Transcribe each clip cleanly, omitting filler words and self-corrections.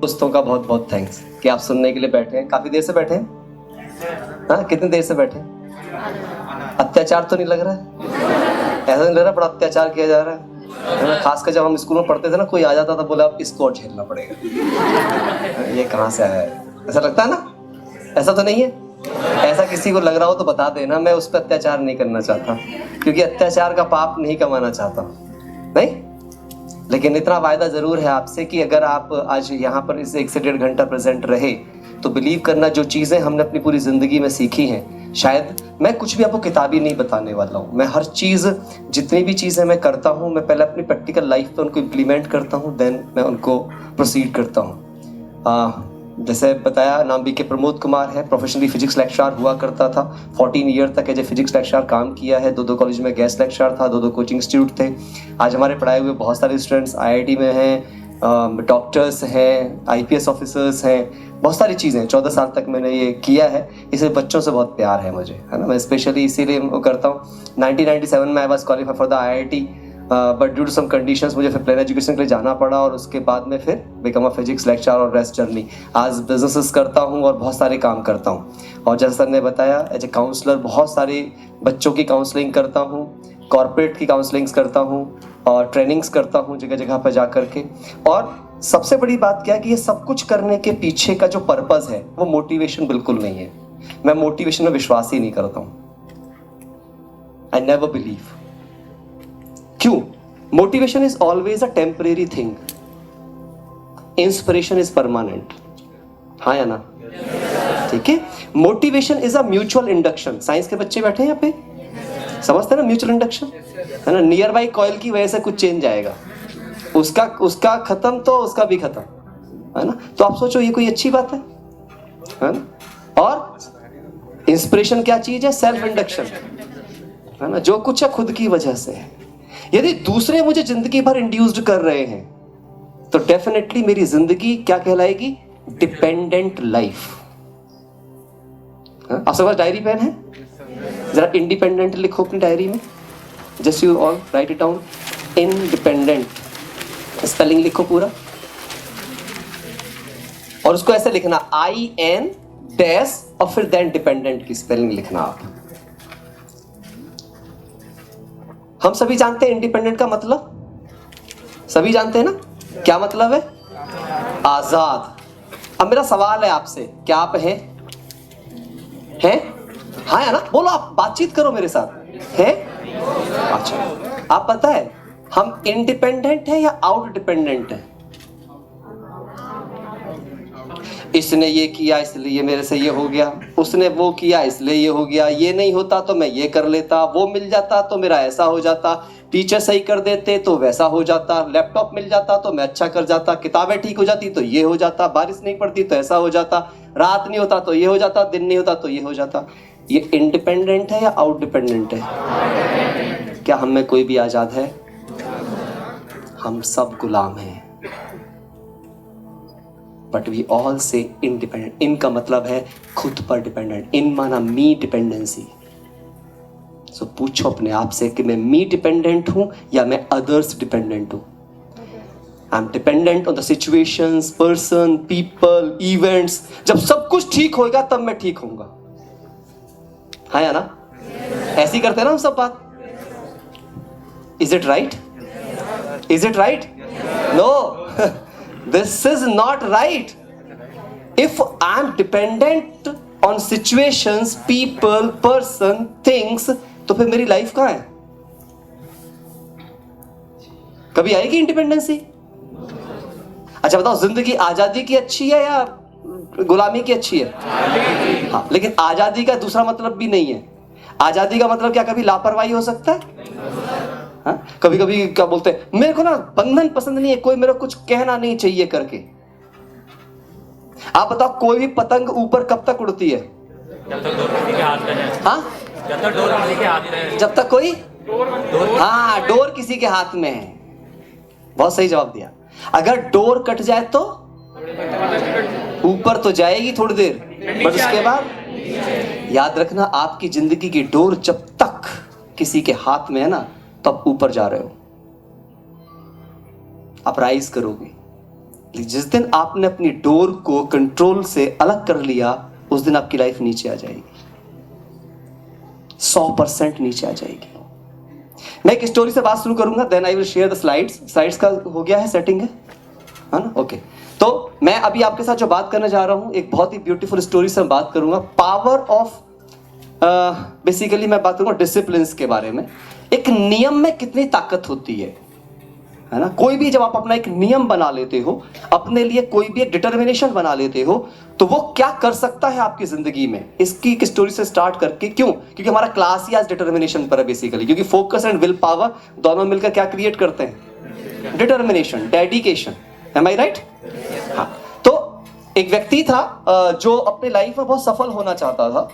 दोस्तों का बहुत बहुत थैंक्स कि आप सुनने के लिए बैठे हैं। काफी देर से बैठे हैं? हाँ, कितनी देर से बैठे हैं? अत्याचार तो नहीं लग रहा है? ऐसा नहीं लग रहा बड़ा अत्याचार किया जा रहा है? खासकर जब हम स्कूल में पढ़ते थे ना, कोई आ जाता था, बोला अब इसको और झेलना पड़ेगा। ये कहाँ से आया है? ऐसा लगता है ना? ऐसा तो नहीं है? ऐसा किसी को लग रहा हो तो बता देना, मैं उस पर अत्याचार नहीं करना चाहता, क्योंकि अत्याचार का पाप नहीं कमाना चाहता। नहीं, लेकिन इतना वायदा जरूर है आपसे कि अगर आप आज यहाँ पर इस 1 से 1.5 घंटा प्रेजेंट रहे तो बिलीव करना, जो चीज़ें हमने अपनी पूरी ज़िंदगी में सीखी हैं, शायद मैं कुछ भी आपको किताबी नहीं बताने वाला हूँ। मैं हर चीज़, जितनी भी चीज़ें मैं करता हूँ, मैं पहले अपनी प्रैक्टिकल लाइफ पे उनको इम्प्लीमेंट करता हूँ, देन मैं उनको प्रोसीड करता हूँ। जैसे बताया, नाम BK प्रमोद कुमार है, प्रोफेशनली फिजिक्स लेक्चरर हुआ करता था। 14 ईयर तक एज ए फिजिक्स लेक्चरर काम किया है। 2 कॉलेज में गेस्ट लेक्चरर था, 2 कोचिंग इंस्टीट्यूट थे। आज हमारे पढ़ाए हुए बहुत सारे स्टूडेंट्स IIT में हैं, डॉक्टर्स हैं, IPS ऑफिसर्स हैं, बहुत सारी चीज़ें। 14 साल तक मैंने ये किया है, इसलिए बच्चों से बहुत प्यार है मुझे, है ना। मैं स्पेशली इसीलिए वो करता हूँ। 1997 में I was qualified for the IIT, but due to some conditions मुझे फिर प्लेन एजुकेशन के लिए जाना पड़ा, और उसके बाद में फिर बिकम अ फिजिक्स लेक्चरर और रेस्ट जर्नी। आज बिजनेसेस करता हूँ और बहुत सारे काम करता हूँ। और जैसे सर ने बताया, एज ए काउंसलर बहुत सारे बच्चों की काउंसलिंग करता हूँ, कॉर्पोरेट की काउंसलिंग्स करता हूँ, और ट्रेनिंग्स करता हूँ जगह जगह पर जा करके। और सबसे बड़ी बात क्या है कि ये सब कुछ करने के पीछे का जो पर्पज़ है वो मोटिवेशन बिल्कुल नहीं है। मैं मोटिवेशन में विश्वास ही नहीं करता हूँ। I never believe. क्यों? Motivation is always a temporary thing, inspiration is permanent. हाँ या ना? ठीक है। Motivation is a mutual induction. Science के बच्चे बैठे हैं यहाँ पे, समझते हैं ना म्यूचुअल इंडक्शन, है ना। नियर बाई कॉइल की वजह से कुछ चेंज आएगा, उसका खत्म तो उसका भी खत्म, है ना। तो आप सोचो ये कोई अच्छी बात है ना। और इंस्पिरेशन क्या चीज है? सेल्फ इंडक्शन, है ना। जो कुछ है खुद की वजह से है। यदि दूसरे मुझे जिंदगी भर इंड्यूस्ड कर रहे हैं तो डेफिनेटली मेरी जिंदगी क्या कहलाएगी? Dependent life. आपके पास डायरी पेन है? जरा इंडिपेंडेंट लिखो अपनी डायरी में। Just you all right it down. Independent spelling लिखो पूरा, और उसको ऐसे लिखना IN डैश और फिर देन डिपेंडेंट की स्पेलिंग लिखना आप। हम सभी जानते हैं इंडिपेंडेंट का मतलब, सभी जानते हैं ना क्या मतलब है? आजाद। अब मेरा सवाल है आपसे, क्या आप हैं? हाँ या ना? बोलो, आप बातचीत करो मेरे साथ। हैं? अच्छा, आप पता है हम इंडिपेंडेंट हैं या आउट डिपेंडेंट हैं? इसने ये किया इसलिए मेरे से ये हो गया, उसने वो किया इसलिए ये हो गया, ये नहीं होता तो मैं ये कर लेता, वो मिल जाता तो मेरा ऐसा हो जाता, टीचर सही कर देते तो वैसा हो जाता, लैपटॉप मिल जाता तो मैं अच्छा कर जाता, किताबें ठीक हो जाती तो ये हो जाता, बारिश नहीं पड़ती तो ऐसा हो जाता, रात नहीं होता तो ये हो जाता, दिन नहीं होता तो ये हो जाता। ये इंडिपेंडेंट है या आउट डिपेंडेंट है? क्या हम में कोई भी आजाद है? हम सब गुलाम हैं। बट वी ऑल से इंडिपेंडेंट। इन का मतलब है खुद पर डिपेंडेंट। इन माना मी डिपेंडेंसी। सो पूछो अपने आप से कि मैं मी डिपेंडेंट हूं या मैं अदर्स डिपेंडेंट हूं? I am dependent on the situations, person, people, events. जब सब कुछ ठीक होगा तब मैं ठीक होऊंगा। हाँ या ना? ऐसे ही करते हैं ना हम सब बात। Is it right? Is it right? No, this is not right. If I am dependent on situations, people, person, things, तो फिर मेरी लाइफ कहाँ है? कभी आएगी इंडिपेंडेंसी? अच्छा बताओ, जिंदगी आजादी की अच्छी है या गुलामी की अच्छी है? हाँ, लेकिन आजादी का दूसरा मतलब भी नहीं है। आजादी का मतलब क्या कभी लापरवाही हो सकता है? हाँ? कभी कभी क्या बोलते हैं, मेरे को ना बंधन पसंद नहीं है, कोई मेरे को कुछ कहना नहीं चाहिए करके। आप बताओ, कोई भी पतंग ऊपर कब तक उड़ती है? जब तक डोर किसी के हाथ में है। हाँ? जब तक डोर किसी के हाथ में है। जब तक कोई हाँ, डोर किसी के हाथ में है। बहुत सही जवाब दिया। अगर डोर कट जाए तो ऊपर तो जाएगी थोड़ी देर, बट उसके बाद याद रखना, आपकी जिंदगी की डोर जब तक किसी के हाथ में है ना, तब ऊपर जा रहे हो, आप राइज करोगे। जिस दिन आपने अपनी डोर को कंट्रोल से अलग कर लिया, उस दिन आपकी लाइफ नीचे आ जाएगी, 100% नीचे आ जाएगी। मैं एक स्टोरी से बात शुरू करूंगा, then I will share the slides का हो गया है, सेटिंग है ना? ओके। तो मैं अभी आपके साथ जो बात करने जा रहा हूं, एक बहुत ही ब्यूटीफुल स्टोरी से मैं बात करूंगा, पावर ऑफ, बेसिकली मैं बात करूंगा डिसिप्लिन के बारे में। एक नियम में कितनी ताकत होती है ना? कोई भी जब आप अपना एक नियम बना लेते हो, अपने लिए कोई भी एक डिटर्मिनेशन बना लेते हो, तो वो क्या कर सकता है आपकी जिंदगी में। इसकी एक स्टोरी से स्टार्ट करके, क्यों? क्योंकि हमारा क्लास ही आज डिटर्मिनेशन पर है बेसिकली, क्योंकि फोकस एंड विल पावर दोनों मिलकर क्या क्रिएट करते हैं? Determination, dedication. एम आई राइट? हाँ। तो एक व्यक्ति था जो अपने लाइफ में बहुत सफल होना चाहता था,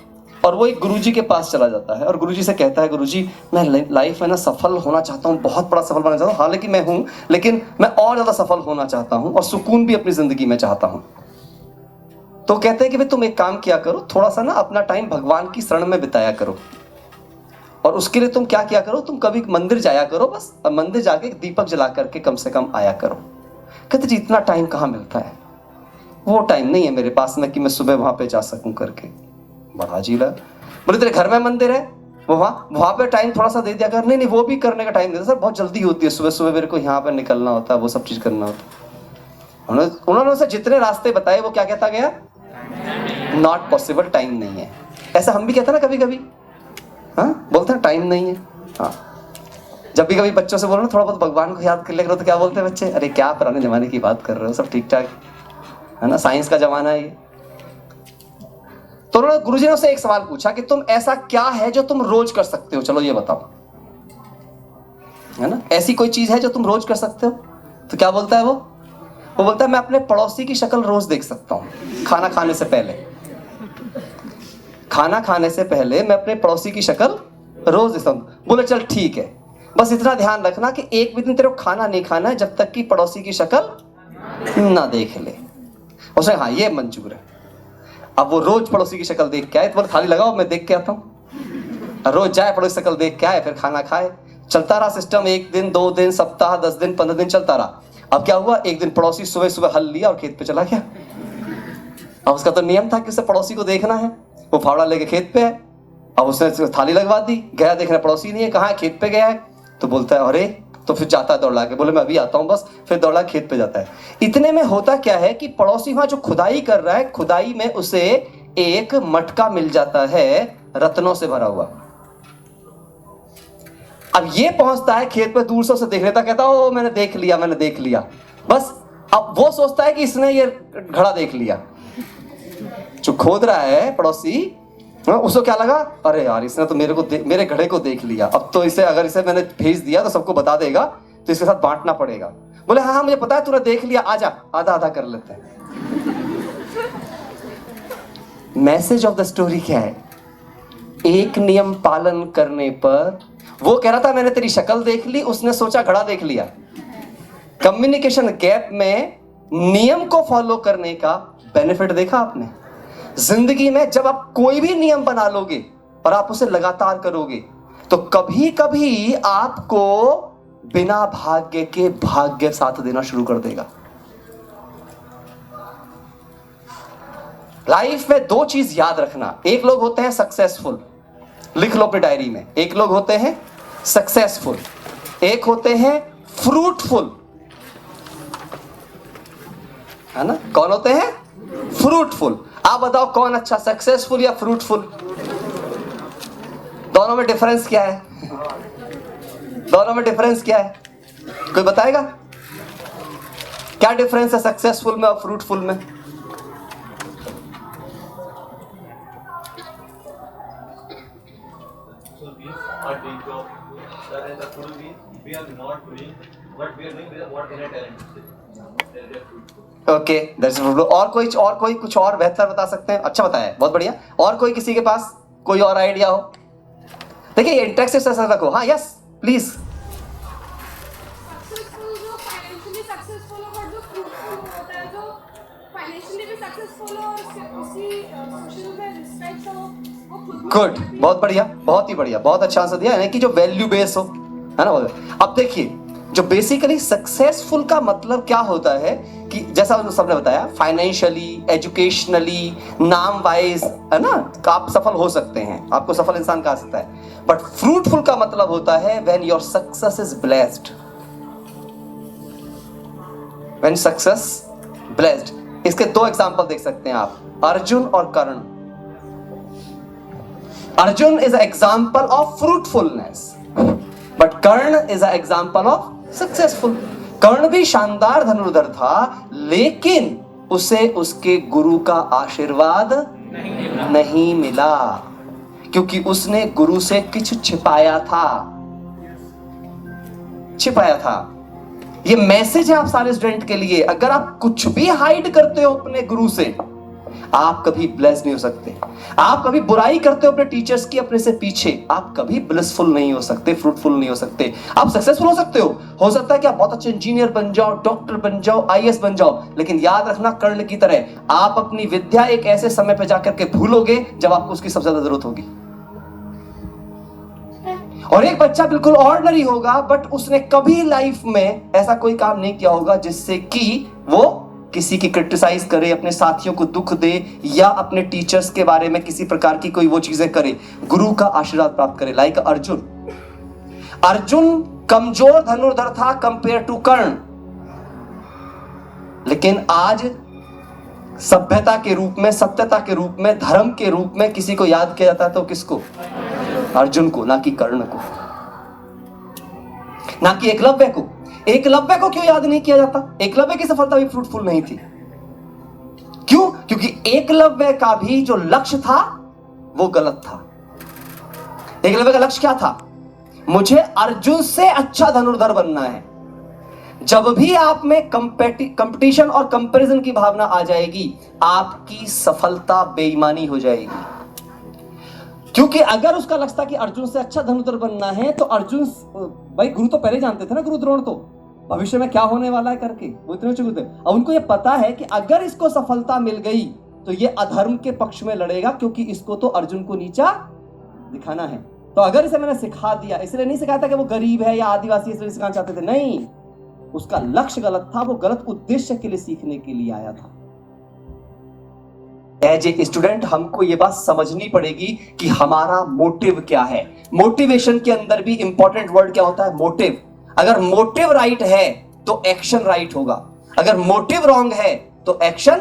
और वो एक गुरुजी के पास चला जाता है और गुरुजी से कहता है, गुरुजी मैं लाइफ में ना सफल होना चाहता हूँ, बहुत बड़ा सफल बनना चाहता हूँ, हालांकि मैं हूँ, लेकिन मैं और ज्यादा सफल होना चाहता हूँ और सुकून भी अपनी जिंदगी में चाहता हूँ। तो कहते हैं कि भाई तुम एक काम किया करो, थोड़ा सा ना अपना टाइम भगवान की शरण में बिताया करो, और उसके लिए तुम क्या किया करो, तुम कभी मंदिर जाया करो, बस मंदिर जाके दीपक जला करके कम से कम आया करो। कहते जी इतना टाइम कहाँ मिलता है, वो टाइम नहीं है मेरे पास में कि मैं सुबह वहां पे जा सकूं करके। बड़ा अजीब है। बोले तेरे घर में मंदिर है, वहां पे टाइम थोड़ा सा दे दिया कर। नहीं वो भी करने का टाइम देता सर, बहुत जल्दी होती है, सुबह सुबह मेरे को यहाँ पे निकलना होता है, वो सब चीज करना होता है। उन्होंने उसे जितने रास्ते बताए, वो क्या कहता गया? नॉट पॉसिबल, टाइम नहीं है। ऐसा हम भी कहते हैं ना कभी कभी, हाँ बोलते हैं टाइम नहीं है। हाँ, जब भी कभी बच्चों से बोलो ना थोड़ा बहुत भगवान को याद कर लिया करो, तो क्या बोलते हैं बच्चे? अरे क्या पुराने जमाने की बात कर रहे हो, सब ठीक ठाक है ना, साइंस का जमाना है ये। तो उन्होंने गुरुजी ने उससे एक सवाल पूछा कि तुम ऐसा क्या है जो तुम रोज कर सकते हो, चलो ये बताओ, है ना, ऐसी कोई चीज है जो तुम रोज कर सकते हो? तो क्या बोलता है वो बोलता है मैं अपने पड़ोसी की शक्ल रोज देख सकता हूं, खाना खाने से पहले। खाना खाने से पहले मैं अपने पड़ोसी की शक्ल रोज देखता हूं। बोले चल ठीक है, बस इतना ध्यान रखना कि एक भी दिन तेरे को खाना नहीं खाना है जब तक कि पड़ोसी की शक्ल ना देख ले। उसने हाँ ये मंजूर है। अब वो रोज पड़ोसी की शक्ल देख के आए, तो बोले थाली लगाओ मैं देख के आता हूँ। रोज जाए पड़ोसी की शक्ल देख के आए, फिर खाना खाए। चलता रहा सिस्टम, 1 दिन 2 दिन सप्ताह 10 दिन 15 दिन चलता रहा। अब क्या हुआ, एक दिन पड़ोसी सुबह सुबह हल लिया और खेत पे चला गया। अब उसका तो नियम था कि उसे पड़ोसी को देखना है, वो फावड़ा लेके खेत पे है। अब उसने थाली लगवा दी, गया देखना पड़ोसी नहीं है, कहाँ है? खेत पे गया है। तो बोलता है अरे, तो फिर जाता है दौड़ा के, बोले मैं अभी आता हूँ बस, फिर दौड़ा खेत पे जाता है। इतने में होता क्या है कि पड़ोसी वहां जो खुदाई कर रहा है, खुदाई में उसे एक मटका मिल जाता है रत्नों से भरा हुआ। अब ये पहुंचता है खेत पे, दूर से उसे देख लेता, कहता ओ मैंने देख लिया। बस अब वो सोचता है कि इसने ये घड़ा देख लिया। जो खोद रहा है पड़ोसी, उसको क्या लगा, अरे यार इसने तो मेरे घड़े को देख लिया, अब तो अगर इसे मैंने भेज दिया तो सबको बता देगा, तो इसके साथ बांटना पड़ेगा। बोले हाँ मुझे पता है तूने देख लिया, आजा आधा आधा कर लेते हैं। मैसेज ऑफ द स्टोरी क्या है? एक नियम पालन करने पर, वो कह रहा था मैंने तेरी शक्ल देख ली, उसने सोचा घड़ा देख लिया। कम्युनिकेशन गैप में नियम को फॉलो करने का बेनिफिट देखा आपने? जिंदगी में जब आप कोई भी नियम बना लोगे और आप उसे लगातार करोगे, तो कभी कभी आपको बिना भाग्य के भाग्य साथ देना शुरू कर देगा। लाइफ में 2 चीज याद रखना। एक लोग होते हैं सक्सेसफुल, लिख लो अपनी डायरी में। एक लोग होते हैं सक्सेसफुल, एक होते हैं फ्रूटफुल, है ना? कौन होते हैं? फ्रूटफुल। आप बताओ कौन अच्छा, सक्सेसफुल या फ्रूटफुल? दोनों में डिफरेंस क्या है? कोई बताएगा क्या डिफरेंस है सक्सेसफुल में और फ्रूटफुल में? ओके, और कोई कुछ और बेहतर बता सकते हैं? अच्छा बताया, बहुत बढ़िया। और कोई, किसी के पास कोई और आइडिया हो? देखिए इंटरेक्टिव सेशन रखो। हाँ यस प्लीज। गुड, बहुत बढ़िया, बहुत ही बढ़िया, बहुत अच्छा आंसर दिया, यानी कि जो वैल्यू बेस हो, है ना? अब देखिए, जो बेसिकली सक्सेसफुल का मतलब क्या होता है कि क्योंकि जैसा सबने बताया फाइनेंशियली, एजुकेशनली, नाम वाइज, है ना, आप सफल हो सकते हैं, आपको सफल इंसान कहा सकता है। बट फ्रूटफुल का मतलब होता है when your success is blessed, when success blessed. इसके दो एग्जांपल देख सकते हैं आप, अर्जुन और Karna. Arjun is a example of fruitfulness, but Karna is a example of successful. Karna भी शानदार धनुर्धर था, लेकिन उसे उसके गुरु का आशीर्वाद नहीं मिला, क्योंकि उसने गुरु से कुछ छिपाया था। ये मैसेज है आप सारे स्टूडेंट के लिए, अगर आप कुछ भी हाइड करते हो अपने गुरु से, आप कभी ब्लेस नहीं हो सकते। आप कभी बुराई करते हो अपने टीचर्स की अपने से पीछे, आप कभी ब्लिसफुल नहीं हो सकते, फ्रूटफुल नहीं हो सकते। आप सक्सेसफुल हो सकता है कि आप बहुत अच्छे इंजीनियर बन जाओ, डॉक्टर बन जाओ, आईएएस बन जाओ, लेकिन याद रखना कर्ण की तरह आप अपनी विद्या एक ऐसे समय पे जाकर के भूलोगे जब आपको उसकी सबसे ज्यादा जरूरत होगी। और एक बच्चा बिल्कुल ऑर्डिनरी होगा, बट उसने कभी लाइफ में ऐसा कोई काम नहीं किया होगा जिससे कि वो किसी की क्रिटिसाइज करे, अपने साथियों को दुख दे, या अपने टीचर्स के बारे में किसी प्रकार की कोई वो चीजें करे, गुरु का आशीर्वाद प्राप्त करे। लाइक अर्जुन कमजोर धनुर्धर था कंपेयर टू कर्ण, लेकिन आज सभ्यता के रूप में, सत्यता के रूप में, धर्म के रूप में किसी को याद किया जाता है तो किसको? अर्जुन को, ना कि कर्ण को, ना कि एकलव्य को। एकलव्य को क्यों याद नहीं किया जाता? एकलव्य की सफलता भी फ्रूटफुल नहीं थी। क्यों? क्योंकि एकलव्य का भी जो लक्ष्य था वो गलत था। एकलव्य का लक्ष्य क्या था? मुझे अर्जुन से अच्छा धनुर्धर बनना है। जब भी आप में कंपटीशन और कंपैरिजन की भावना आ जाएगी, आपकी सफलता बेईमानी हो जाएगी। क्योंकि अगर उसका लक्ष्य था कि अर्जुन से अच्छा धनुर्धर बनना है, तो अर्जुन, भाई गुरु तो पहले जानते थे ना, गुरु द्रोण तो भविष्य में क्या होने वाला है करके, वो इतने ऊंचे थे। अब उनको ये पता है कि अगर इसको सफलता मिल गई तो ये अधर्म के पक्ष में लड़ेगा, क्योंकि इसको तो अर्जुन को नीचा दिखाना है। तो अगर इसे मैंने सिखा दिया, इसलिए नहीं सिखाया था कि वो गरीब है या आदिवासी, इसलिए सिखाना चाहते थे, नहीं, उसका लक्ष्य गलत था, वो गलत उद्देश्य के लिए सीखने के लिए आया था। एज ए स्टूडेंट हमको ये बात समझनी पड़ेगी कि हमारा मोटिव क्या है। मोटिवेशन के अंदर भी इंपॉर्टेंट वर्ड क्या होता है? मोटिव। अगर मोटिव राइट है तो एक्शन राइट होगा, अगर मोटिव रॉन्ग है तो एक्शन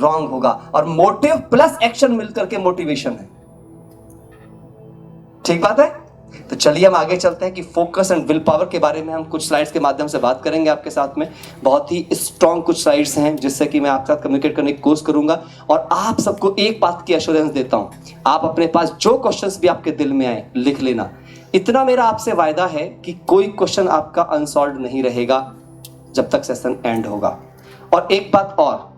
रॉन्ग होगा। और मोटिव प्लस एक्शन मिलकर के मोटिवेशन है। ठीक बात है? तो चलिए हम आगे चलते हैं कि फोकस एंड विल पावर के बारे में हम कुछ स्लाइड्स के माध्यम से बात करेंगे आपके साथ में। बहुत ही स्ट्रॉन्ग कुछ स्लाइड्स हैं जिससे कि मैं आपके साथ कम्युनिकेट करने की कोशिश करूंगा। और आप सबको एक बात की एश्योरेंस देता हूं, आप अपने पास जो क्वेश्चंस भी आपके दिल में आए लिख लेना। इतना मेरा आपसे वायदा है कि कोई क्वेश्चन आपका अनसॉल्व नहीं रहेगा जब तक सेशन एंड होगा। और एक बात और,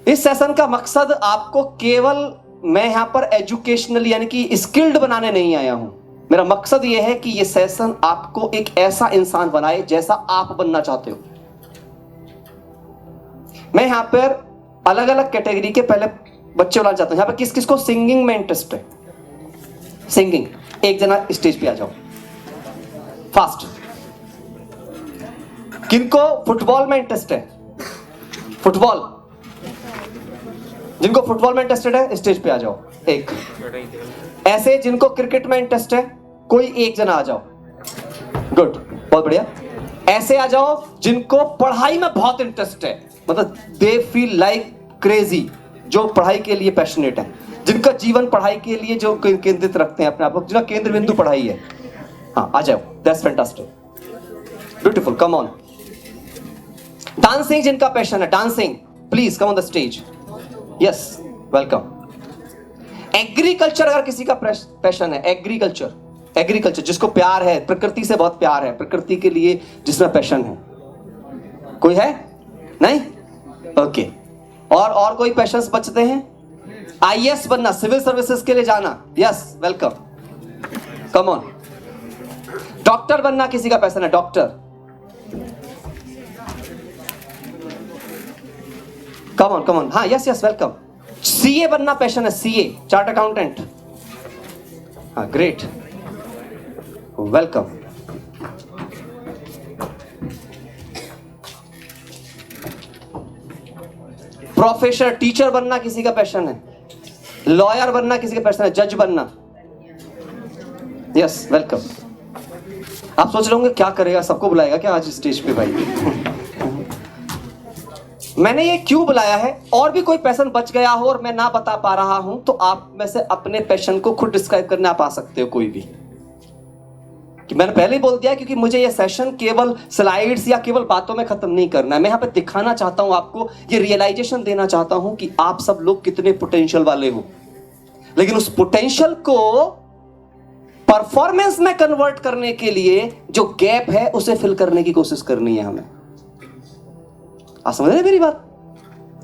इस सेशन का मकसद आपको केवल, मैं यहां पर एजुकेशनली यानी कि स्किल्ड बनाने नहीं आया हूं। मेरा मकसद यह है कि यह सेशन आपको एक ऐसा इंसान बनाए जैसा आप बनना चाहते हो। मैं यहां पर अलग अलग कैटेगरी के पहले बच्चे बुलाना चाहता हूं। यहां पर किस किस को सिंगिंग में इंटरेस्ट है? सिंगिंग, एक जना स्टेज पे आ जाओ फास्ट। किनको फुटबॉल में इंटरेस्ट है? फुटबॉल, जिनको फुटबॉल में इंटरेस्टेड है स्टेज पे आ जाओ एक। ऐसे जिनको क्रिकेट में इंटरेस्ट है कोई एक जना आ जाओ। गुड, बहुत बढ़िया। ऐसे आ जाओ जिनको पढ़ाई में बहुत इंटरेस्ट है, मतलब दे फील लाइक क्रेजी, जो पढ़ाई के लिए पैशनेट है, जिनका जीवन पढ़ाई के लिए जो केंद्रित रखते हैं अपने आप को, जिनका केंद्र बिंदु पढ़ाई है। हाँ आ जाओ, that's fantastic, beautiful, come on. Dancing जिनका पैशन है, dancing, please come on the stage. Yes, welcome. Agriculture अगर किसी का पैशन है, एग्रीकल्चर जिसको प्यार है, प्रकृति से बहुत प्यार है, प्रकृति के लिए जिसमें पैशन है, कोई है? नहीं? ओके। और कोई पैशंस बचते हैं? आईएएस बनना, सिविल सर्विसेज के लिए जाना, yes, welcome, come on. Doctor बनना किसी का पैशन है, डॉक्टर, कम ऑन, हाँ, यस, वेलकम। सीए बनना पैशन है, सीए, चार्ट अकाउंटेंट, हाँ, ग्रेट, वेलकम। प्रोफेसर, टीचर बनना किसी का पैशन है, लॉयर बनना किसी का पैशन है, जज बनना। Yes, welcome. आप सोच रहे होंगे क्या करेगा, सबको बुलाएगा क्या आज स्टेज पे भाई? मैंने ये क्यों बुलाया है, और भी कोई पैशन बच गया हो और मैं ना बता पा रहा हूं तो आप में से अपने पैशन को खुद डिस्क्राइब करने आप आ सकते हो, कोई भी। कि मैंने पहले ही बोल दिया क्योंकि मुझे ये सेशन केवल स्लाइड्स या केवल बातों में खत्म नहीं करना है। मैं यहाँ पे दिखाना चाहता हूं आपको, ये रियलाइजेशन देना चाहता हूं कि आप सब लोग कितने पोटेंशियल वाले हो, लेकिन उस पोटेंशियल को परफॉर्मेंस में कन्वर्ट करने के लिए जो गैप है उसे फिल करने की कोशिश करनी है हमें। आप समझ रहे हैं मेरी बात,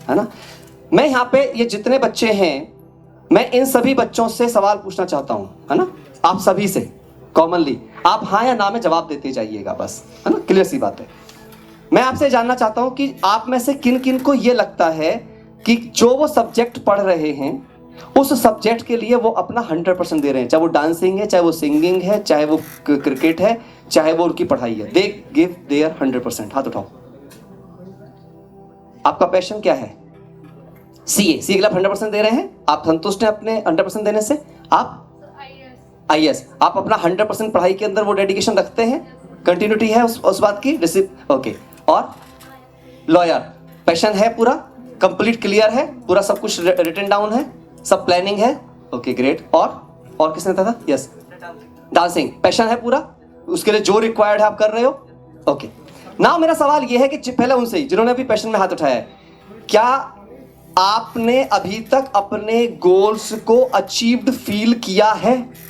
है ना? मैं यहां पे ये जितने बच्चे हैं, मैं इन सभी बच्चों से सवाल पूछना चाहता हूं, है ना? आप सभी से कॉमनली आप हाँ या ना में जवाब देते जाइएगा बस, है ना? क्लियर सी बात है। मैं आपसे जानना चाहता हूं कि आप में से किन किन को यह लगता है कि जो वो सब्जेक्ट पढ़ रहे हैं उस सब्जेक्ट के लिए वो अपना 100% दे रहे हैं, चाहे वो डांसिंग है, चाहे वो सिंगिंग है, चाहे वो क्रिकेट है, चाहे वो उनकी पढ़ाई है। They give their 100%। हाथ उठाओ। आपका पैशन क्या है? सीए के लिए आप 100% दे रहे हैं। आप संतुष्ट हैं अपने 100% देने से? आप आईएएस, आप अपना 100% पढ़ाई के अंदर वो डेडिकेशन रखते हैं, कंटिन्यूटी है उस बात की, ओके। और लॉयर, पैशन है पूरा, कंप्लीट क्लियर है, पूरा सब कुछ रिटन डाउन है, सब प्लानिंग है, ओके ग्रेट। और किसने था? यस, डांसिंग, पैशन है पूरा, उसके लिए जो रिक्वायर्ड है आप कर रहे हो, ओके। नाउ मेरा सवाल यह है कि पहले उनसे ही जिन्होंने अभी पैशन में हाथ उठाया है, क्या आपने अभी तक अपने गोल्स को अचीव्ड फील किया है?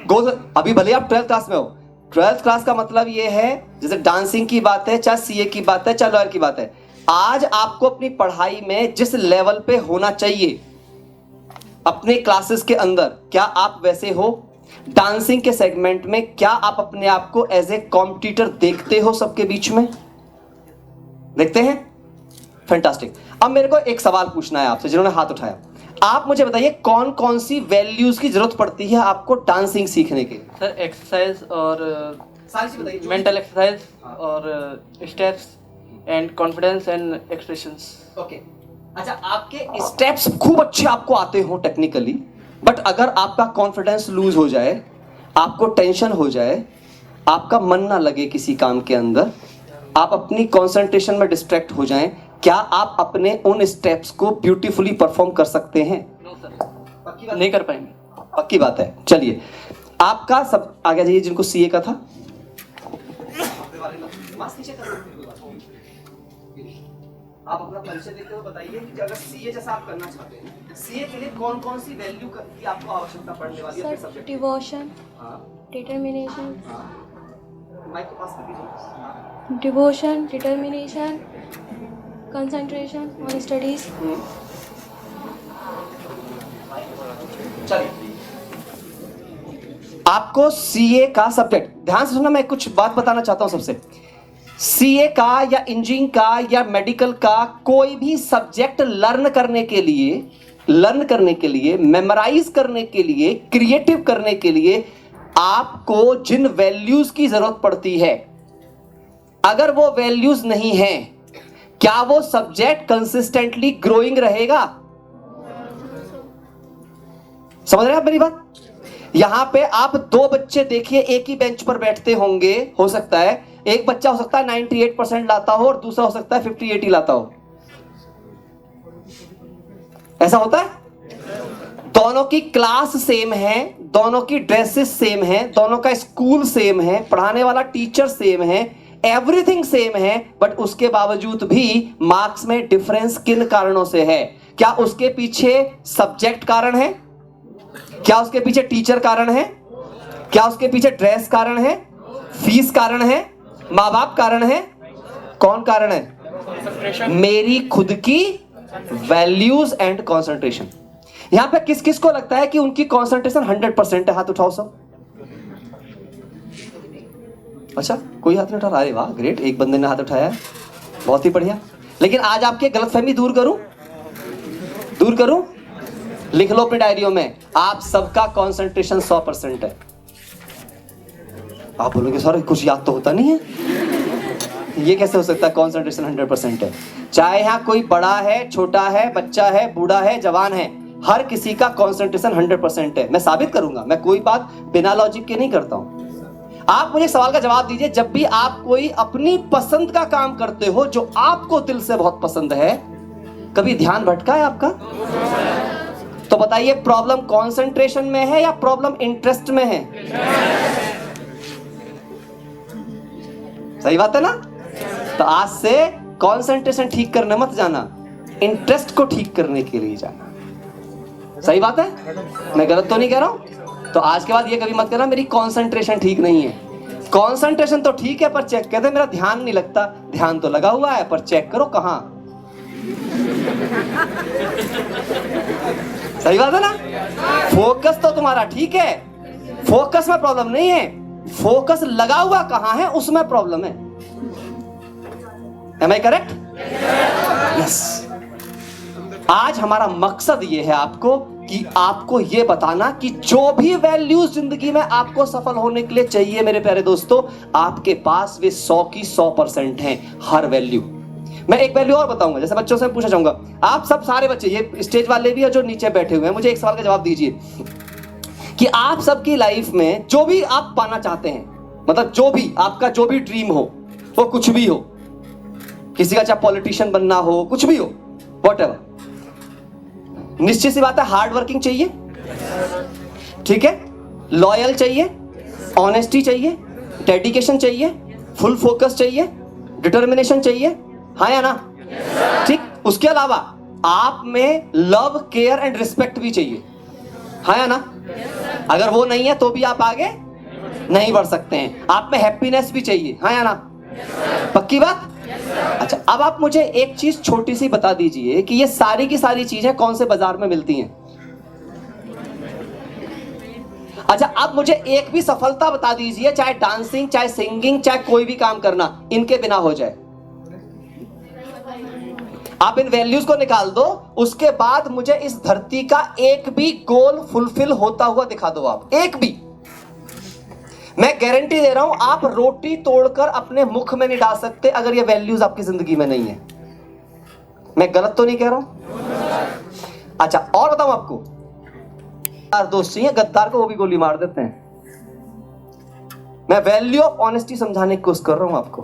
गोल्स अभी भले आप 12th क्लास में हो, 12th क्लास का मतलब यह है, जैसे डांसिंग की बात है, चाहे सीए की बात है, चाहे लॉयर की बात है, आज आपको अपनी पढ़ाई में जिस लेवल पे होना चाहिए अपने क्लासेस के अंदर, क्या आप वैसे हो? डांसिंग के सेगमेंट में क्या आप अपने आप को एज ए कॉम्पिटिटर देखते हो? सबके बीच में देखते हैं? फैंटास्टिक। अब मेरे को एक सवाल पूछना है आपसे जिन्होंने हाथ उठाया। आप मुझे बताइए कौन कौन सी वैल्यूज की जरूरत पड़ती है आपको डांसिंग सीखने के? सर एक्सरसाइज और सारी चीज बताइए। मेंटल एक्सरसाइज और steps and confidence and expressions. Okay, अच्छा, आपके स्टेप्स खूब अच्छे आपको आते हो टेक्निकली, बट अगर आपका कॉन्फिडेंस लूज हो जाए, आपको टेंशन हो जाए, आपका मन ना लगे किसी काम के अंदर, आप अपनी कंसंट्रेशन में डिस्ट्रैक्ट हो जाएं, क्या आप अपने उन स्टेप्स को ब्यूटीफुली परफॉर्म कर सकते हैं? नो सर, नहीं कर पाएंगे। पक्की बात है। चलिए, आपका सब आगे जाइए। जिनको सीए का था, आप अपना परिचय देते हुए बताइए कि अगर सीए जैसा आप करना चाहते हैं, सीए के लिए कौन कौन सी वैल्यू की आपको आवश्यकता पड़ने वाली है? सर, डिवोशन, डिटर्मिनेशन, माइक को पास कर दीजिए। Devotion, determination, concentration on studies. चलिए, आपको सीए का सब्जेक्ट ध्यान से सुनना, मैं कुछ बात बताना चाहता हूं सबसे। सीए का या इंजीनियरिंग का या मेडिकल का कोई भी सब्जेक्ट लर्न करने के लिए, मेमोराइज करने के लिए, क्रिएटिव करने के लिए आपको जिन वैल्यूज की जरूरत पड़ती है, अगर वो वैल्यूज नहीं है, क्या वो सब्जेक्ट कंसिस्टेंटली ग्रोइंग रहेगा? समझ रहे हैं आप मेरी बात? यहां पे आप दो बच्चे देखिए, एक ही बेंच पर बैठते होंगे, हो सकता है एक बच्चा हो सकता है 98% लाता हो और दूसरा हो सकता है 50-80 लाता हो। ऐसा होता है? दोनों की क्लास सेम है, दोनों की ड्रेसेस सेम है, दोनों का स्कूल सेम है, पढ़ाने वाला टीचर सेम है, एवरीथिंग सेम है, बट उसके बावजूद भी मार्क्स में डिफरेंस किन कारणों से है? क्या उसके पीछे सब्जेक्ट कारण है? क्या उसके पीछे टीचर कारण है? क्या उसके पीछे ड्रेस कारण है? फीस कारण है? माँ बाप कारण है? कौन कारण है? मेरी खुद की वैल्यूज एंड कंसंट्रेशन। यहां पे किस किस को लगता है कि उनकी कंसंट्रेशन 100% है? हाथ उठाओ सब। अच्छा, कोई हाथ नहीं उठा रहा? अरे वाह, ग्रेट, एक बंदे ने हाथ उठाया है, बहुत ही बढ़िया। लेकिन आज आपके गलतफहमी दूर करूं? लिख लो अपनी डायरियों में, आप सबका कंसंट्रेशन 100% है। आप बोलोगे सर कुछ याद तो होता नहीं है। ये कैसे हो सकता है कंसंट्रेशन 100% है? चाहे यहाँ कोई बड़ा है, छोटा है, बच्चा है, बूढ़ा है, जवान है, हर किसी का कंसंट्रेशन 100% है। मैं साबित करूंगा, मैं कोई बात बिना लॉजिक के नहीं करता हूं। आप मुझे सवाल का जवाब दीजिए, जब भी आप कोई अपनी पसंद का काम करते हो जो आपको दिल से बहुत पसंद है, कभी ध्यान भटका है आपका? तो बताइए, प्रॉब्लम कंसंट्रेशन में है या प्रॉब्लम इंटरेस्ट में है? सही बात है ना? तो आज से कंसंट्रेशन ठीक करने मत जाना, इंटरेस्ट को ठीक करने के लिए जाना। सही बात है? मैं गलत तो नहीं कह रहा हूं? तो आज के बाद ये कभी मत करना मेरी कंसंट्रेशन ठीक नहीं है। कंसंट्रेशन तो ठीक है, पर चेक कहते मेरा ध्यान नहीं लगता। ध्यान तो लगा हुआ है, पर चेक करो कहां। सही बात है ना? फोकस तो तुम्हारा ठीक है, फोकस में प्रॉब्लम नहीं है, फोकस लगा हुआ कहां है उसमें प्रॉब्लम है। Am I correct? यस। आज हमारा मकसद ये है आपको ये बताना कि जो भी वैल्यूज जिंदगी में आपको सफल होने के लिए चाहिए मेरे प्यारे दोस्तों, आपके पास वे 100 की 100% हैं, हर वैल्यू। मैं एक वैल्यू और बताऊंगा, जैसे बच्चों से पूछना चाहूंगा, आप सब सारे बच्चे, ये स्टेज वाले भी है जो नीचे बैठे हुए हैं, मुझे एक सवाल का जवाब दीजिए कि आप सबकी लाइफ में जो भी आप पाना चाहते हैं, मतलब जो भी आपका जो भी ड्रीम हो, वो कुछ भी हो, किसी का चाहे पॉलिटिशियन बनना हो, कुछ भी हो, व्हाटएवर, निश्चित सी बात है हार्ड वर्किंग चाहिए, ठीक है, लॉयल चाहिए, ऑनेस्टी चाहिए, डेडिकेशन चाहिए, फुल फोकस चाहिए, डिटर्मिनेशन चाहिए, हाँ या ना? ठीक। उसके अलावा आप में लव, केयर एंड रिस्पेक्ट भी चाहिए, हाँ या ना? अगर वो नहीं है तो भी आप आगे नहीं बढ़ सकते हैं। आप में हैप्पीनेस भी चाहिए, हाँ या ना? पक्की बात? अच्छा, अब आप मुझे एक चीज छोटी सी बता दीजिए कि ये सारी की सारी चीजें कौन से बाजार में मिलती हैं? अच्छा, अब मुझे एक भी सफलता बता दीजिए, चाहे डांसिंग, चाहे सिंगिंग, चाहे कोई भी काम करना, इनके बिना हो जाए। आप इन वैल्यूज को निकाल दो, उसके बाद मुझे इस धरती का एक भी गोल फुलफिल होता हुआ दिखा दो, आप एक भी। मैं गारंटी दे रहा हूं, आप रोटी तोड़कर अपने मुख में नहीं डाल सकते अगर ये वैल्यूज आपकी जिंदगी में नहीं है। मैं गलत तो नहीं कह रहा हूं? अच्छा, और बताऊं आपको, यार दोस्त चाहिए गद्दार को, वो भी गोली मार देते हैं। मैं वैल्यू ऑफ ऑनेस्टी समझाने की कोशिश कर रहा हूं आपको,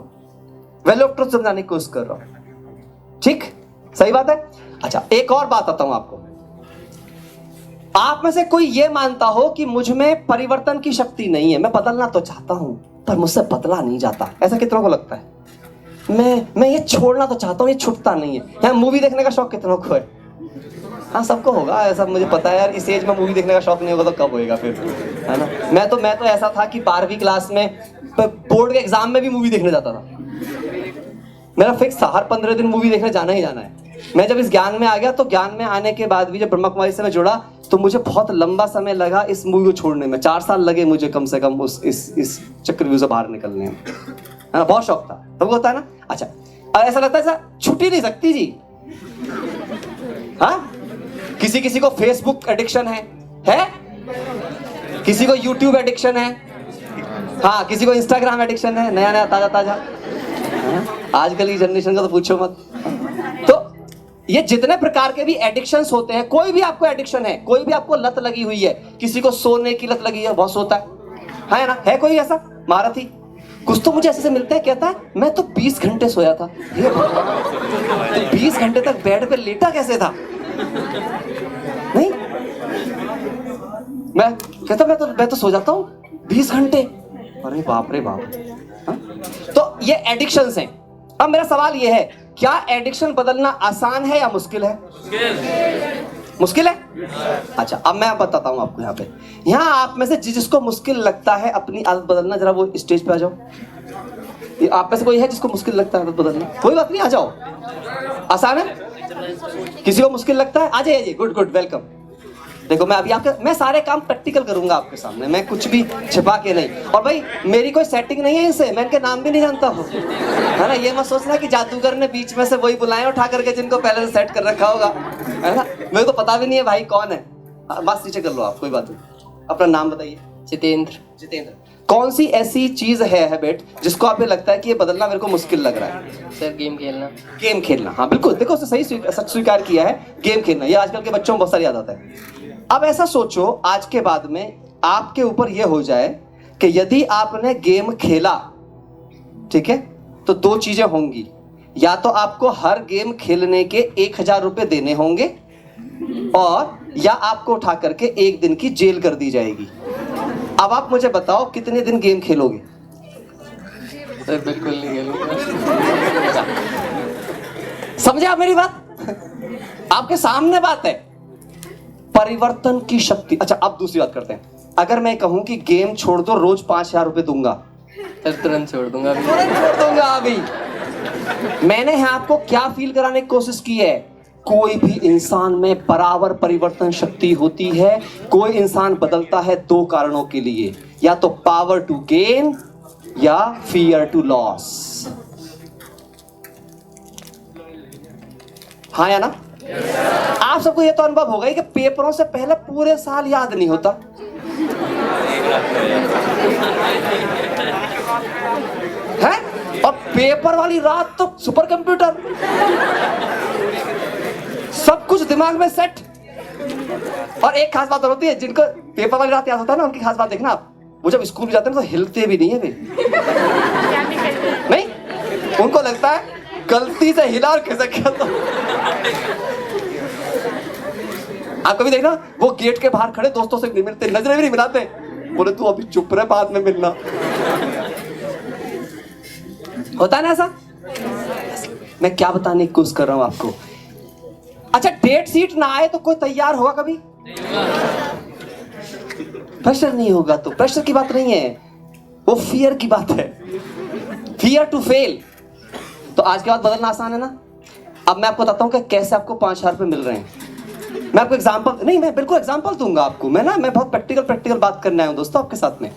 वैल्यू ऑफ ट्रुथ समझाने की कोशिश कर रहा हूं, ठीक? सही बात है। अच्छा, एक और बात आता हूं आपको, आप में से कोई ये मानता हो कि मुझ में परिवर्तन की शक्ति नहीं है, मैं बदलना तो चाहता हूं पर मुझसे बदला नहीं जाता, ऐसा कितनों को लगता है? मैं ये छोड़ना तो चाहता हूं, ये छूटता नहीं है। यहाँ मूवी देखने का शौक कितनों को है? हाँ, सबको होगा, ऐसा मुझे पता है यार। इस एज में मूवी देखने का शौक नहीं होगा तो कब होएगा फिर, है ना? मैं तो ऐसा था कि 12वीं क्लास में बोर्ड के एग्जाम में भी मूवी देखने जाता था। मेरा फिक्स था, हर 15 दिन मूवी देखने जाना ही जाना है। मैं जब इस ज्ञान में आ गया, तो ज्ञान में आने के बाद भी जब ब्रह्मा कुमारी से मैं जुड़ा, तो मुझे बहुत लंबा समय लगा इस मूवी को छोड़ने में। 4 साल लगे मुझे कम से कम इस चक्रव्यूह से बाहर निकलने में, है ना? बहुत शौक था, सबको होता है ना? अच्छा, और ऐसा लगता है ऐसा छूट ही नहीं सकती जी। हाँ, किसी को फेसबुक एडिक्शन है? किसी को यूट्यूब एडिक्शन है, हाँ, किसी को इंस्टाग्राम एडिक्शन है, नया ताजा। आजकल की जनरेशन का तो पूछो मत। तो ये जितने प्रकार के भी एडिक्शंस होते हैं, कोई भी आपको एडिक्शन है, कोई भी आपको लत लगी हुई है, किसी को सोने की लत लगी है, बहुत सोता है ना? है कोई ऐसा महारथी? कुछ तो मुझे ऐसे मिलते हैं, कहता है मैं तो 20 घंटे सोया था। ये तो 20 घंटे तक बेड पे लेटा कैसे था? नहीं, मैं कहता मैं तो सो जाता हूँ 20 घंटे। अरे बाप रे बाप। तो ये एडिक्शंस हैं। अब मेरा सवाल ये है, क्या एडिक्शन बदलना आसान है या मुश्किल है? मुश्किल है। अच्छा, अब मैं बताता हूं आपको। यहाँ आप में से जिसको मुश्किल लगता है अपनी आदत बदलना, जरा वो स्टेज पे आ जाओ। ये आप में से कोई है जिसको मुश्किल लगता है आदत बदलना? कोई बात नहीं, आ जाओ, आसान है। किसी को मुश्किल लगता है? आ जाइए, गुड, वेलकम। देखो, मैं सारे काम प्रैक्टिकल करूंगा आपके सामने, मैं कुछ भी छिपा के नहीं। और भाई, मेरी कोई सेटिंग नहीं है इनसे, मैं इनके नाम भी नहीं जानता हूँ, है ना? ये मत सोचना कि जादूगर ने बीच में से वही बुलाए उठा करके जिनको पहले से सेट कर रखा होगा, है ना? मेरे को पता भी नहीं है भाई कौन है। बस नीचे कर लो आप, कोई बात नहीं। अपना नाम बताइए। जितेंद्र। कौन सी ऐसी चीज है हैबिट जिसको आपको लगता है कि ये बदलना मेरे को मुश्किल लग रहा है? सर गेम खेलना। गेम खेलना, हाँ बिल्कुल, देखो उसने सही सच स्वीकार किया है, गेम खेलना। ये आजकल के बच्चों में बहुत सारी आदत है। अब ऐसा सोचो आज के बाद में आपके ऊपर ये हो जाए कि यदि आपने गेम खेला, ठीक है, तो दो चीजें होंगी, या तो आपको हर गेम खेलने के 1000 रुपए देने होंगे, और या आपको उठा करके 1 दिन की जेल कर दी जाएगी। अब आप मुझे बताओ कितने दिन गेम खेलोगे? सर बिल्कुल नहीं खेलूंगा। समझे आप मेरी बात? आपके सामने बात है, परिवर्तन की शक्ति। अच्छा अब दूसरी बात करते हैं। अगर मैं कहूं कि गेम छोड़ दो, रोज 5000 रुपए दूंगा, सर तुरंत छोड़ दूंगा अभी। तुरंत छोड़ दूंगा अभी। मैंने यहाँ आपको क्या फील कराने की कोशिश की है? कोई भी इंसान में बराबर परिवर्तन शक्ति होती है। कोई इंसान बदलता है 2 कारणों के लिए, या तो पावर टू गेन या फियर टू लॉस। हाँ या ना? आप सबको यह तो अनुभव होगा कि पेपरों से पहले पूरे साल याद नहीं होता। है? और पेपर वाली रात तो सुपर कंप्यूटर, सब कुछ दिमाग में सेट। और एक खास बात और होती है, जिनको पेपर वाली रात याद होता है ना, उनकी खास बात देखना आप, वो जब स्कूल में जाते हैं तो हिलते भी नहीं है वे। नहीं, उनको लगता है गलती से हिला और खिसक गया तो। आप कभी देखना वो गेट के बाहर खड़े दोस्तों से नहीं मिलते, नजरें भी नहीं मिलाते, बोले तू अभी चुप रहे, बाद में मिलना। होता है ना ऐसा? मैं क्या बताने की कोशिश कर रहा हूं आपको। अच्छा डेट शीट ना आए तो कोई तैयार होगा कभी? प्रेशर नहीं होगा तो प्रेशर की बात नहीं है, वो फियर की बात है, फियर टू फेल। तो आज के बाद बदलना आसान है ना? अब मैं आपको बताता हूं कि कैसे आपको 5000 रुपए मिल रहे हैं। मैं आपको एग्जांपल नहीं, मैं बिल्कुल एग्जांपल दूंगा आपको। मैं बहुत प्रैक्टिकल बात करने आया हूं दोस्तों आपके साथ में।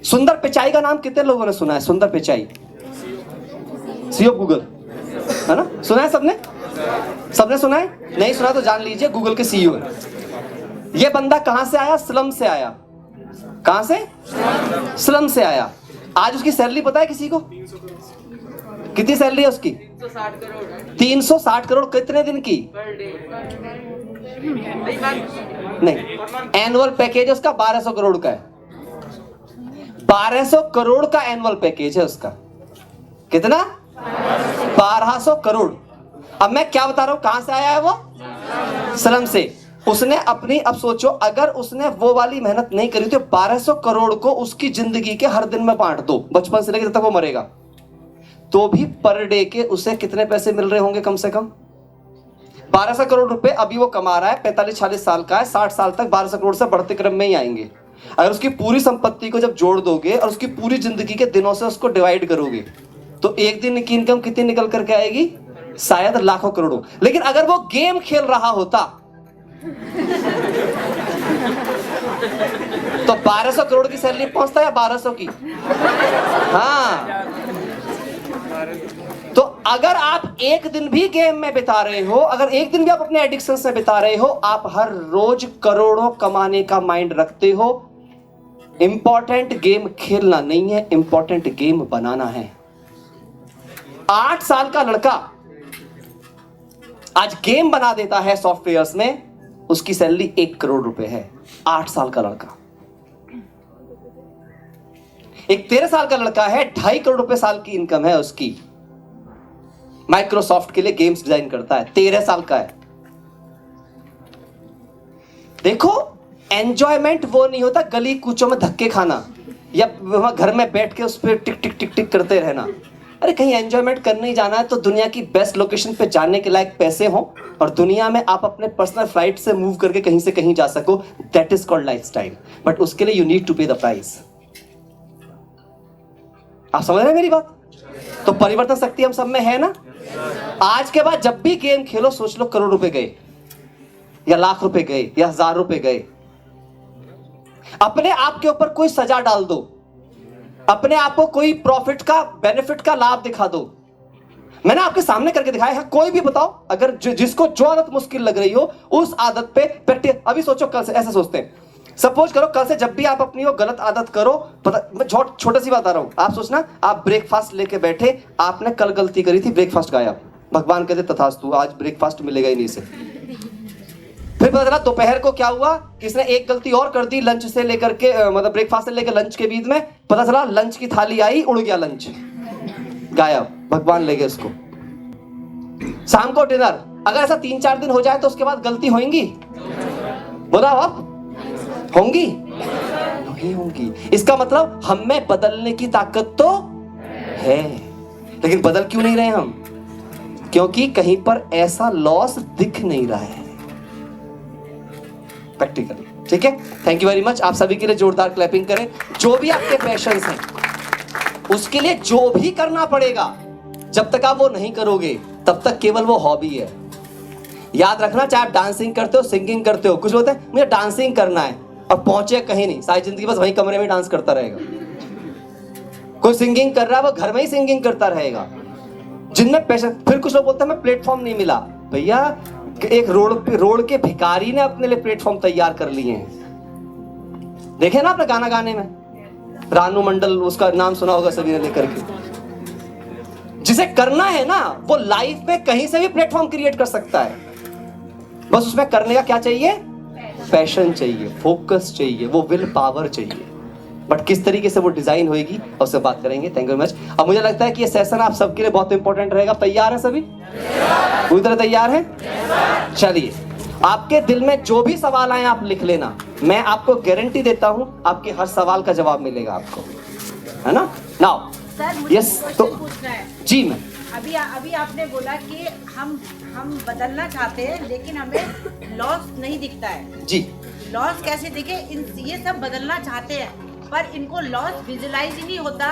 सुंदर पिचाई का नाम कितने लोगों ने सुना है? सुंदर पिचाई, सीओ गूगल, है ना? सुना है सबने? सबने सुना है? नहीं सुना तो जान लीजिए, गूगल के सीईओ है। ये बंदा कहां से आया? स्लम से आया। कहां से? स्लम से आया। आज उसकी सैलरी पता है किसी को? कितनी सैलरी है उसकी? 360 करोड़। कितने दिन की? नहीं, एनुअल पैकेज उसका 1200 करोड़ का है। 1200 करोड़ का एनुअल पैकेज है उसका। कितना? 1200 करोड़। अब मैं क्या बता रहा हूं, कहां से आया है वो? स्लम से। उसने अपनी, अब सोचो अगर उसने वो वाली मेहनत नहीं करी तो 1200 करोड़ को उसकी जिंदगी के हर दिन में बांट दो, बचपन से लेकर जब तक वो मरेगा, तो भी पर डे के उसे कितने पैसे मिल रहे होंगे? कम से कम 1200 करोड़ रुपए अभी वो कमा रहा है, 45-46 साल का है, 60 साल तक 1200 करोड़ से बढ़ते क्रम में ही आएंगे। अगर उसकी पूरी संपत्ति को जब जोड़ दोगे और उसकी पूरी जिंदगी के दिनों से उसको डिवाइड करोगे तो एक दिन की इनकम कितनी निकल करके आएगी? शायद लाखों करोड़ों। लेकिन अगर वो गेम खेल रहा होता तो 1200 करोड़ की सैलरी पहुंचता या 1200 की? हाँ। तो अगर आप एक दिन भी गेम में बिता रहे हो, अगर एक दिन भी आप अपने एडिक्शन से बिता रहे हो, आप हर रोज करोड़ों कमाने का माइंड रखते हो। इंपॉर्टेंट गेम खेलना नहीं है, इंपॉर्टेंट गेम बनाना है। 8 साल का लड़का आज गेम बना देता है सॉफ्टवेयर्स में, उसकी सैलरी 1 करोड़ रुपए है। 8 साल का लड़का। एक 13 साल का लड़का है, 2.5 करोड़ रुपए साल की इनकम है उसकी, माइक्रोसॉफ्ट के लिए गेम्स डिजाइन करता है, 13 साल का है। देखो एंजॉयमेंट वो नहीं होता गली कूचों में धक्के खाना या घर में बैठ के उस पर टिक टिक टिक टिक करते रहना। अरे कहीं एंजॉयमेंट करने ही जाना है तो दुनिया की बेस्ट लोकेशन पे जाने के लायक पैसे हो और दुनिया में आप अपने पर्सनल फ्लाइट से मूव करके कहीं से कहीं जा सको, that is called lifestyle. But उसके लिए यू नीड टू पे द प्राइस। आप समझ रहे हैं मेरी बात? तो परिवर्तन शक्ति हम सब में है ना? आज के बाद जब भी गेम खेलो सोच लो करोड़ रुपए गए या लाख रुपए गए या 1000 रुपए गए। अपने आप के ऊपर कोई सजा डाल दो, अपने आप को कोई प्रॉफिट का, बेनिफिट का लाभ दिखा दो। मैंने आपके सामने करके दिखाया है, कोई भी बताओ अगर जिसको जो आदत मुश्किल लग रही हो उस आदत पे प्रैक्टिस। अभी सोचो कल से ऐसे सोचते हैं सपोज करो कल से जब भी आप अपनी वो गलत आदत करो, पता मैं छोटा सी बात बता रहा हूं, आप सोचना आप ब्रेकफास्ट लेके बैठे, आपने कल गलती करी थी, ब्रेकफास्ट खाया, भगवान कहते तथास्तु आज ब्रेकफास्ट मिलेगा ही नहीं से। फिर पता चला दोपहर को क्या हुआ, किसने एक गलती और कर दी, लंच से लेकर के मतलब ब्रेकफास्ट से लेकर लंच के बीच में, पता चला लंच की थाली आई, उड़ गया लंच, गायब, भगवान ले गए उसको। शाम को डिनर, अगर ऐसा 3-4 दिन हो जाए तो उसके बाद गलती होंगी? बताओ आप, होंगी? नहीं होंगी। इसका मतलब हम में बदलने की ताकत तो है, लेकिन बदल क्यों नहीं रहे हम? क्योंकि कहीं पर ऐसा लॉस दिख नहीं रहा है प्रैक्टिकली। ठीक है, थैंक यू वेरी मच। आप सभी के लिए जोरदार क्लैपिंग करें। जो भी आपके पैशंस हैं उसके लिए जो भी करना पड़ेगा, जब तक आप वो नहीं करोगे तब तक केवल वो हॉबी है। याद रखना, चाहे आप डांसिंग करते हो, सिंगिंग करते हो, कुछ बोलते हैं मुझे डांसिंग करना है और पहुंचे कहीं नहीं, सारी जिंदगी बस वहीं कमरे में डांस करता रहेगा। कोई सिंगिंग कर रहा है वो घर में ही सिंगिंग करता रहेगा, जिनमें पैशन। फिर कुछ लोग बोलते हैं मैं प्लेटफॉर्म नहीं मिला। भैया एक रोड के भिखारी ने अपने लिए प्लेटफॉर्म तैयार कर लिए हैं। देखे ना आपने गाना गाने में, रानू मंडल, उसका नाम सुना होगा सभी ने, लेकर के। जिसे करना है ना वो लाइफ में कहीं से भी प्लेटफॉर्म क्रिएट कर सकता है, बस उसमें करने का क्या चाहिए? पैशन चाहिए, फोकस चाहिए, वो विल पावर चाहिए। बट किस तरीके से वो डिजाइन होगी उससे बात करेंगे। Thank you very much. अब मुझे लगता है कि ये सेशन आप सबके लिए बहुत इंपॉर्टेंट रहेगा। तैयार है सभी? पूरी तरह तैयार है? चलिए, आपके दिल में जो भी सवाल आए आप लिख लेना, मैं आपको गारंटी देता हूं आपके हर सवाल का जवाब मिलेगा आपको, है ना? नाउ यस, तो पूछना है जी मैं अभी आपने बोला कि हम बदलना चाहते हैं लेकिन हमें लॉस नहीं दिखता है जी। लॉस कैसे दिखे? ये सब बदलना चाहते हैं पर इनको लॉस विजुलाइज ही नहीं होता,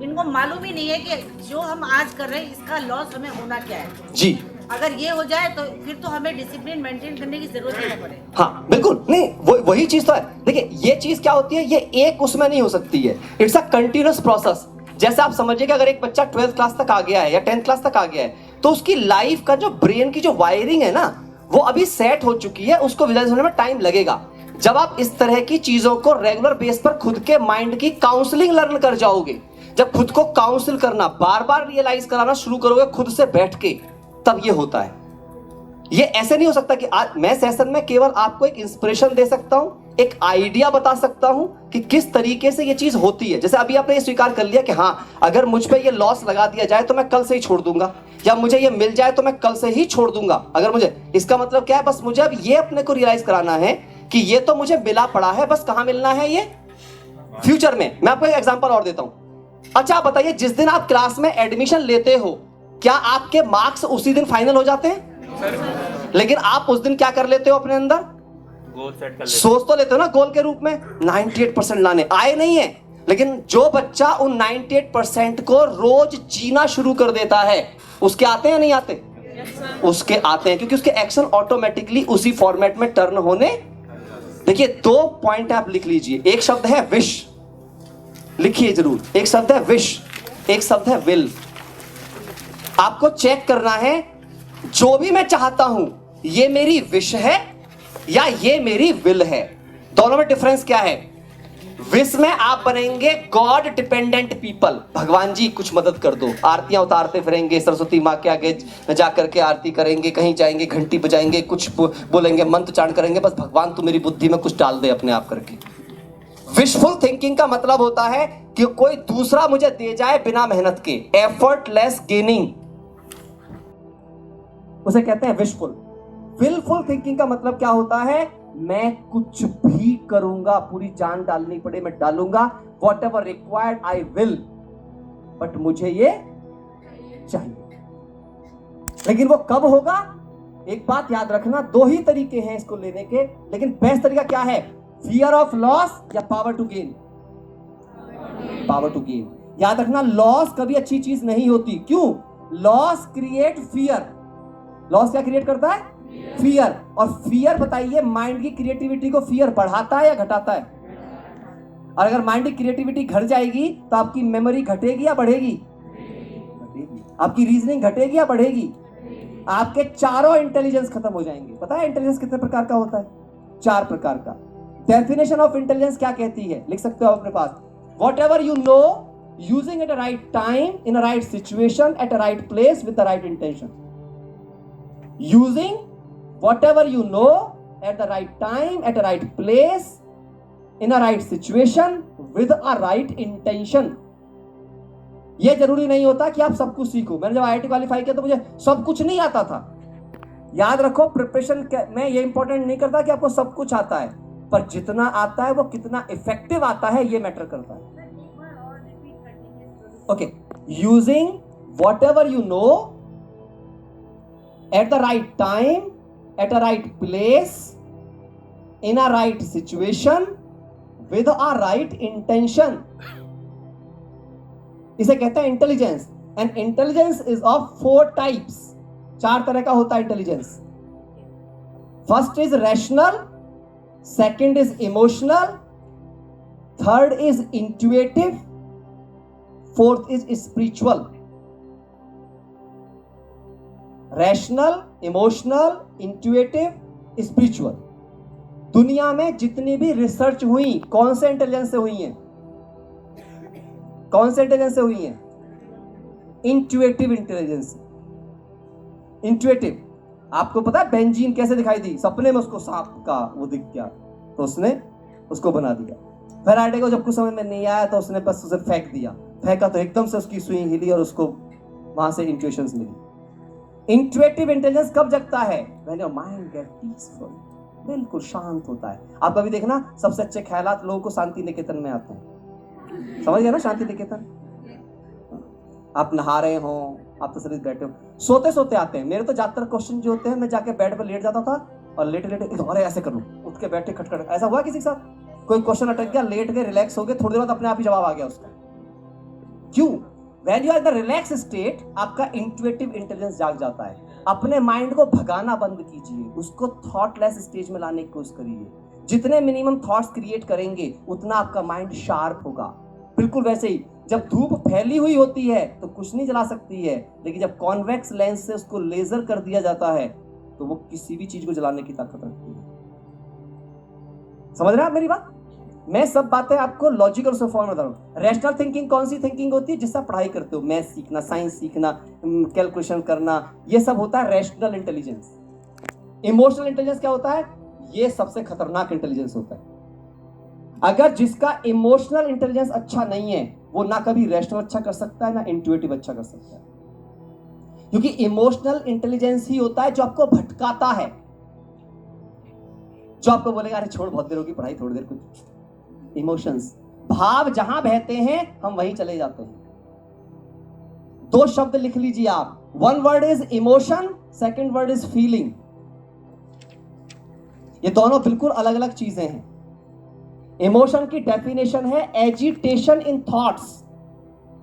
इनको मालूम ही नहीं है कि जो हम आज कर रहे हैं इसका लॉस हमें होना क्या है जी। अगर ये हो जाए तो फिर तो हमें डिसिप्लिन मेंटेन करने की जरूरत ही नहीं पड़े। हाँ बिल्कुल, नहीं वही चीज तो है। देखिए ये चीज क्या होती है, ये एक उसमें नहीं हो सकती है, इट्स अ कंटिन्यूअस प्रोसेस। जैसे आप समझिए अगर एक बच्चा 12th क्लास तक आ गया है या 10th क्लास तक आ गया है तो उसकी लाइफ का जो ब्रेन की जो वायरिंग है ना वो अभी सेट हो चुकी है, उसको विजुअलाइज होने में टाइम लगेगा। जब आप इस तरह की चीजों को रेगुलर बेस पर खुद के माइंड की काउंसलिंग लर्न कर जाओगे, जब खुद को काउंसिल करना, बार बार रियलाइज कराना शुरू करोगे खुद से बैठ के, तब ये होता है। ये ऐसे नहीं हो सकता कि आज मैं सेशन में केवल आपको एक इंस्पिरेशन दे सकता हूं, एक आइडिया बता सकता हूं कि किस तरीके से ये चीज होती है। जैसे अभी आपने ये स्वीकार कर लिया कि हाँ अगर मुझ पे ये लॉस लगा दिया जाए तो मैं कल से ही छोड़ दूंगा, या मुझे ये मिल जाए तो मैं कल से ही छोड़ दूंगा। अगर मुझे, इसका मतलब क्या है, बस मुझे अब ये अपने को रियलाइज कराना है कि ये तो मुझे मिला पड़ा है, बस कहां मिलना है ये? फ्यूचर में। मैं आपको एक एग्जांपल और देता हूं। अच्छा आप बताइए, जिस दिन आप क्लास में एडमिशन लेते हो क्या आपके मार्क्स उसी दिन फाइनल हो जाते हैं? लेकिन आप उस दिन क्या कर लेते हो अपने अंदर? गोल सेट कर लेते, सोच तो लेते हो ना गोल के रूप में 98% लाने। आए नहीं है, लेकिन जो बच्चा उन 98% को रोज जीना शुरू कर देता है उसके आते हैं नहीं आते? उसके आते हैं, क्योंकि उसके एक्शन ऑटोमेटिकली उसी फॉर्मेट में टर्न होने। देखिए 2 पॉइंट आप लिख लीजिए। एक शब्द है विश, लिखिए जरूर। एक शब्द है विश, एक शब्द है विल। आपको चेक करना है जो भी मैं चाहता हूं ये मेरी विश है या ये मेरी विल है। दोनों में डिफरेंस क्या है? विश में आप बनेंगे गॉड डिपेंडेंट पीपल, भगवान जी कुछ मदद कर दो, आरतियां उतारते फिरेंगे, सरस्वती माँ के आगे जाकर के आरती करेंगे, कहीं जाएंगे घंटी बजाएंगे, कुछ बोलेंगे, मंत्र चांट करेंगे, बस भगवान तू मेरी बुद्धि में कुछ डाल दे अपने आप करके। विशफुल थिंकिंग का मतलब होता है कि कोई दूसरा मुझे दे जाए बिना मेहनत के, एफर्टलेस गेनिंग, उसे कहते हैं विशफुल। विलफुल थिंकिंग का मतलब क्या होता है? मैं कुछ भी करूंगा, पूरी जान डालनी पड़े मैं डालूंगा, what ever required I will, but मुझे ये चाहिए। लेकिन वो कब होगा? एक बात याद रखना, 2 ही तरीके हैं इसको लेने के, लेकिन बेस्ट तरीका क्या है? फियर ऑफ लॉस या power to gain? Power to gain. याद रखना, लॉस कभी अच्छी चीज नहीं होती। क्यों? Loss create fear. लॉस क्या क्रिएट करता है? फियर। और फियर बताइए माइंड की क्रिएटिविटी को फियर बढ़ाता है या घटाता है? और अगर माइंड की क्रिएटिविटी घट जाएगी तो आपकी मेमोरी घटेगी या बढ़ेगी? घटेगी। आपकी रीजनिंग घटेगी या बढ़ेगी? आपके चारों इंटेलिजेंस खत्म हो जाएंगे। पता है इंटेलिजेंस कितने प्रकार का होता है? 4 प्रकार का। डेफिनेशन ऑफ इंटेलिजेंस क्या कहती है, लिख सकते हो अपने पास, whatever you know using at a right time in a right situation at a right place with the right intention. Using whatever you know at the right time at a right place in a right situation with a right intention. यह जरूरी नहीं होता कि आप सब कुछ सीखो. मैंने जब IIT क्वालिफाई किया तो मुझे सब कुछ नहीं आता था. याद रखो, प्रिपरेशन में ये इंपॉर्टेंट नहीं करता कि आपको सब कुछ आता है, पर जितना आता है वो कितना इफेक्टिव आता है ये मैटर करता है. Okay, using whatever you know at the right time at a right place in a right situation with a right intention. इसे कहते हैं intelligence. And intelligence is of 4 types. 4 तरह का होता है intelligence. First is rational, second is emotional, third is intuitive, fourth is spiritual. Rational, emotional, intuitive, spiritual. दुनिया में जितनी भी रिसर्च हुई कौन से इंटेलिजेंस से हुई है? कौन से इंटेलिजेंस से हुई है? Intuitive intelligence. इंट्यूटिव. आपको पता है बेंजीन कैसे दिखाई दी? सपने में उसको सांप का वो दिख गया तो उसने उसको बना दिया. फैराडे को जब कुछ समझ में नहीं आया तो उसने बस उसे फेंक दिया. फेंका तो एकदम से उसकी सुई हिली और उसको वहां से इंट्यूशंस मिली. इंट्यूटिव इंटेलिजेंस कब जगता है? When your mind get peaceful. बिल्कुल शांत होता है. आप कभी देखना, सबसे अच्छे ख्यालात लोगों को शांति निकेतन में आते हैं. समझ गए ना? शांति निकेतन. आप नहा रहे हो, आप तो शरीर बैठे हो, सोते सोते आते हैं. मेरे तो ज्यादातर क्वेश्चन जो होते हैं, मैं जाके बेड पर लेट जाता था और लेटे लेटे अरे ऐसे करूं, उठ के बैठे खटखट. ऐसा हुआ किसी के साथ? कोई क्वेश्चन अटक गया, लेट गए, रिलैक्स हो गए, थोड़ी देर बाद अपने आप ही जवाब आ गया उसका. क्यों? When you are in the relax state आपका इंट्यूटिव इंटेलिजेंस जाग जाता है. अपने माइंड को भगाना बंद कीजिए, उसको थॉटलेस स्टेज में लाने की कोशिश करिए. जितने मिनिमम थॉट्स क्रिएट करेंगे उतना आपका माइंड शार्प होगा. बिल्कुल वैसे ही जब धूप फैली हुई होती है तो कुछ नहीं जला सकती है, लेकिन जब कॉन्वेक्स लेंस से उसको लेजर कर दिया जाता है तो वो किसी भी चीज को जलाने की ताकत रखती है. समझ रहे हैं आप मेरी बात? मैं सब बातें आपको लॉजिकल फॉर्म में बता रहा हूं. रैशनल थिंकिंग कौन सी थिंकिंग होती है? जिससे आप पढ़ाई करते हो, मैथ सीखना, साइंस सीखना, कैलकुलेशन करना, ये सब होता है रैशनल इंटेलिजेंस. इमोशनल इंटेलिजेंस क्या होता है? ये सबसे खतरनाक इंटेलिजेंस होता है. अगर जिसका इमोशनल इंटेलिजेंस अच्छा नहीं है वो ना कभी रैशनल अच्छा कर सकता है ना इंट्यूटिव अच्छा कर सकता है. क्योंकि इमोशनल इंटेलिजेंस ही होता है जो आपको भटकाता है, जो आपको बोलेगा अरे छोड़, बहुत देर होगी पढ़ाई, थोड़ी देर कुछ. इमोशंस, भाव जहां बहते हैं हम वहीं चले जाते हैं. 2 शब्द लिख लीजिए आप. 1 word is emotion, 2nd word is feeling. ये दोनों बिल्कुल अलग अलग चीजें हैं. इमोशन की डेफिनेशन है एजिटेशन इन थॉट्स.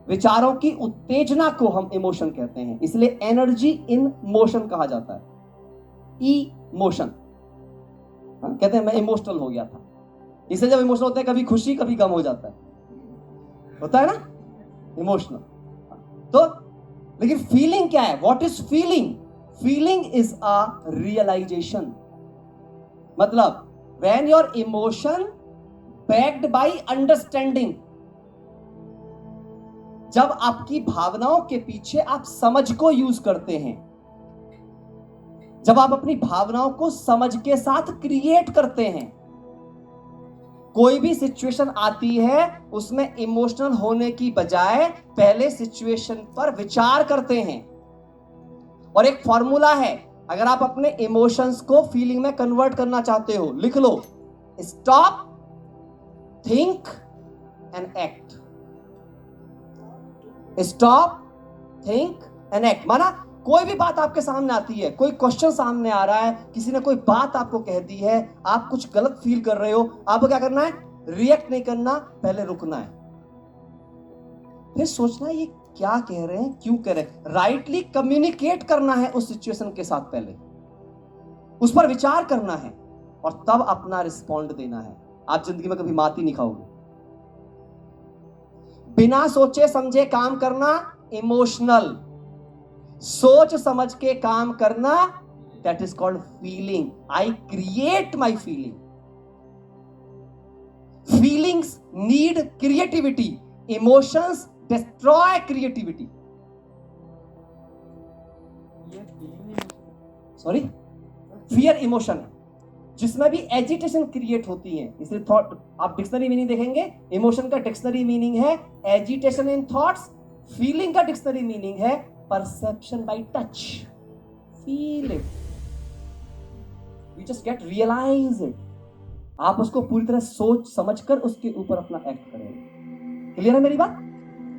विचारों की उत्तेजना को हम इमोशन कहते हैं, इसलिए एनर्जी इन मोशन कहा जाता है. इमोशन कहते हैं मैं इमोशनल हो गया था. इससे जब इमोशनल होते हैं कभी खुशी कभी गम हो जाता है, होता है ना इमोशनल. तो लेकिन फीलिंग क्या है? What is feeling? Feeling is a realisation. मतलब when your emotion backed by understanding. जब आपकी भावनाओं के पीछे आप समझ को यूज करते हैं, जब आप अपनी भावनाओं को समझ के साथ क्रिएट करते हैं. कोई भी सिचुएशन आती है उसमें इमोशनल होने की बजाय पहले सिचुएशन पर विचार करते हैं. और एक फॉर्मूला है, अगर आप अपने इमोशंस को फीलिंग में कन्वर्ट करना चाहते हो, लिख लो. Stop, think and act. Stop, think and act. माना कोई भी बात आपके सामने आती है, कोई क्वेश्चन सामने आ रहा है, किसी ने कोई बात आपको कह दी है, आप कुछ गलत फील कर रहे हो, आपको क्या करना है? रिएक्ट नहीं करना, पहले रुकना है, फिर सोचना है ये क्या कह रहे हैं, क्यों कह रहे हैं. राइटली कम्युनिकेट करना है उस सिचुएशन के साथ, पहले उस पर विचार करना है और तब अपना रिस्पॉन्ड देना है. आप जिंदगी में कभी मात ही नहीं खाओगे. बिना सोचे समझे काम करना इमोशनल. सोच समझ के काम करना that is called feeling. I create my feeling. Feelings need creativity, emotions destroy creativity. Sorry, fear emotion है जिसमें भी एजिटेशन क्रिएट होती है। इसलिए थॉट, आप डिक्शनरी मीनिंग देखेंगे, इमोशन का डिक्शनरी मीनिंग है एजिटेशन इन थॉट्स, फीलिंग का डिक्शनरी मीनिंग है perception by touch, feel it, you just get realise it. आप उसको पूरी तरह सोच समझकर उसके ऊपर अपना एक्ट करेंगे। क्लियर है मेरी बात?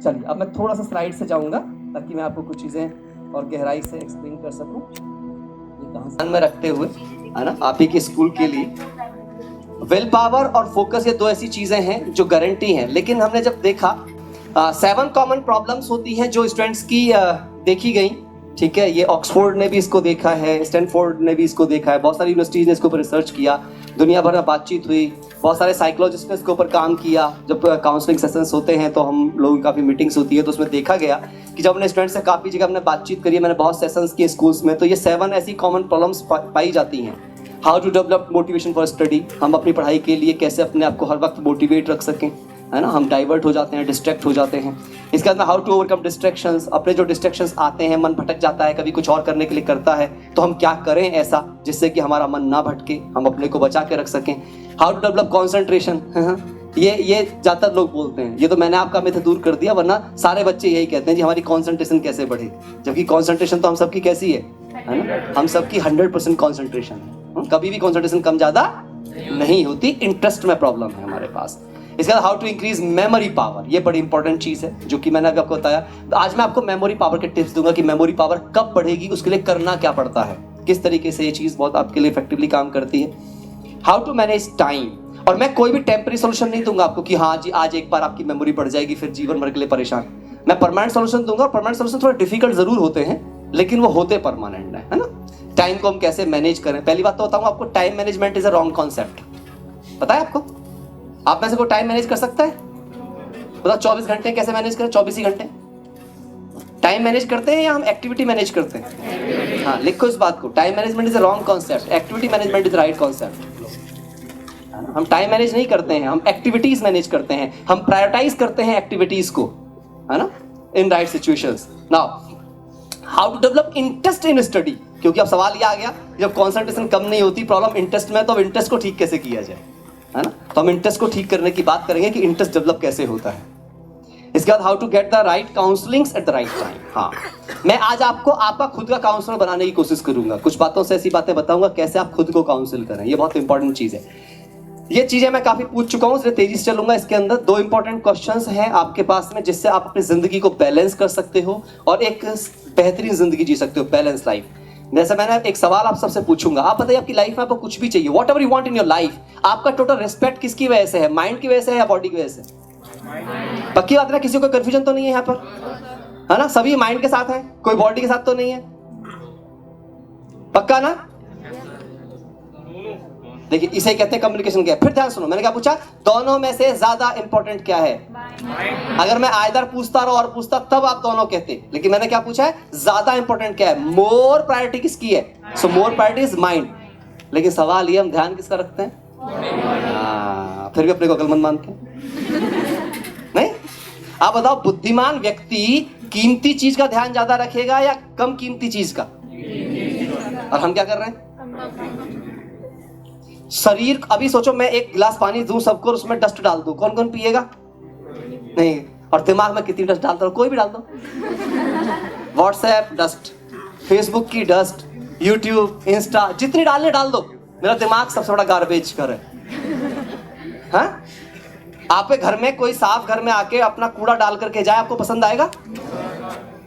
चलिए अब मैं थोड़ा सा स्लाइड से जाऊंगा ताकि मैं आपको कुछ चीजें और गहराई से एक्सप्लेन कर सकूं। ध्यान में रखते हुए, है ना, आप ही के स्कूल के लिए विल पावर और फोकस, ये दो ऐसी चीजें हैं जो गारंटी हैं। लेकिन हमने जब देखा 7 कॉमन प्रॉब्लम्स होती हैं जो स्टूडेंट्स की देखी गई, ठीक है, ये ऑक्सफोर्ड ने भी इसको देखा है, स्टैनफोर्ड ने भी इसको देखा है, बहुत सारी यूनिवर्सिटीज ने इसके ऊपर रिसर्च किया, दुनिया भर में बातचीत हुई, बहुत सारे साइकोलॉजिस्ट ने इसके ऊपर काम किया। जब काउंसलिंग सेशंस होते हैं तो हम लोगों की काफ़ी मीटिंग्स होती है, तो उसमें देखा गया कि जब हमने स्टूडेंट से काफ़ी जगह हमने बातचीत करी, मैंने बहुत सेशंस किए स्कूल्स में, तो ये 7 ऐसी कॉमन प्रॉब्लम्स पाई जाती हैं। How to develop motivation for study, हम अपनी पढ़ाई के लिए कैसे अपने आप को हर वक्त मोटिवेट रख सकें, है ना, हम डाइवर्ट हो जाते हैं, डिस्ट्रैक्ट हो जाते हैं। इसके बाद में हाउ टू ओवरकम डिस्ट्रैक्शंस, अपने जो डिस्ट्रैक्शंस आते हैं, मन भटक जाता है, कभी कुछ और करने के लिए करता है, तो हम क्या करें ऐसा जिससे कि हमारा मन ना भटके, हम अपने को बचा के रख सकें। हाउ टू डेवलप कॉन्सेंट्रेशन, ये ज़्यादातर लोग बोलते हैं, ये तो मैंने आपका मिथ दूर कर दिया, वरना सारे बच्चे यही कहते हैं जी हमारी कॉन्सेंट्रेशन कैसे बढ़े, जबकि कॉन्सेंट्रेशन तो हम सबकी कैसी है ना, हम सबकी 100% कॉन्सेंट्रेशन है, कभी भी कॉन्सेंट्रेशन कम ज़्यादा नहीं होती, इंटरेस्ट में प्रॉब्लम है हमारे पास। इसके बाद how to increase memory power, ये बड़ी इंपॉर्टेंट चीज़ है जो कि मैंने अभी आपको बताया। आज मैं आपको मेमोरी पावर के टिप्स दूंगा कि मेमोरी पावर कब बढ़ेगी, उसके लिए करना क्या पड़ता है, किस तरीके से ये चीज़ बहुत आपके लिए इफेक्टिवली काम करती है। हाउ टू मैनेज टाइम, और मैं कोई भी टेम्पररी सोल्यूशन नहीं दूंगा आपको कि हाँ जी आज एक बार आपकी मेमोरी बढ़ जाएगी फिर जीवन भर के लिए परेशान। मैं परमानेंट सोल्यूशन दूंगा, और परमानेंट सोल्यूशन थोड़े डिफिकल्ट जरूर होते हैं लेकिन वो होते परमानेंट है ना। टाइम को हम कैसे मैनेज करें, पहली बात तो बताऊँ आपको, time management is a wrong concept. पता है आपको? आप में से कोई टाइम मैनेज कर सकता है? बताओ 24 घंटे कैसे मैनेज करें? 24 ही घंटे टाइम मैनेज करते हैं या हम एक्टिविटी मैनेज करते हैं? हाँ, लिखो इस बात को, time management is a wrong concept, activity management is right concept. हम टाइम मैनेज नहीं करते हैं, हम एक्टिविटीज मैनेज करते हैं, हम प्रायोरिटाइज करते हैं एक्टिविटीज को, है ना, in right situations. Now how to develop interest in study, क्योंकि अब सवाल ये आ गया जब कंसंट्रेशन कम नहीं होती, प्रॉब्लम इंटरेस्ट में, तो अब इंटरेस्ट को ठीक कैसे किया जाए, है ना। तो हम इंटरेस्ट को ठीक करने की बात करेंगे कि इंटरेस्ट डेवलप कैसे होता है। इसके बाद how to get the right counsellings at the right time. हाँ, मैं आज आपको आपका खुद का काउंसलर बनाने की कोशिश करूंगा, कुछ बातों से ऐसी बातें बताऊंगा कैसे आप खुद को काउंसिल करें, ये बहुत इंपॉर्टेंट चीज है। ये चीजें मैं काफी पूछ चुका हूं, इसलिए तेजी से चलूंगा। इसके अंदर 2 इंपॉर्टेंट क्वेश्चंस हैं आपके पास में, जिससे आप अपनी जिंदगी को बैलेंस कर सकते हो और एक बेहतरीन जिंदगी जी सकते हो, बैलेंस लाइफ। जैसे मैंने एक सवाल आप सबसे पूछूंगा, आप बताइए आपकी लाइफ में आपको कुछ भी चाहिए, what ever you want in your life, आपका टोटल रिस्पेक्ट किसकी वजह से है, माइंड की वजह से है या बॉडी की वजह से? पक्की बात है, किसी को कंफ्यूजन तो नहीं है यहाँ पर, है ना? सभी माइंड के साथ है, कोई बॉडी के साथ तो नहीं है, पक्का ना? देखिए इसे कहते हैं कम्युनिकेशन गैप। फिर ध्यान सुनो, मैंने क्या पूछा, दोनों में से ज्यादा इंपॉर्टेंट क्या है? अगर मैं आइदर पूछता रहा और पूछता तब आप दोनों कहते, लेकिन मैंने क्या पूछा है, ज्यादा इंपॉर्टेंट क्या है, मोर प्रायोरिटी किसकी है? सो मोर प्रायोरिटी इज माइंड। लेकिन सवाल ये, हम ध्यान किसका रखते हैं? फिर भी अपने को अकलमंद मानते हैं नहीं? आप बताओ, बुद्धिमान व्यक्ति कीमती चीज का ध्यान ज्यादा रखेगा या कम कीमती चीज का? और हम क्या कर रहे हैं? शरीर, अभी सोचो मैं एक गिलास पानी दूं सबको, उसमें डस्ट डाल दूं, कौन कौन पिएगा? नहीं। और दिमाग में कितनी डस्ट डालता हो? कोई भी डाल दो। व्हाट्सएप डस्ट, फेसबुक की डस्ट, यूट्यूब, इंस्टा, जितनी डालने डाल दो। मेरा दिमाग सबसे बड़ा गार्बेज घर है। हाँ? आपके घर में कोई साफ घर में आके अपना कूड़ा डाल करके जाए, आपको पसंद आएगा?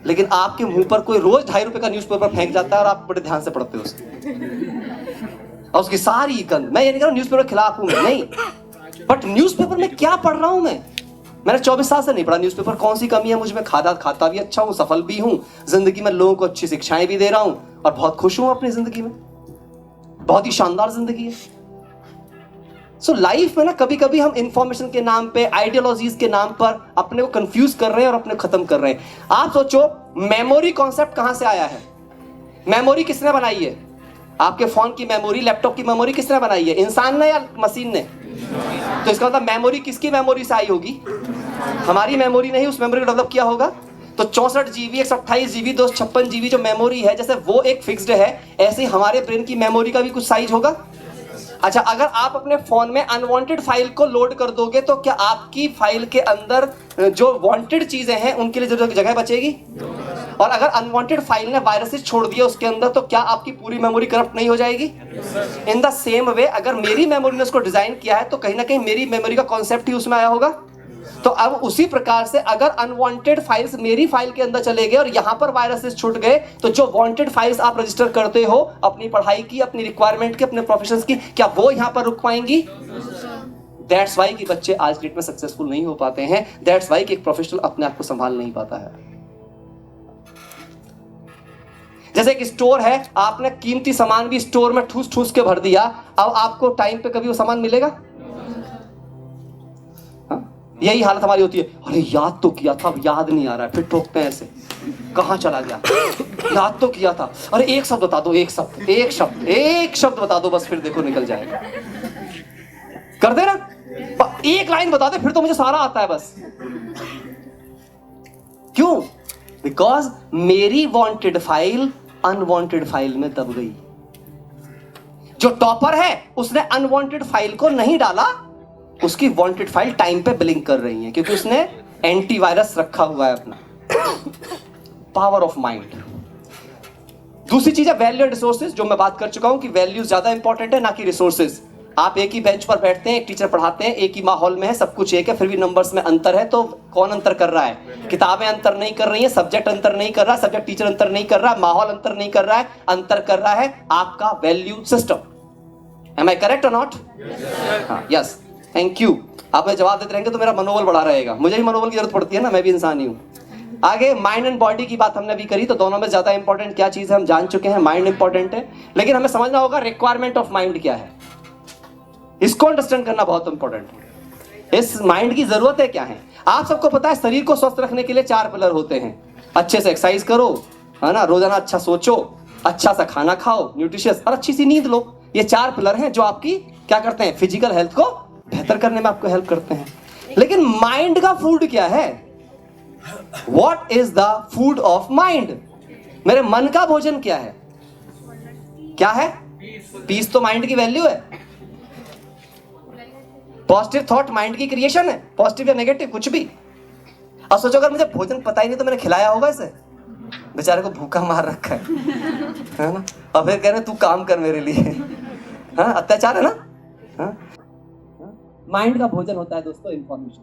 लेकिन आपके मुंह पर कोई रोज 2.5 रुपए का न्यूज़पेपर फेंक जाता है और आप बड़े ध्यान से पढ़ते हो उसको, और उसकी सारी गंद। मैं ये नहीं कह रहा हूं न्यूज़पेपर के खिलाफ हूं मैं, नहीं, बट न्यूज़पेपर में क्या पढ़ रहा हूं मैंने 24 साल से नहीं पढ़ा न्यूज़पेपर। कौन सी कमी है मुझ में? खाता भी अच्छा हूं, सफल भी हूं, जिंदगी में लोगों को अच्छी शिक्षाएं भी दे रहा हूं और बहुत खुश हूं अपनी जिंदगी में, बहुत ही शानदार जिंदगी है। सो लाइफ में ना कभी कभी हम इंफॉर्मेशन के नाम पे, आइडियोलॉजीज के नाम पर अपने को कंफ्यूज कर रहे हैं और अपने खत्म कर रहे हैं। आप सोचो, मेमोरी कॉन्सेप्ट कहां से आया है? मेमोरी किसने बनाई है? आपके फोन की मेमोरी, लैपटॉप की मेमोरी किसने बनाई है? इंसान ने या मशीन ने? तो इसका मतलब मेमोरी किसकी मेमोरी से आई होगी? हमारी मेमोरी नहीं, उस मेमोरी को डेवलप किया होगा। तो 64 GB, 128 GB, 256 GB जो मेमोरी है, जैसे वो एक फिक्स्ड है, ऐसे ही हमारे ब्रेन की मेमोरी का भी कुछ साइज होगा। अच्छा, अगर आप अपने फोन में अनवांटेड फाइल को लोड कर दोगे तो क्या आपकी फाइल के अंदर जो वांटेड चीजें हैं उनके लिए जगह बचेगी? और अगर अनवांटेड फाइल ने वायरसेस छोड़ दिया उसके अंदर तो क्या आपकी पूरी मेमोरी करप्ट नहीं हो जाएगी? इन द सेम वे, अगर मेरी मेमोरी ने उसको डिजाइन किया है तो कहीं ना कहीं मेरी मेमोरी का कॉन्सेप्ट ही उसमें आया होगा। तो अब उसी प्रकार से अगर अनवांटेड फाइल्स मेरी फाइल के अंदर चले गए और यहां पर वायरसेस छूट गए, तो जो वांटेड फाइल्स आप रजिस्टर करते हो अपनी पढ़ाई की, अपनी रिक्वायरमेंट की, अपने प्रोफेशंस की, क्या वो यहां पर रुक पाएंगी? दैट्स वाई कि बच्चे आज डेट में सक्सेसफुल नहीं हो पाते हैं। दैट्स वाई कि एक प्रोफेशनल अपने आप को संभाल नहीं पाता है। जैसे एक स्टोर है, आपने कीमती सामान भी स्टोर में ठूस ठूस के भर दिया, अब आपको टाइम पे कभी वो सामान मिलेगा? यही हालत हमारी होती है। अरे याद तो किया था, अब याद नहीं आ रहा है, फिर ठोकते हैं ऐसे, कहां चला गया? याद तो किया था, अरे एक शब्द बता दो, एक शब्द बता दो, बस फिर देखो निकल जाएगा। कर दे ना, एक लाइन बता दे, फिर तो मुझे सारा आता है बस। क्यों? बिकॉज मेरी वांटेड फाइल अनवांटेड फाइल में दब गई। जो टॉपर है उसने अनवांटेड फाइल को नहीं डाला, उसकी वांटेड फाइल टाइम पे ब्लिंक कर रही है क्योंकि उसने एंटीवायरस रखा हुआ है अपना। Power of mind. दूसरी चीज है वैल्यू एंड रिसोर्सेज, जो मैं बात कर चुका हूं कि वैल्यूज ज्यादा इंपॉर्टेंट है ना कि रिसोर्सेज। आप एक ही बेंच पर बैठते हैं, एक टीचर पढ़ाते हैं, एक ही माहौल में है, सब कुछ एक है, फिर भी नंबर्स में अंतर है। तो कौन अंतर कर रहा है? किताबें अंतर नहीं कर रही है, सब्जेक्ट अंतर नहीं कर रहा है, सब्जेक्ट टीचर अंतर नहीं कर रहा है, माहौल अंतर नहीं कर रहा है, अंतर कर रहा है आपका value system. Am I correct और नॉट? Yes, thank you. आप मुझे जवाब देते रहेंगे तो मेरा मनोबल बढ़ा रहेगा। मुझे ही मनोबल की जरूरत पड़ती है ना, मैं भी इंसान ही हूं। आगे माइंड एंड बॉडी की बात हमने भी करी, तो दोनों में ज्यादा इंपॉर्टेंट क्या चीज है हम जान चुके हैं, माइंड इंपॉर्टेंट है। लेकिन हमें समझना होगा रिक्वायरमेंट ऑफ माइंड क्या है, इसको अंडरस्टैंड करना बहुत इंपॉर्टेंट है। इस माइंड की जरूरत है क्या है? आप सबको पता है शरीर को स्वस्थ रखने के लिए 4 पिलर होते हैं। अच्छे से एक्सरसाइज करो, है ना, रोजाना अच्छा सोचो, अच्छा सा खाना खाओ न्यूट्रिशियस, और अच्छी सी नींद लो। ये 4 पिलर हैं जो आपकी क्या करते हैं, फिजिकल हेल्थ को बेहतर करने में आपको हेल्प करते हैं। लेकिन माइंड का फूड क्या है? What is the food of mind? मेरे मन का भोजन क्या है? क्या है? पीस तो माइंड की वैल्यू है। पॉजिटिव थॉट माइंड की क्रिएशन है, पॉजिटिव या नेगेटिव कुछ भी। अब सोचो अगर मुझे भोजन पता ही नहीं तो मैंने खिलाया होगा इसे, बेचारे को भूखा मार रखा है ना, और फिर कह रहे तू काम कर मेरे लिए। हाँ, अत्याचार है ना। हाँ? माइंड का भोजन होता है दोस्तों इंफॉर्मेशन,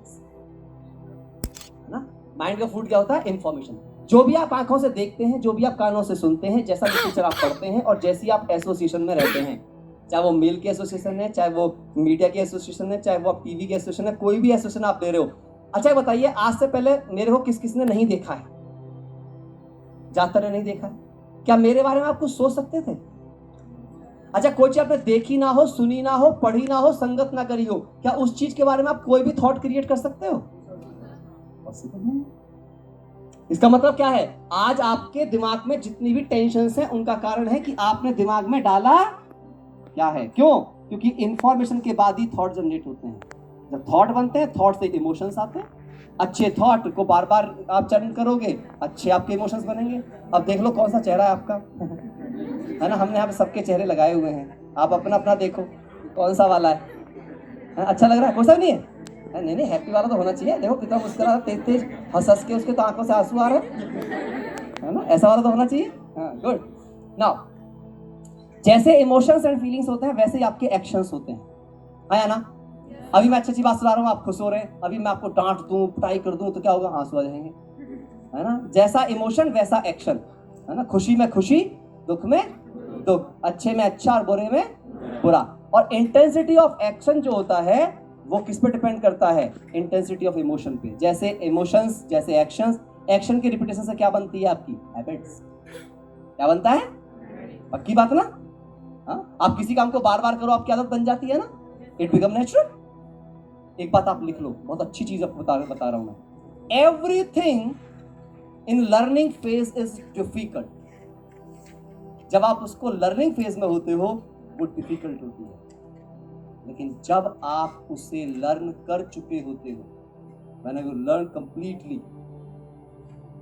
है ना। माइंड का फूड क्या होता है? इंफॉर्मेशन। जो भी आप आंखों से देखते हैं, जो भी आप कानों से सुनते हैं, जैसा लिटरेचर आप पढ़ते हैं, और जैसी आप एसोसिएशन में रहते हैं, चाहे वो मेल की एसोसिएशन है, चाहे वो मीडिया की एसोसिएशन है, चाहे वो आप टीवी की एसोसिएशन है, कोई भी एसोसिएशन आप दे रहे हो। अच्छा बताइए, आज से पहले मेरे को किस किसने नहीं देखा है? ज्यादातर ने नहीं देखा है। क्या मेरे बारे में आप कुछ सोच सकते थे? अच्छा, कोई चीज आपने देखी ना हो, सुनी ना हो, पढ़ी ना हो, संगत ना करी हो, क्या उस चीज के बारे में आप कोई भी थॉट क्रिएट कर सकते हो? पॉसिबल नहीं। इसका मतलब क्या है? आज आपके दिमाग में जितनी भी टेंशन्स हैं उनका कारण है कि आपने दिमाग में डाला क्या है। क्यों? क्योंकि इंफॉर्मेशन के बाद ही थॉट जनरेट होते हैं। जब थॉट बनते हैं, थॉट से इमोशंस आते हैं। अच्छे थॉट को बार बार आप चरण करोगे, अच्छे आपके इमोशंस बनेंगे। अब देख लो कौन सा चेहरा है आपका, है ना। हमने यहाँ पे सबके चेहरे लगाए हुए हैं, आप अपना अपना देखो कौन सा वाला है। अच्छा लग रहा है? कौन सा नहीं है? नहीं, हैप्पी वाला तो होना चाहिए। देखो कितना मुस्कुरा, तेज तेज हंस के उसके तो आंखों से आंसू आ रहे हैं, है ना। ऐसा वाला तो होना चाहिए। हाँ, गुड। नाउ जैसे इमोशंस एंड फीलिंग्स होते हैं वैसे ही आपके एक्शंस होते हैं, है ना। अभी मैं अच्छी बात सुना रहा हूँ, आप खुश हो रहे हैं, अभी मैं आपको डांट दूं, पिटाई कर दूं तो क्या होगा? आंसू आ जाएंगे, है ना। जैसा इमोशन वैसा एक्शन, है ना। खुशी में खुशी, दुख में दुख, अच्छे में अच्छा और बुरे में बुरा। और इंटेंसिटी ऑफ एक्शन जो होता है वो किस पे डिपेंड करता है? इंटेंसिटी ऑफ इमोशन पे। जैसे इमोशंस, जैसे एक्शंस, एक्शन की रिपीटेशन से क्या बनती है? आपकी हैबिट्स। क्या बनता है? पक्की बात ना। हाँ, आप किसी काम को बार बार करो, आपकी आदत बन जाती है ना, इट बिकम नेचुरल। एक बात आप लिख लो, बहुत अच्छी चीज आपको बता रहा हूं मैं। Everything in learning phase is difficult. जब आप उसको लर्निंग फेज में होते हो वो डिफिकल्ट होती है। लेकिन जब आप उसे लर्न कर चुके होते हो, when you learn completely,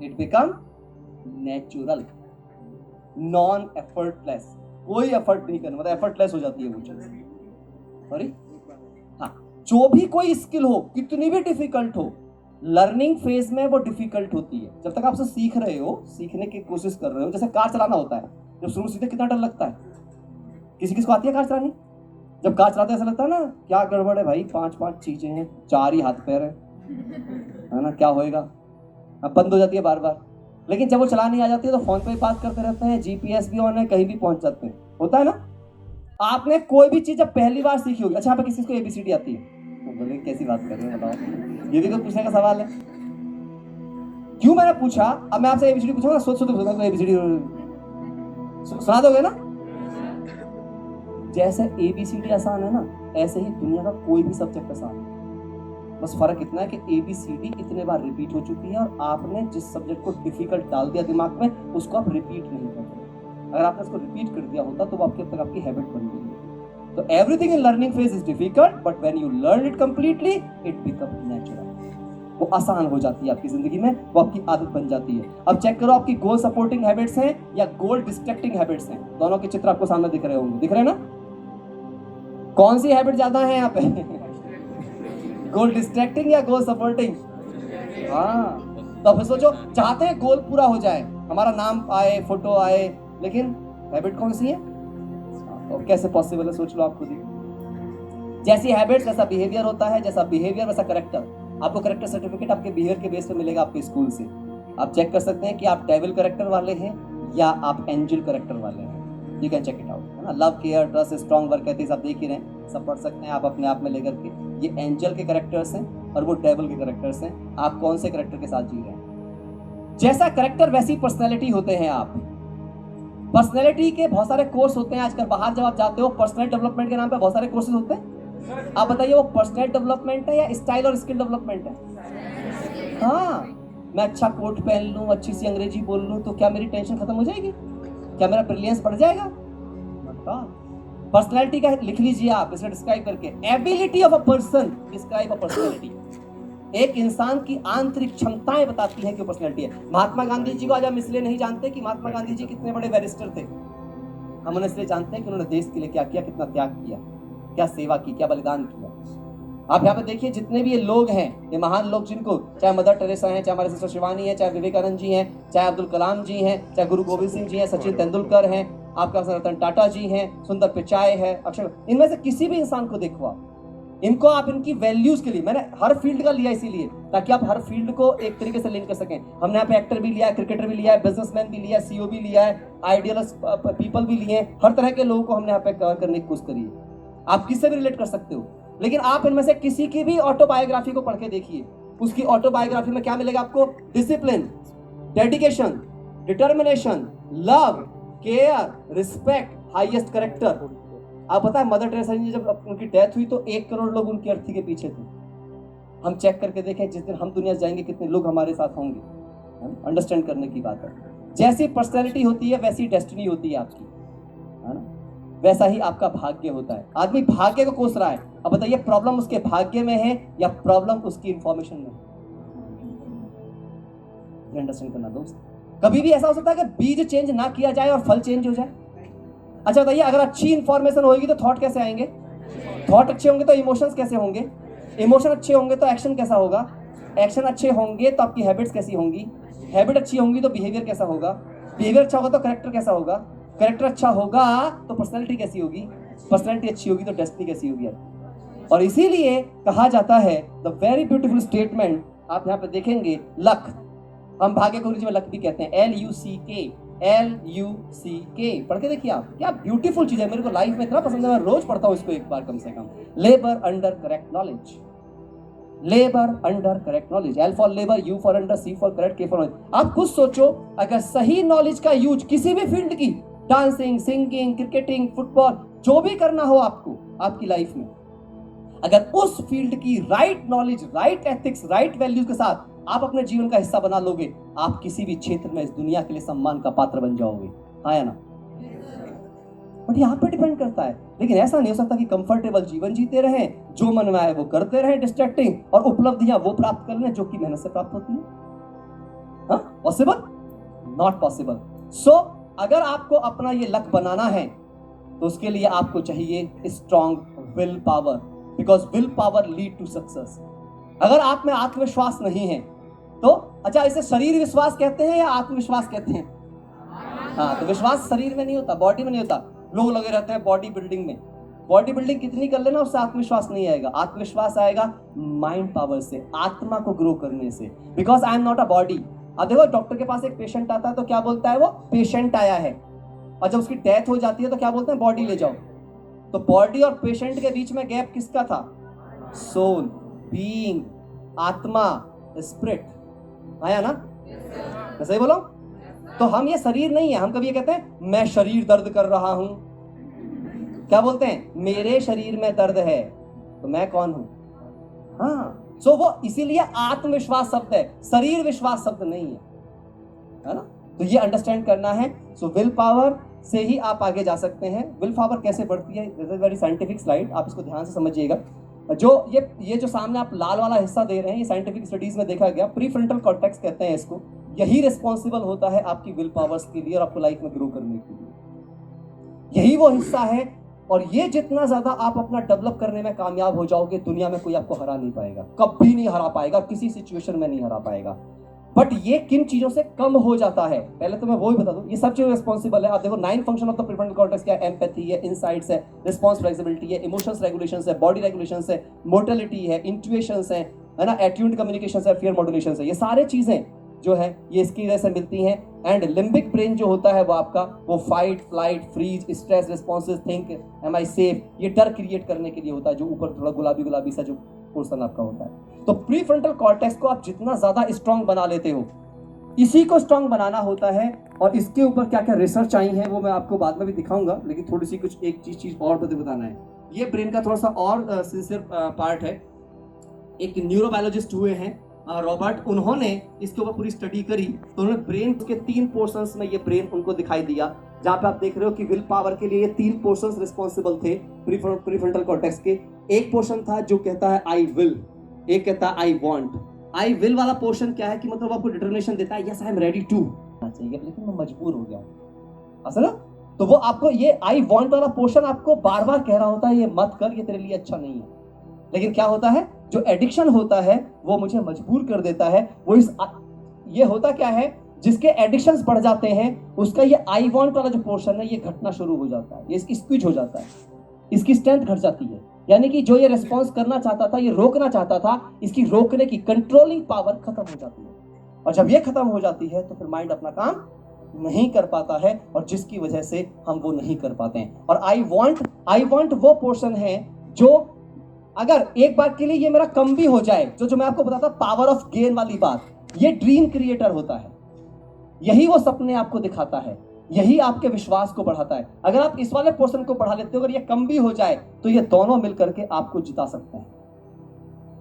it become natural, non effortless. कोई एफर्ट नहीं करना, मतलब एफर्टलेस हो जाती है वो चीज। सॉरी, हाँ, जो भी कोई स्किल हो, कितनी भी डिफिकल्ट हो, लर्निंग फेज में वो डिफिकल्ट होती है। जब तक आप उसे सीख रहे हो, सीखने की कोशिश कर रहे हो, जैसे कार चलाना होता है, जब शुरू से कितना डर लगता है। किसी किसको आती है कार चलानी? जब कार चलाते ऐसा लगता है ना, क्या गड़बड़ है भाई, 5 चीजें हैं, 4 ही हाथ पैर है ना, क्या होएगा। अब बंद हो जाती है बार बार। लेकिन जब वो चलानी आ जाती है तो फोन पे बात करते रहते हैं, जीपीएस भी ऑन है, कहीं भी पहुंच जाते हैं। होता है ना? आपने कोई भी चीज जब पहली बार सीखी होगी, अच्छा, यहाँ पे किसी को एबीसीडी आती है? बोले कैसी बात कर रहे हैं, बताओ। ये भी कोई पूछने का सवाल है? क्यों मैंने पूछा? अब मैं आपसे एबीसीडी पूछूंगा, सोच एबीसीडी सुना दोगे ना? जैसे एबीसीडी आसान है ना, ऐसे ही दुनिया का कोई भी सब्जेक्ट आसान है। बस फर्क इतना है कि एबीसीडी इतने बार रिपीट हो चुकी है और आपने जिस सब्जेक्ट को डिफिकल्ट डाल दिया दिमाग में, उसको आप रिपीट नहीं कर रहे। अगर आपने उसको रिपीट कर दिया होता तो वो आपके तक आपकी हैबिट बन गई है। तो everything in learning phase is difficult, but when you learn it completely, it become natural. वो आसान हो जाती है आपकी जिंदगी में, वो आपकी आदत बन जाती है। अब चेक करो, आपकी गोल सपोर्टिंग हैबिट्स हैं या गोल डिस्ट्रैक्टिंग हैबिट्स हैं? दोनों के चित्र आपको सामने दिख रहे होंगे, दिख रहे हैं ना? कौन सी हैबिट ज्यादा है यहाँ पे? गोल डिस्ट्रैक्टिंग या गोल सपोर्टिंग? हाँ, तो फिर सोचो, चाहते हैं गोल पूरा हो जाए, हमारा नाम आए, फोटो आए, लेकिन हैबिट कौन सी है? तो कैसे पॉसिबल है, सोच लो आप खुद ही। जैसी हैबिट्स वैसा बिहेवियर होता है, जैसा बिहेवियर वैसा करेक्टर। आपको करेक्टर सर्टिफिकेट आपके बिहेवियर के बेस पे मिलेगा आपके स्कूल से। आप चेक कर सकते हैं कि आप डेविल करेक्टर वाले हैं या आप एंजल करेक्टर वाले हैं। You can check it out, है ना? Love, care, trust, strong work ethics आप देख ही रहे हैं, सब पढ़ सकते हैं आप अपने आप में लेकर के। ये एंजल के करेक्टर्स हैं और वो डेविल के करेक्टर्स हैं। आप कौन से करेक्टर के साथ जी रहे हैं? जैसा करेक्टर वैसी पर्सनैलिटी होते हैं आप। पर्सनैलिटी के बहुत सारे कोर्स होते हैं आजकल, बाहर जब आप जाते हो पर्सनल डेवलपमेंट के नाम पे बहुत सारे कोर्सेज होते हैं। आप बताइए, वो पर्सनल डेवलपमेंट है या स्टाइल और स्किल डेवलपमेंट है? हाँ, मैं अच्छा कोट पहन लूं, अच्छी सी अंग्रेजी बोल लूं, तो क्या मेरी टेंशन खत्म हो जाएगी? क्या मेरा ब्रिलियंस बढ़ जाएगा? पर्सनैलिटी का लिख लीजिए आप, इसे डिस्क्राइब करके, ability of a person describe a personality. एक इंसान की आंतरिक क्षमताएं बताती हैं कि वो पर्सनैलिटी है। महात्मा गांधी जी को आज हम इसलिए नहीं जानते कि महात्मा गांधी जी कितने बड़े बैरिस्टर थे। हम उन्हें इसलिए जानते हैं कि उन्होंने देश के लिए क्या किया, कितना त्याग किया, क्या सेवा की, क्या बलिदान किया। आप यहाँ पे देखिए, जितने भी ये लोग हैं, ये महान लोग, जिनको चाहे मदर टेरेसा हैं, चाहे हमारे सिस्टर शिवानी है, चाहे विवेकानंद जी हैं, चाहे अब्दुल कलाम जी हैं, चाहे गुरु गोविंद सिंह जी हैं, सचिन तेंदुलकर हैं, आपका रतन टाटा जी हैं, सुंदर पिचाई है, अक्षर, इनमें से किसी भी इंसान को देखो आप, इनको आप इनकी वैल्यूज के लिए, मैंने हर फील्ड का लिया इसीलिए ताकि आप हर फील्ड को एक तरीके से लिंक कर सकें। हमने यहाँ पे एक्टर भी लिया है, क्रिकेटर भी लिया है, बिजनेसमैन भी लिया है, सीईओ भी लिया है, आइडियलिस्ट पीपल भी लिए हैं, हर तरह के लोगों को हमने यहाँ पे कवर करने की कोशिश करी है। आप किससे भी रिलेट कर सकते हो, लेकिन आप इनमें से किसी की भी ऑटोबायोग्राफी को पढ़ के देखिए। उसकी ऑटोबायोग्राफी में क्या मिलेगा आपको? Discipline, dedication, determination, love, care, respect, highest character. आप पता है, मदर टेरेसा जी जब उनकी डेथ हुई तो 1 करोड़ लोग उनकी अर्थी के पीछे थे। हम चेक करके देखें, जिस दिन हम दुनिया से जाएंगे कितने लोग हमारे साथ होंगे। अंडरस्टैंड करने की बात है। जैसी पर्सनैलिटी होती है वैसी डेस्टिनी होती है आपकी, है ना? वैसा ही आपका भाग्य होता है। आदमी भाग्य को कोस रहा है। अब बताइए, प्रॉब्लम उसके भाग्य में है या प्रॉब्लम उसकी इंफॉर्मेशन में? अंडरस्टैंड करना दोस्त। कभी भी ऐसा हो सकता है कि बीज चेंज ना किया जाए और फल चेंज हो जाए। अच्छा बताइए, अगर अच्छी इंफॉर्मेशन होगी तो थॉट कैसे आएंगे? थॉट अच्छे होंगे तो इमोशंस कैसे होंगे? इमोशन अच्छे होंगे तो एक्शन कैसा होगा? एक्शन अच्छे होंगे तो आपकी हैबिट्स कैसी होंगी? हैबिट अच्छी होंगी तो बिहेवियर कैसा होगा? बिहेवियर अच्छा होगा तो करेक्टर कैसा होगा? करेक्टर अच्छा होगा तो पर्सनैलिटी कैसी होगी? पर्सनैलिटी अच्छी होगी तो डेस्टिनी कैसी होगी? और इसीलिए कहा जाता है, द वेरी ब्यूटीफुल स्टेटमेंट आप यहाँ पे देखेंगे, लक, हम भाग्य को अंग्रेजी में लक भी कहते हैं, LUCK, पढ़ के देखिए आप, क्या ब्यूटीफुल चीज है। मेरे को लाइफ में इतना पसंद है, मैं रोज पढ़ता हूँ इसको एक बार कम से कम। Labour under correct knowledge, labour under correct knowledge, L for labour, U for under, C for correct, K for knowledge. आप खुद सोचो, अगर सही नॉलेज का यूज किसी भी फील्ड की, डांसिंग, सिंगिंग, क्रिकेटिंग, फुटबॉल, जो भी करना हो आपको आपकी लाइफ में, अगर उस फील्ड की right knowledge, right ethics, right values के साथ आप अपने जीवन का हिस्सा बना लोगे, आप किसी भी क्षेत्र में इस दुनिया के लिए सम्मान का पात्र बन जाओगे। हाँ या ना? बट यहाँ पे डिपेंड करता है। लेकिन ऐसा नहीं हो सकता कि कंफर्टेबल जीवन जीते रहें, जो मन में आए वो करते रहें डिस्ट्रैक्टिंग, और उपलब्धियां वो प्राप्त कर लें जो कि मेहनत से प्राप्त होती है। हाँ, पॉसिबल? Not possible. सो अगर आपको अपना ये लक बनाना है तो उसके लिए आपको चाहिए strong will power, because will power lead to success. अगर आप में आत्मविश्वास नहीं है तो, अच्छा, इसे शरीर विश्वास कहते हैं या आत्मविश्वास कहते हैं? हाँ, तो विश्वास शरीर में नहीं होता, बॉडी में नहीं होता। लोग लगे रहते हैं बॉडी बिल्डिंग में। बॉडी बिल्डिंग कितनी कर लेना, उससे आत्मविश्वास नहीं आएगा। आत्मविश्वास आएगा माइंड पावर से, आत्मा को ग्रो करने से। Because I am not a body. अब देखो, डॉक्टर के पास एक पेशेंट आता है तो क्या बोलता है वो? पेशेंट आया है। और जब उसकी डेथ हो जाती है तो क्या बोलते हैं? बॉडी ले जाओ। तो बॉडी और पेशेंट के बीच में गैप किसका था? सोल, बीइंग, आत्मा, स्पिरिट। आया ना? मैं सही बोला? तो हम ये शरीर नहीं है। हम कभी ये कहते हैं मैं शरीर दर्द कर रहा हूं, क्या बोलते हैं? मेरे शरीर में दर्द है। तो मैं कौन हूं? हाँ, सो वो इसीलिए आत्मविश्वास शब्द है, शरीर विश्वास शब्द नहीं है ना? तो ये अंडरस्टैंड करना है। सो विल पावर से ही आप आगे जा सकते हैं। विल पावर कैसे बढ़ती है? This is very scientific slide, आप इसको ध्यान से समझिएगा। जो ये जो सामने आप लाल वाला हिस्सा दे रहे हैं, ये साइंटिफिक स्टडीज में देखा गया, प्रीफ्रंटल कॉर्टेक्स कहते हैं इसको। यही रिस्पॉन्सिबल होता है आपकी विल पावर्स के लिए और आपको लाइफ में ग्रो करने के लिए। यही वो हिस्सा है, और ये जितना ज्यादा आप अपना डेवलप करने में कामयाब हो जाओगे, दुनिया में कोई आपको हरा नहीं पाएगा, कभी नहीं हरा पाएगा, किसी सिचुएशन में नहीं हरा पाएगा। बट ये किन चीजों से कम हो जाता है, पहले तो मैं वो ही बता दूं। ये सब चीजें रिस्पॉन्सिबल है। आप देखो 9 function of the prefrontal cortex क्या है? एम्पैथी है, इनसाइट्स है, रिस्पॉन्स फ्लेक्सिबिलिटी है, इमोशंस रेगुलेशंस है, बॉडी रेगुलेशंस है, मोटिलिटी है, इंट्यूशंस है ना, एट्यून्ड कम्युनिकेशन है, फियर मॉड्यूलेशन है। ये सारे चीजें जो है ये इसकी वजह से मिलती हैं। एंड लिम्बिक ब्रेन जो होता है वो आपका, वो fight, flight, freeze, stress responses, think, am I safe, ये डर क्रिएट करने के लिए होता है, जो ऊपर थोड़ा गुलाबी गुलाबी सा जो पोर्शन आपका होता है। तो प्रीफ्रंटल कॉर्टेक्स को आप जितना ज्यादा स्ट्रांग बना लेते हो, इसी को स्ट्रांग बनाना होता है। और इसके ऊपर क्या क्या रिसर्च आई है वो मैं आपको बाद में भी दिखाऊंगा, लेकिन थोड़ी सी कुछ एक चीज और बताना है। ये ब्रेन का थोड़ा सा और सिंसियर पार्ट है। एक न्यूरोबायोलॉजिस्ट हुए हैं रॉबर्ट, उन्होंने इसके ऊपर पूरी स्टडी करी, तो उन्होंने ब्रेन के 3 पोर्शंस में ये ब्रेन उनको दिखाई दिया, जहां पे आप देख रहे हो कि विल पावर के लिए ये 3 पोर्शंस रिस्पॉन्सिबल थे प्रीफ्रंटल कॉर्टेक्स के। एक पोर्शन था जो कहता है आई विल, एक कहता है आई वांट। आई विल वाला पोर्शन क्या है कि मतलब आपको डिटर्मिनेशन देता है, yes I am ready to चाहिए, लेकिन मैं मजबूर हो गया असल। तो वो आपको ये आई वांट वाला पोर्शन आपको बार बार कह रहा होता है ये मत कर, ये तेरे लिए अच्छा नहीं है। लेकिन क्या होता है, जो एडिक्शन होता है वो मुझे मजबूर कर देता है। वो ये होता क्या है, जिसके एडिक्शंस बढ़ जाते हैं उसका ये आई वांट वाला जो पोर्शन है ये घटना शुरू हो जाता है, ये स्क्विज हो जाता है, इसकी स्ट्रेंथ घट जाती है। यानी कि जो ये रिस्पॉन्स करना चाहता था, ये रोकना चाहता था, इसकी रोकने की कंट्रोलिंग पावर खत्म हो जाती है। और जब ये खत्म हो जाती है तो फिर माइंड अपना काम नहीं कर पाता है, और जिसकी वजह से हम वो नहीं कर पाते हैं। और आई वांट वो पोर्शन है जो अगर एक बार के लिए ये मेरा कम भी हो जाए, जो मैं आपको बताता पावर ऑफ गेन वाली बात, ये ड्रीम क्रिएटर होता है। यही वो सपने आपको दिखाता है, यही आपके विश्वास को बढ़ाता है। अगर आप इस वाले पोर्शन को बढ़ा लेते हो, अगर ये कम भी हो जाए, तो ये दोनों मिलकर के आपको जिता सकते हैं।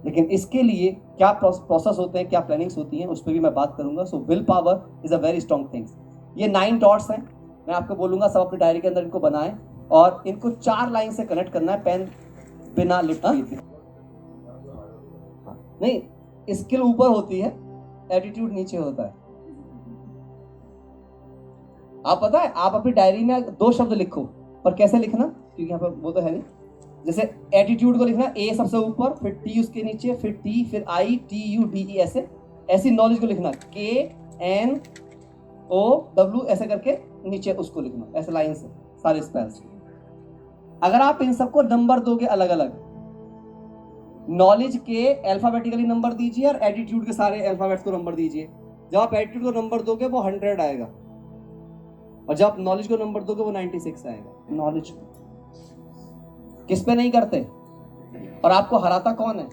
लेकिन इसके लिए क्या प्रोसेस होते हैं, क्या प्लानिंग्स होती हैं, उस पर भी मैं बात करूंगा। So will power is a very strong things. ये 9 डॉट्स हैं, मैं आपको बोलूंगा सब अपनी डायरी के अंदर इनको बनाएं, और इनको 4 लाइन से कनेक्ट करना है, पेन बिना लिपटा नहीं। स्किल ऊपर होती है, एटीट्यूड नीचे होता है। आप पता है, आप अपनी डायरी में 2 शब्द लिखो, पर कैसे लिखना, क्योंकि यहाँ पर वो तो है नहीं। जैसे एटीट्यूड को लिखना ए सबसे ऊपर, फिर टी उसके नीचे, फिर टी, फिर आई, टी यू डी ई, ऐसी नॉलेज को लिखना KNOW ऐसे करके नीचे उसको लिखना, ऐसे लाइन से सारे स्पेल्स। अगर आप इन सबको नंबर दोगे अलग अलग, नॉलेज के अल्फाबेटिकली नंबर दीजिए और एटीट्यूड के सारे अल्फाबेट्स को नंबर दीजिए। जब आप एटीट्यूड को नंबर दोगे वो 100 आएगा, और जब आप नॉलेज को नंबर दोगे वो 96 आएगा। नॉलेज किस पे नहीं करते, और आपको हराता कौन है?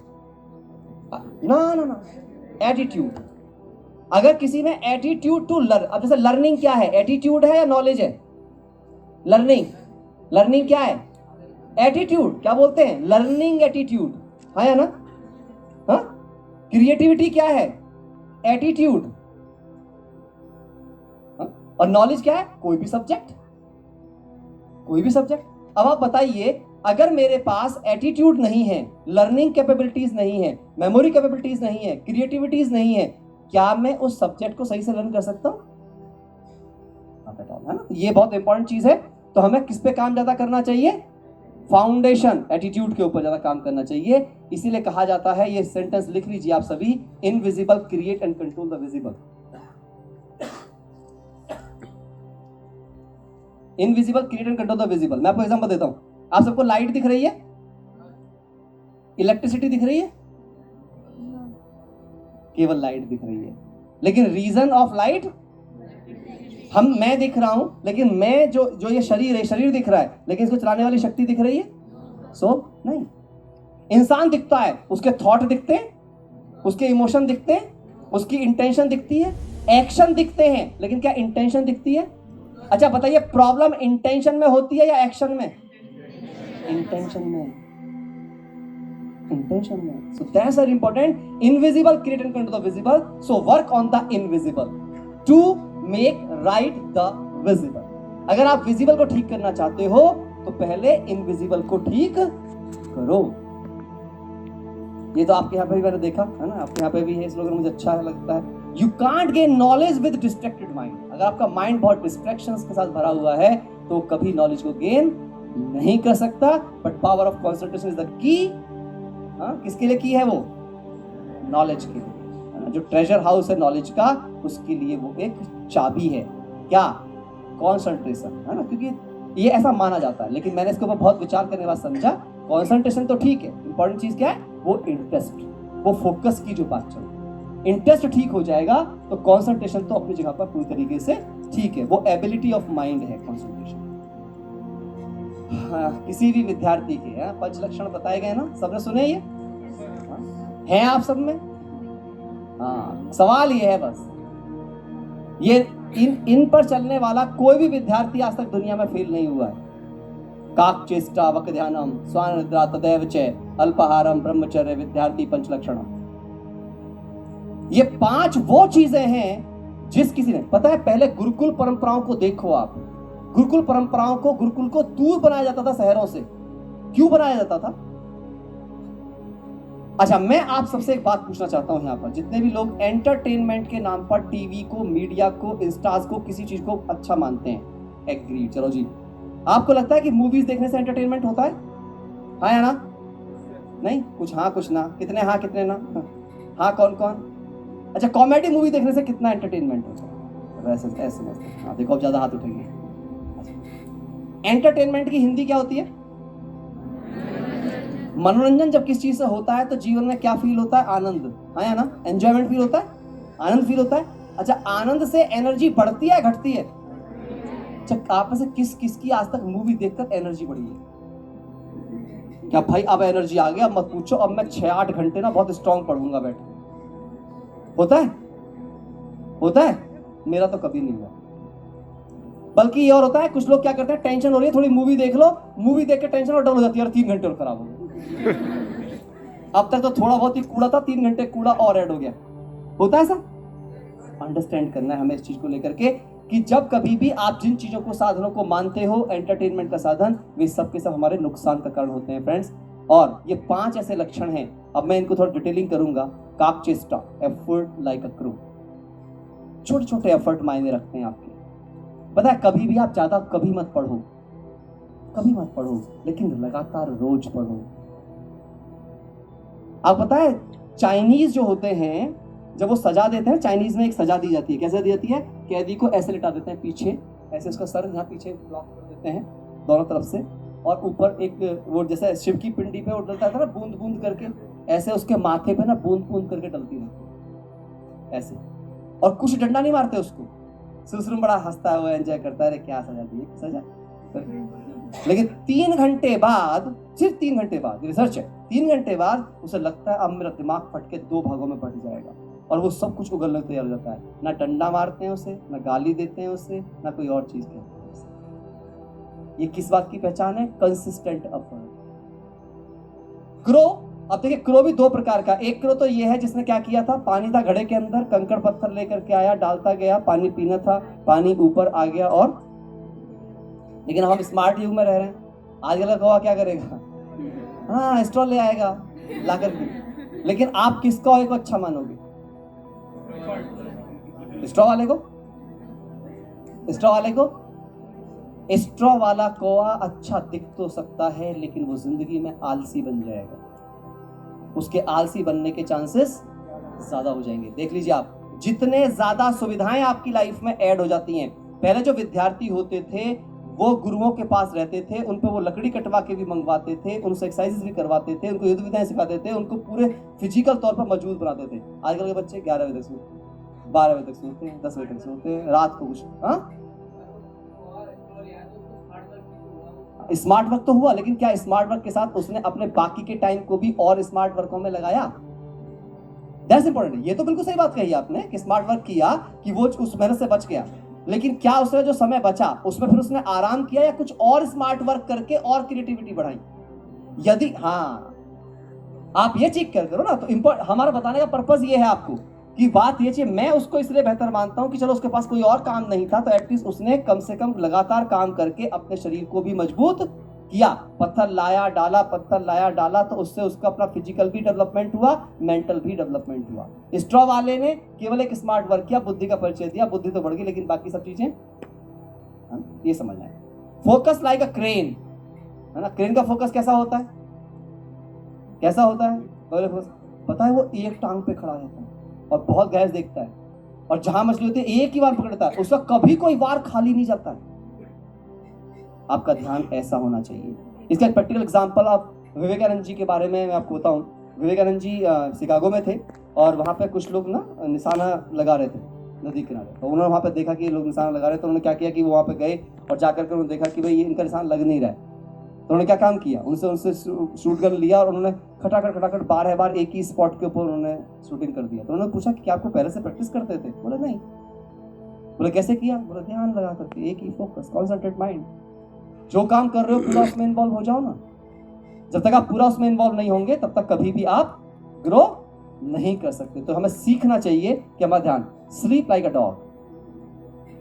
ना एटीट्यूड। अगर किसी में एटीट्यूड टू लर्न, अब जैसे लर्निंग क्या है, एटीट्यूड है या नॉलेज है? लर्निंग क्या है? एटीट्यूड। क्या बोलते हैं? लर्निंग एटीट्यूड, हाँ या ना? हाँ। क्रिएटिविटी क्या है? एटीट्यूड। और नॉलेज क्या है? कोई भी सब्जेक्ट। कोई भी सब्जेक्ट। अब आप बताइए, अगर मेरे पास एटीट्यूड नहीं है, लर्निंग कैपेबिलिटीज नहीं है, मेमोरी कैपेबिलिटीज नहीं है, क्रिएटिविटीज नहीं है, क्या मैं उस सब्जेक्ट को सही से लर्न कर सकता हूं? है ना? ये बहुत इंपॉर्टेंट चीज है। तो हमें किस पे काम ज्यादा करना चाहिए? फाउंडेशन, एटीट्यूड के ऊपर ज्यादा काम करना चाहिए। इसीलिए कहा जाता है, ये सेंटेंस लिख लीजिए आप सभी, invisible create and control the visible. Invisible create and control the visible. मैं आपको एग्जांपल देता हूं। आप सबको लाइट दिख रही है, इलेक्ट्रिसिटी दिख रही है? केवल लाइट दिख रही है, लेकिन रीजन ऑफ लाइट, मैं दिख रहा हूं, लेकिन मैं जो ये शरीर है, शरीर दिख रहा है, लेकिन इसको चलाने वाली शक्ति दिख रही है? नहीं। इंसान दिखता है, उसके थॉट दिखते हैं, उसके इमोशन दिखते हैं, उसकी इंटेंशन दिखती है, एक्शन दिखते हैं, लेकिन क्या इंटेंशन दिखती है? अच्छा बताइए, प्रॉब्लम इंटेंशन में होती है या एक्शन में? इंटेंशन में। So that's very important. Invisible create and control the visible. So work on the invisible to make right the visible. अगर आप विजिबल को ठीक करना चाहते हो तो पहले इनविजिबल को ठीक करो। ये तो आपके यहाँ पे भी मैंने देखा है ना, आपके यहाँ पे भी है स्लोगन, मुझे अच्छा लगता है। You can't gain knowledge with distracted mind. अगर आपका माइंड बहुत डिस्ट्रैक्शंस के साथ भरा हुआ है तो कभी नॉलेज को गेन नहीं कर सकता। But power of concentration is the key. किसके लिए की है वो? नॉलेज के लिए। जो ट्रेजर हाउस है नॉलेज का, उसके लिए वो एक चाबी है। क्या? कंसंट्रेशन, है ना? क्योंकि ये ऐसा माना जाता है, लेकिन मैंने इसके ऊपर बहुत विचार करने के बाद समझा, कंसंट्रेशन तो ठीक है, इंपॉर्टेंट चीज क्या है? वो इंटरेस्ट, वो फोकस की जो बात चल रही है। इंटरेस्ट ठीक हो जाएगा तो कंसंट्रेशन तो अपनी जगह पर पूरी तरीके से ठीक है। वो एबिलिटी ऑफ माइंड है कंसंट्रेशन। किसी भी विद्यार्थी के 5 लक्षण बताए गए ना, सबने सुने ये? हैं आप सब में? सवाल ये है बस, ये इन पर चलने वाला कोई भी विद्यार्थी आज तक दुनिया में फेल नहीं हुआ है। काक चेष्टा वक ध्यानम स्वान निद्रा तदैव च अल्पाहारम ब्रह्मचर्य विद्यार्थी पंचलक्षणम। ये 5 वो चीजें हैं जिस किसी ने, पता है, पहले गुरुकुल परंपराओं को देखो आप। गुरुकुल परंपराओं को, गुरुकुल को दूर बनाया जाता था शहरों से। क्यों बनाया जाता था? अच्छा, मैं आप सबसे एक बात पूछना चाहता हूं, यहां पर जितने भी लोग एंटरटेनमेंट के नाम पर टीवी को, मीडिया को, इंस्टास को, किसी चीज को अच्छा मानते हैं, एग्री, चलो जी, आपको लगता है कि मूवीज देखने से एंटरटेनमेंट होता है? हाँ या ना? नहीं, कुछ हाँ कुछ ना। कितने हाँ कितने ना? हाँ कौन कौन? अच्छा, कॉमेडी मूवी देखने से कितना एंटरटेनमेंट होता है? वैसे ऐसे समझते हैं। हाँ देखो, अब ज्यादा हाथ उठेंगे। एंटरटेनमेंट की हिंदी क्या होती है? मनोरंजन। जब किस चीज से होता है तो जीवन में क्या फील होता है? आनंद, हाँ या ना? एंजॉयमेंट फील होता है, आनंद फील होता है। अच्छा, आनंद से एनर्जी बढ़ती है घटती है? अच्छा, आप में से किस की आज तक मूवी देखकर एनर्जी बढ़ी है? क्या भाई अब एनर्जी आ गया, मत पूछो, अब मैं 6-8 घंटे ना बहुत स्ट्रॉन्ग पढ़ूंगा बैठ। होता है? होता है? मेरा तो कभी नहीं हुआ। बल्कि ये और होता है, कुछ लोग क्या करते हैं, टेंशन हो रही है, थोड़ी मूवी देख लो, मूवी देख के टेंशन और डल हो जाती है, और 3 घंटे और खराब हो गए। अब तक तो थोड़ा बहुत ही कूड़ा था, 3 घंटे कूड़ा और ऐड हो गया। होता है ऐसा? अंडरस्टैंड करना है हमें इस चीज को लेकर के कि जब कभी भी आप जिन चीजों को, साधनों को मानते हो एंटरटेनमेंट का साधन, वे सब के सब हमारे नुकसान का कारण होते हैं फ्रेंड्स। और ये 5 ऐसे लक्षण हैं, अब मैं इनको थोड़ा डिटेलिंग करूंगा। काक चेष्टा, एफर्ट लाइक अ क्रू। छोटे छोटे एफर्ट मायने रखते हैं आपके। पता है, कभी भी आप ज्यादा कभी मत पढ़ो, कभी मत पढ़ो, लेकिन लगातार रोज पढ़ो। आप पता है, चाइनीज जो होते हैं, जब वो सजा देते हैं, चाइनीज में एक सजा दी जाती है। कैसे दी जाती है? कैदी को ऐसे लिटा देते हैं पीछे, ऐसे उसका सर यहाँ पीछे ब्लॉक कर देते हैं दोनों तरफ से, और ऊपर एक वो जैसे शिव की पिंडी पे वो डलता था ना, बूंद बूंद करके, ऐसे उसके माथे पे ना बूंद बूंद करके डलती रहती ऐसे। और कुछ डंडा नहीं मारते उसको, सुसुम बड़ा हंसता है, वो एंजॉय करता है, अरे क्या सजा दी, सजा। लेकिन 3 घंटे बाद, सिर्फ 3 घंटे बाद, रिसर्च है, 3 घंटे बाद उसे लगता है अब मेरा दिमाग फट के 2 भागों में बढ़ जाएगा, और वो सब कुछ उगलने को तैयार हो जाता है। ना डंडा मारते हैं उसे, ना गाली देते हैं उसे, ना कोई और चीज कहते हैं उसे। ये किस बात की पहचान है? Consistent effort. क्रो, अब देखिए, क्रो भी 2 प्रकार का। एक क्रो तो ये है जिसने क्या किया था, पानी था घड़े के अंदर, कंकड़ पत्थर लेकर के आया, डालता गया, पानी पीना था, पानी ऊपर आ गया और लेकिन हम स्मार्ट युग में रह रहे हैं। आजकल का कौवा क्या करेगा? हाँ, स्ट्रॉ ले आएगा ला करके। लेकिन आप किस कौवे को अच्छा मानोगे? स्ट्रॉ वाले को? स्ट्रॉ वाले को? स्ट्रॉ वाला कौवा अच्छा दिख तो सकता है, लेकिन वो जिंदगी में आलसी बन जाएगा। उसके आलसी बनने के चांसेस ज्यादा हो जाएंगे। देख लीजिए आप, जितने ज्यादा सुविधाएं आपकी लाइफ में ऐड हो जाती हैं, पहले जो विद्यार्थी होते थे वो गुरुओं के पास रहते थे, उन पे वो लकड़ी कटवा के भी मंगवाते थे, उनसे एक्सरसाइजेस भी करवाते थे, उनको युद्ध विद्याएं सिखाते थे, उनको पूरे फिजिकल तौर पर मजबूत बनाते थे। आजकल के बच्चे 11 बजे तक सोते, 12 बजे तक सोते हैं, 10 बजे तक सोते हैं, रात को कुछ स्मार्ट वर्क तो हुआ, लेकिन क्या स्मार्ट वर्क के साथ उसने अपने बाकी के टाइम को भी और स्मार्ट वर्कों में लगाया? That's important. ये तो बिल्कुल सही बात कही आपने कि स्मार्ट वर्क किया कि वो उस मेहनत से बच गया, लेकिन क्या उसने जो समय बचा उसमें फिर उसने आराम किया या कुछ और स्मार्ट वर्क करके और क्रिएटिविटी बढ़ाई? यदि हाँ, आप ये चेक करो ना, तो हमारा बताने का पर्पस ये है आपको कि बात ये चाहिए। मैं उसको इसलिए बेहतर मानता हूं कि चलो उसके पास कोई और काम नहीं था, तो एटलीस्ट उसने कम से कम लगातार काम करके अपने शरीर को भी मजबूत किया। पत्थर लाया डाला, पत्थर लाया डाला, तो उससे उसका अपना फिजिकल भी डेवलपमेंट हुआ, मेंटल भी डेवलपमेंट हुआ। स्ट्रॉ वाले ने केवल एक स्मार्ट वर्क किया, बुद्धि का परिचय दिया, बुद्धि तो बढ़ गई, लेकिन बाकी सब चीजें ये समझना है। फोकस लाइक अ क्रेन, है ना? क्रेन का फोकस कैसा होता है? कैसा होता है? पता है, वो एक टांग पे खड़ा रहता है और बहुत गैस देखता है, और जहां मछली होती है एक ही बार पकड़ता है, उसका कभी कोई बार खाली नहीं जाता है। आपका ध्यान ऐसा होना चाहिए। इसका एक प्रैक्टिकल एग्जांपल आप विवेकानंद जी के बारे में मैं आपको बताऊं। विवेकानंद जी शिकागो में थे और वहां पे कुछ लोग ना निशाना लगा रहे थे नदी किनारे, तो उन्होंने वहां पे देखा कि लोग निशाना लगा रहे थे। तो उन्होंने क्या किया कि वो वहां पे गए और जाकर के उन्होंने देखा कि भाई ये इनका निशान लग नहीं रहा है। तो उन्होंने क्या काम किया, उनसे शूट गन लिया और उन्होंने खटाखट 12 बार एक ही स्पॉट के ऊपर उन्होंने शूटिंग कर दिया। तो उन्होंने पूछा कि क्या आपको पहले से प्रैक्टिस करते थे? बोले नहीं। बोले कैसे किया? बोले ध्यान लगा करके, एक ही फोकस, कॉन्सेंट्रेट माइंड। जो काम कर रहे हो पूरा उसमें इन्वॉल्व हो जाओ ना। जब तक आप पूरा उसमें इन्वॉल्व नहीं होंगे तब तक कभी भी आप ग्रो नहीं कर सकते। तो हमें सीखना चाहिए कि हमारा ध्यान sleep like a dog.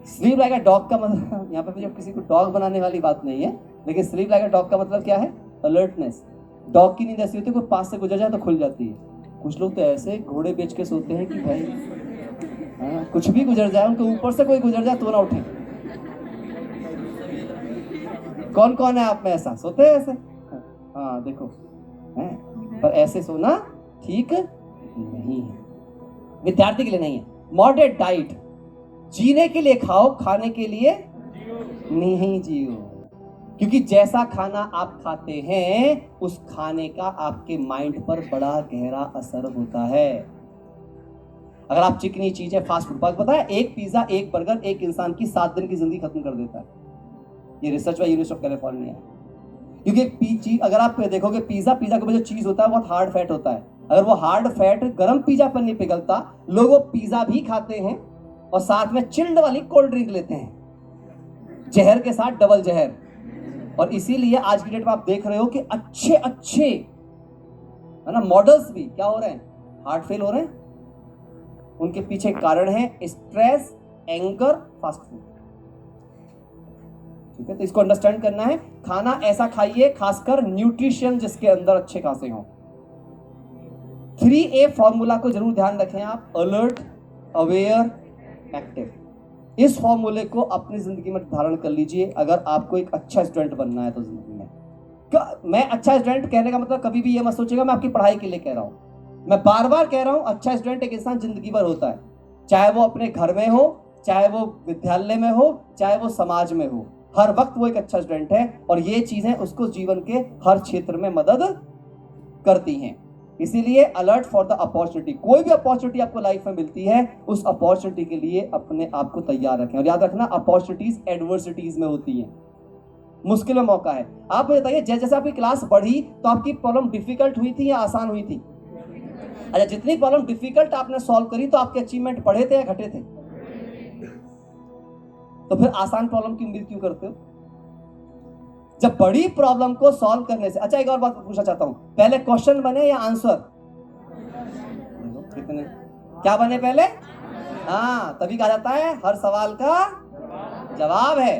Sleep like a dog का मतलब यहाँ पे जो किसी को डॉग बनाने वाली बात नहीं है, लेकिन स्लीप लाइक अ डॉग का मतलब क्या है? अलर्टनेस। डॉग की नींद ऐसी होती है कोई पास से गुजर जाए तो खुल जाती है। कुछ लोग तो ऐसे घोड़े बेच के सोते हैं कि भाई कुछ भी गुजर जाए, उनके ऊपर से कोई गुजर जाए तो ना उठे। कौन कौन है आप में ऐसा सोते हैं ऐसे? हाँ देखो है, पर ऐसे सोना ठीक नहीं है, विद्यार्थी के लिए नहीं है। मॉडरेट डाइट, जीने के लिए खाओ, खाने के लिए नहीं जियो। क्योंकि जैसा खाना आप खाते हैं उस खाने का आपके माइंड पर बड़ा गहरा असर होता है। अगर आप चिकनी चीजें, फास्ट फूड, पता है एक पिज्जा, एक बर्गर एक इंसान की 7 दिन की जिंदगी खत्म कर देता है। ये research by university of California. क्योंकि एक अगर आप देखोगे पिज्जा के ऊपर जो चीज होता है बहुत हार्ड फैट होता है। अगर वो हार्ड फैट गर्म पिज्जा पर नहीं पिघलता, लोग वो पिज्जा भी खाते हैं और साथ में चिल्ड वाली कोल्ड ड्रिंक लेते हैं, जहर के साथ डबल जहर। और इसीलिए आज की डेट में आप देख रहे हो कि अच्छे अच्छे है ना मॉडल्स भी क्या हो रहे हैं? हार्ट फेल हो रहे हैं। उनके पीछे कारण है स्ट्रेस, एंगर, फास्ट फूड। ठीक है, तो इसको अंडरस्टैंड करना है। खाना ऐसा खाइए, खासकर न्यूट्रिशन जिसके अंदर अच्छे खासे हों। 3A फॉर्मूला को जरूर ध्यान रखें आप, अलर्ट, अवेयर, एक्टिव। इस फॉर्मूले को अपनी जिंदगी में धारण कर लीजिए अगर आपको एक अच्छा स्टूडेंट बनना है तो। जिंदगी में मैं अच्छा स्टूडेंट कहने का मतलब कभी भी ये मत सोचिएगा मैं आपकी पढ़ाई के लिए कह रहा हूं। मैं बार बार कह रहा हूं, अच्छा स्टूडेंट एक इंसान जिंदगी भर होता है, चाहे वो अपने घर में हो, चाहे वो विद्यालय में हो, चाहे वो समाज में हो। हर वक्त वो एक अच्छा स्टूडेंट है और ये चीजें उसको जीवन के हर क्षेत्र में मदद करती हैं। इसीलिए अलर्ट फॉर द अपॉर्चुनिटी। कोई भी अपॉर्चुनिटी आपको लाइफ में मिलती है, उस अपॉर्चुनिटी के लिए अपने आप को तैयार रखें। और याद रखना, अपॉर्चुनिटीज एडवर्सिटीज में होती हैं, मुश्किल में मौका है। आप बताइए, जैसे जैसे आपकी क्लास बढ़ी तो आपकी प्रॉब्लम डिफिकल्ट हुई थी या आसान हुई थी? अच्छा, जितनी प्रॉब्लम डिफिकल्ट आपने सॉल्व करी तो आपके अचीवमेंट बढ़े थे या घटे थे? तो फिर आसान प्रॉब्लम की उम्मीद क्यों करते हो? जब बड़ी प्रॉब्लम को सॉल्व करने से। अच्छा, एक और बात पूछना चाहता हूं, पहले क्वेश्चन बने या आंसर? कितने क्या बने पहले? हाँ, तभी कहा जाता है हर सवाल का जवाब है।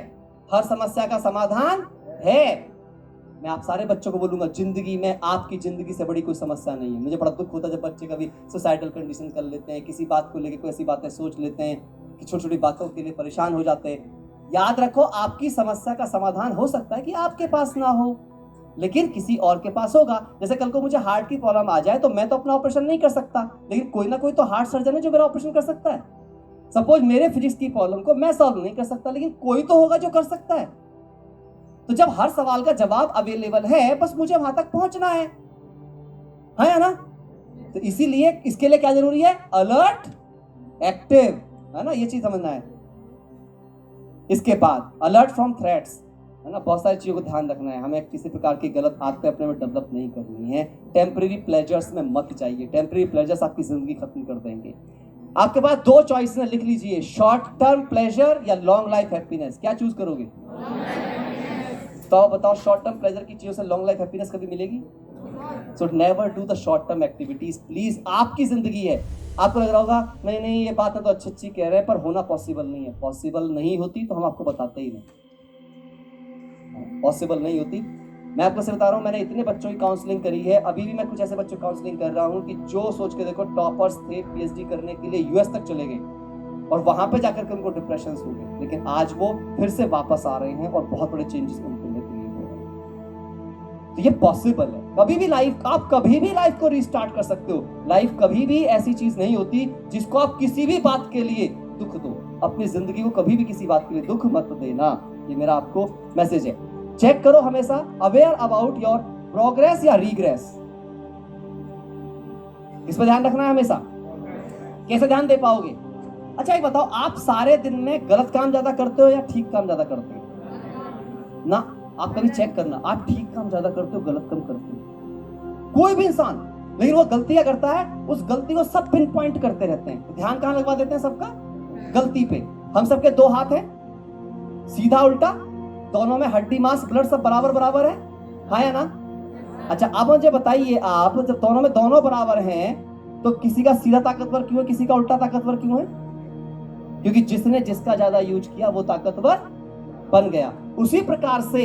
हर समस्या का समाधान है। मैं आप सारे बच्चों को बोलूंगा, जिंदगी में आपकी जिंदगी से बड़ी कोई समस्या नहीं है। मुझे बड़ा दुख होता है जब बच्चे कभी सुसाइडल कंडीशन कर लेते हैं, किसी बात को लेकर कोई ऐसी बातें सोच लेते हैं कि छोटी छोटी बातों के लिए परेशान हो जाते हैं। याद रखो, आपकी समस्या का समाधान हो सकता है कि आपके पास ना हो, लेकिन किसी और के पास होगा। जैसे कल को मुझे हार्ट की प्रॉब्लम आ जाए तो मैं तो अपना ऑपरेशन नहीं कर सकता, लेकिन कोई ना कोई तो हार्ट सर्जन है जो मेरा ऑपरेशन कर सकता है। सपोज मेरे फिजिक्स की प्रॉब्लम को मैं सॉल्व नहीं कर सकता, लेकिन कोई तो होगा जो कर सकता है। तो जब हर सवाल का जवाब अवेलेबल है, बस मुझे वहां तक पहुंचना है ना? तो इसीलिए इसके लिए क्या जरूरी है? अलर्ट, एक्टिव, है ना? ये चीज समझना है। इसके बाद अलर्ट फ्रॉम थ्रेट्स, है ना? बहुत सारी चीजों को ध्यान रखना है। हमें किसी प्रकार की गलत आदतें अपने में डेवलप नहीं करनी है। टेम्परेरी प्लेजर्स में मत जाइए। टेम्परेरी प्लेजर्स आपकी जिंदगी खत्म कर देंगे। आपके पास दो चॉइस है, लिख लीजिए, शॉर्ट टर्म प्लेजर या लॉन्ग लाइफ हैप्पीनेस। क्या चूज करोगे? तो बताओ, शॉर्ट टर्म प्लेजर की चीजों से लॉन्ग लाइफ हैप्पीनेस कभी मिलेगी? So never do the short term activities please. आपकी जिंदगी है। आपको लग रहा होगा नहीं ये बात है तो अच्छी कह रहे हैं, पर होना पॉसिबल नहीं है। पॉसिबल नहीं होती तो हम आपको बताते ही नहीं, पॉसिबल नहीं होती। मैं आपको से बता रहा हूँ, मैंने इतने बच्चों की काउंसलिंग करी है, अभी भी मैं कुछ ऐसे बच्चों की काउंसलिंग कर रहा हूँ कि जो सोच के देखो टॉपर्स थे, पीएचडी करने के लिए यूएस तक चले गए और वहां पे जाकर के उनको डिप्रेशन हो गए, लेकिन आज वो फिर से वापस आ रहे हैं और बहुत बड़े चेंजेस उनके लिए क्रिएट हो रहे हैं। तो ये पॉसिबल है। कभी भी लाइफ, आप कभी भी लाइफ को रिस्टार्ट कर सकते हो। लाइफ कभी भी ऐसी चीज नहीं होती जिसको आप किसी भी बात के लिए दुख दो। अपनी जिंदगी को कभी भी किसी बात के लिए दुख मत देना। ये मेरा आपको मैसेज है। चेक करो हमेशा, अवेयर अबाउट योर प्रोग्रेस या रीग्रेस। इस पर ध्यान रखना है हमेशा। कैसे ध्यान दे पाओगे? अच्छा एक बताओ, आप सारे दिन में गलत काम ज्यादा करते हो या ठीक काम ज्यादा करते हो? ना, आप कभी चेक करना, आप ठीक काम ज्यादा करते हो, गलत काम करते हो? कोई भी इंसान, लेकिन वो गलतियां करता है, उस गलती को सब पिन पॉइंट करते रहते हैं। ध्यान कहां लगवा देते हैं सबका? गलती पे। हम सबके दो हाथ हैं, सीधा उल्टा, दोनों में हड्डी मांस ब्लड सब बराबर बराबर है, हाँ या ना? अच्छा अब मुझे बताइए, आप जब दोनों में दोनों बराबर हैं तो किसी का सीधा ताकतवर क्यों है, किसी का उल्टा ताकतवर क्यों है? क्योंकि जिसने जिसका ज्यादा यूज किया वो ताकतवर बन गया। उसी प्रकार से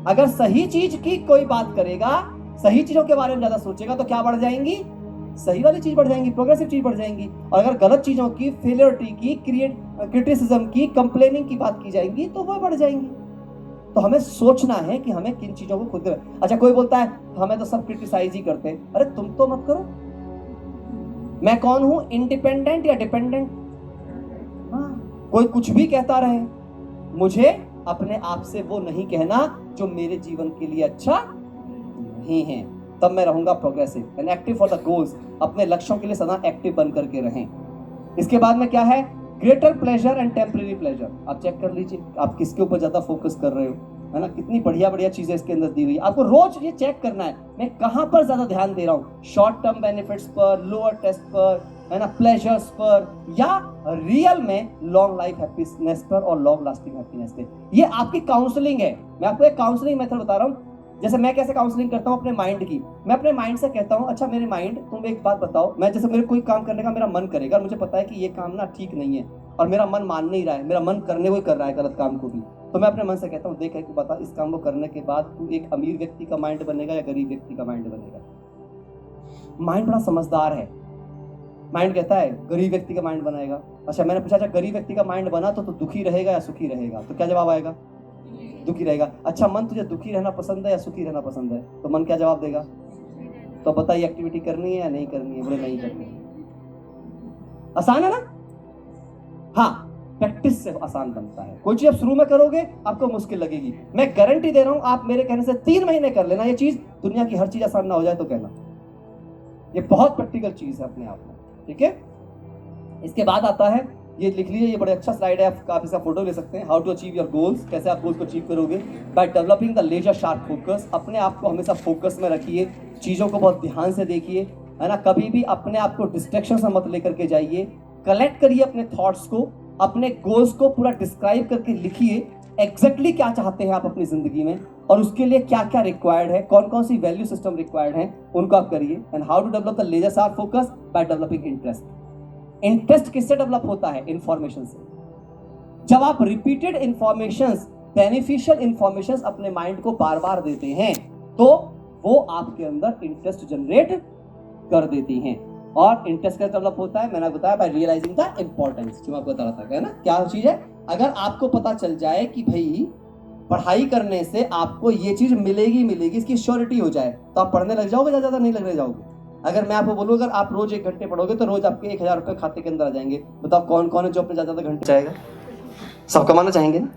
अगर सही चीज की कोई बात करेगा, सही चीजों के बारे में ज्यादा सोचेगा तो क्या बढ़ जाएंगी? सही वाली चीज बढ़ जाएंगी, प्रोग्रेसिव चीज बढ़ जाएंगी। और अगर गलत चीजों की, फेलियरिटी की, क्रिटिसिज्म की, कंप्लेनिंग की बात की जाएंगी तो वो बढ़ जाएंगी। तो हमें सोचना है कि हमें किन चीजों को खुद कर। अच्छा कोई बोलता है हमें तो सब क्रिटिसाइज ही करते हैं। अरे तुम तो मत करो। मैं कौन हूं, इंडिपेंडेंट या डिपेंडेंट? कोई कुछ भी कहता रहे, मुझे अपने आप से वो नहीं कहना जो मेरे जीवन के लिए अच्छा नहीं है। तब मैं रहूंगा progressive and active for the goals. अपने लक्ष्यों के लिए सदा एक्टिव बन करके रहें। इसके बाद में क्या है? Greater pleasure and temporary pleasure. आप चेक कर लीजिए आप किसके ऊपर ज्यादा फोकस कर रहे हो, है ना? कितनी बढ़िया बढ़िया चीजें इसके अंदर दी हुई है। आपको रोज ये चेक करना है मैं कहां पर ज्यादा ध्यान दे रहा हूं, शॉर्ट टर्म बेनिफिट्स पर, लोअर टेस्ट पर, है ना, प्लेजर्स पर, या रियल में लॉन्ग लाइफ हैप्पीनेस पर और लॉन्ग लास्टिंग हैप्पीनेस पे। ये आपकी काउंसलिंग है। मैं आपको एक काउंसलिंग मेथड बता रहा हूँ। जैसे मैं कैसे काउंसलिंग करता हूँ अपने माइंड की। मैं अपने माइंड से कहता हूँ, अच्छा मेरे माइंड तुम एक बात बताओ, मैं जैसे मेरे कोई काम करने का मेरा मन करेगा, मुझे पता है कि ये काम ना ठीक नहीं है और मेरा मन मान नहीं रहा है, मेरा मन करने को ही कर रहा है गलत काम को भी, तो मैं अपने मन से कहता हूँ देख एक बता, इस काम को करने के बाद तू एक अमीर व्यक्ति का माइंड बनेगा या गरीब व्यक्ति का माइंड बनेगा? माइंड बड़ा समझदार है। माइंड कहता है गरीब व्यक्ति का माइंड बनाएगा। अच्छा मैंने पूछा, अच्छा गरीब व्यक्ति का माइंड बना तो दुखी रहेगा या सुखी रहेगा? तो क्या जवाब आएगा? दुखी रहेगा। अच्छा मन तुझे दुखी रहना पसंद है या सुखी रहना पसंद है? तो मन क्या जवाब देगा? तो बताइए एक्टिविटी करनी है या नहीं करनी है? बोले नहीं करनी है। आसान है ना? हाँ, प्रैक्टिस से आसान बनता है। कोई चीज आप शुरू में करोगे आपको मुश्किल लगेगी। मैं गारंटी दे रहा हूं, आप मेरे कहने से 3 महीने कर लेना ये चीज। दुनिया की हर चीज आसान ना हो जाए तो कहना। ये बहुत प्रैक्टिकल चीज है अपने आप में, ठीक है? इसके बाद आता है, ये लिख लीजिए, ये बड़ा अच्छा स्लाइड है, आप इसका फोटो ले सकते हैं। How to achieve your goals. कैसे आप गोल्स को अचीव करोगे? By developing the laser sharp focus. अपने आप को हमेशा फोकस में रखिए, चीजों को बहुत ध्यान से देखिए, है ना? कभी भी अपने आप को डिस्ट्रैक्शन से मत लेकर के जाइए। कलेक्ट करिए अपने थॉट्स को, अपने गोल्स को पूरा डिस्क्राइब करके लिखिए। एग्जैक्टली क्या चाहते हैं आप अपनी जिंदगी में और उसके लिए क्या क्या रिक्वायर्ड है, कौन कौन सी वैल्यू सिस्टम रिक्वायर्ड है, उनको आप करिए। And how to develop the laser sharp focus? By developing interest. Interest किससे डेवलप होता है? इंफॉर्मेशन से। जब आप रिपीटेड इंफॉर्मेशन बेनिफिशियल इंफॉर्मेशन अपने माइंड को बार बार देते हैं तो वो आपके अंदर इंटरेस्ट जनरेट कर देती हैं। और इंटरेस्ट कैसे डेवलप होता है, मैंने बताया बाय रियलाइजिंग द इंपॉर्टेंस, जो मैं आपको बता रहा था, है ना। क्या चीज है, अगर आपको पता चल जाए कि भाई पढ़ाई करने से आपको ये चीज मिलेगी मिलेगी, इसकी श्योरिटी हो जाए, तो आप पढ़ने लग जाओगे, ज्यादा नहीं लगने जाओगे। अगर मैं आपको बोलूँ अगर आप रोज 1 घंटे पढ़ोगे तो रोज आपके 1000 रुपए खाते के अंदर आ जाएंगे। बताओ कौन कौन है जो अपने ज्यादा घंटे चाहेगा? सब कमाना चाहेंगे ना,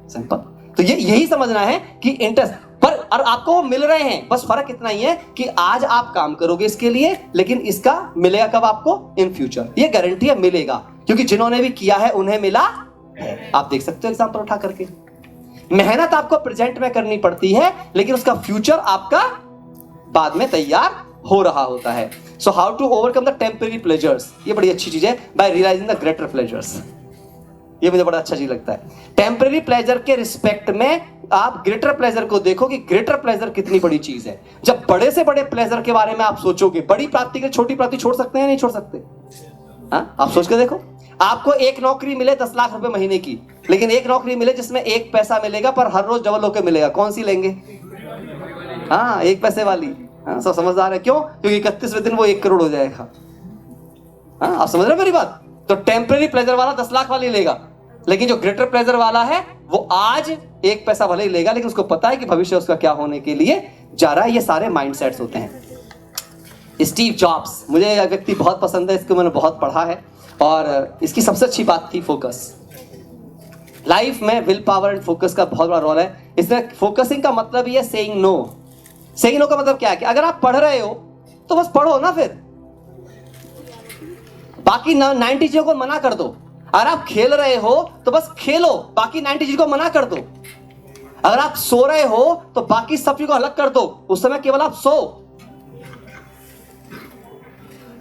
सिंपल। तो ये यही समझना है कि इंटरेस्ट पर, और आपको मिल रहे हैं, बस फर्क इतना ही है कि आज आप काम करोगे इसके लिए, लेकिन इसका मिलेगा कब आपको? In future. ये गारंटी है मिलेगा, क्योंकि जिन्होंने भी किया है उन्हें मिला है। आप देख सकते हो एग्जाम्पल उठा करके। मेहनत आपको प्रेजेंट में करनी पड़ती है, लेकिन उसका फ्यूचर आपका बाद में तैयार हो रहा होता है। So how to overcome the temporary pleasures, ये बड़ी अच्छी चीज है, by realising the greater pleasures. ये मुझे बड़ा अच्छा चीज लगता है। टेम्पररी प्लेजर के रिस्पेक्ट में आप ग्रेटर प्लेजर को देखो कि ग्रेटर प्लेजर कितनी बड़ी चीज है। जब बड़े से बड़े प्लेजर के बारे में आप सोचोगे, बड़ी प्राप्ति के छोटी प्राप्ति छोड़ सकते हैं नहीं छोड़ सकते? हाँ, आप सोच के देखो, आपको एक नौकरी मिले 10 लाख रुपए महीने की, लेकिन एक नौकरी मिले जिसमें 1 पैसा मिलेगा पर हर रोज डबल होकर मिलेगा, कौन सी लेंगे? हाँ, 1 पैसे वाली। हाँ, सब समझदार है। क्यों? क्योंकि 31वें दिन वो 1 करोड़ हो जाएगा। हाँ, आप समझ रहे हो मेरी बात? तो टेम्पररी प्लेजर वाला 10 लाख वाली लेगा, लेकिन जो ग्रेटर प्लेजर वाला है वो आज 1 पैसा भले ही लेगा, लेकिन उसको पता है कि भविष्य उसका क्या होने के लिए जा रहा है। ये सारे माइंडसेट्स होते हैं। स्टीव जॉब्स, मुझे यह व्यक्ति बहुत पसंद है, इसको मैंने बहुत पढ़ा है, और इसकी सबसे अच्छी बात थी फोकस। लाइफ में विल पावर एंड फोकस का बहुत बड़ा रोल है। इसमें फोकसिंग का मतलब ये सेइंग नो। सेइंग नो का मतलब क्या है कि अगर आप पढ़ रहे हो तो बस पढ़ो ना, फिर बाकी 90 चीजों को मना कर दो। अगर आप खेल रहे हो तो बस खेलो, बाकी 90 चीजों को मना कर दो। अगर आप सो रहे हो तो बाकी सब चीजों को अलग कर दो, उस समय केवल आप सो।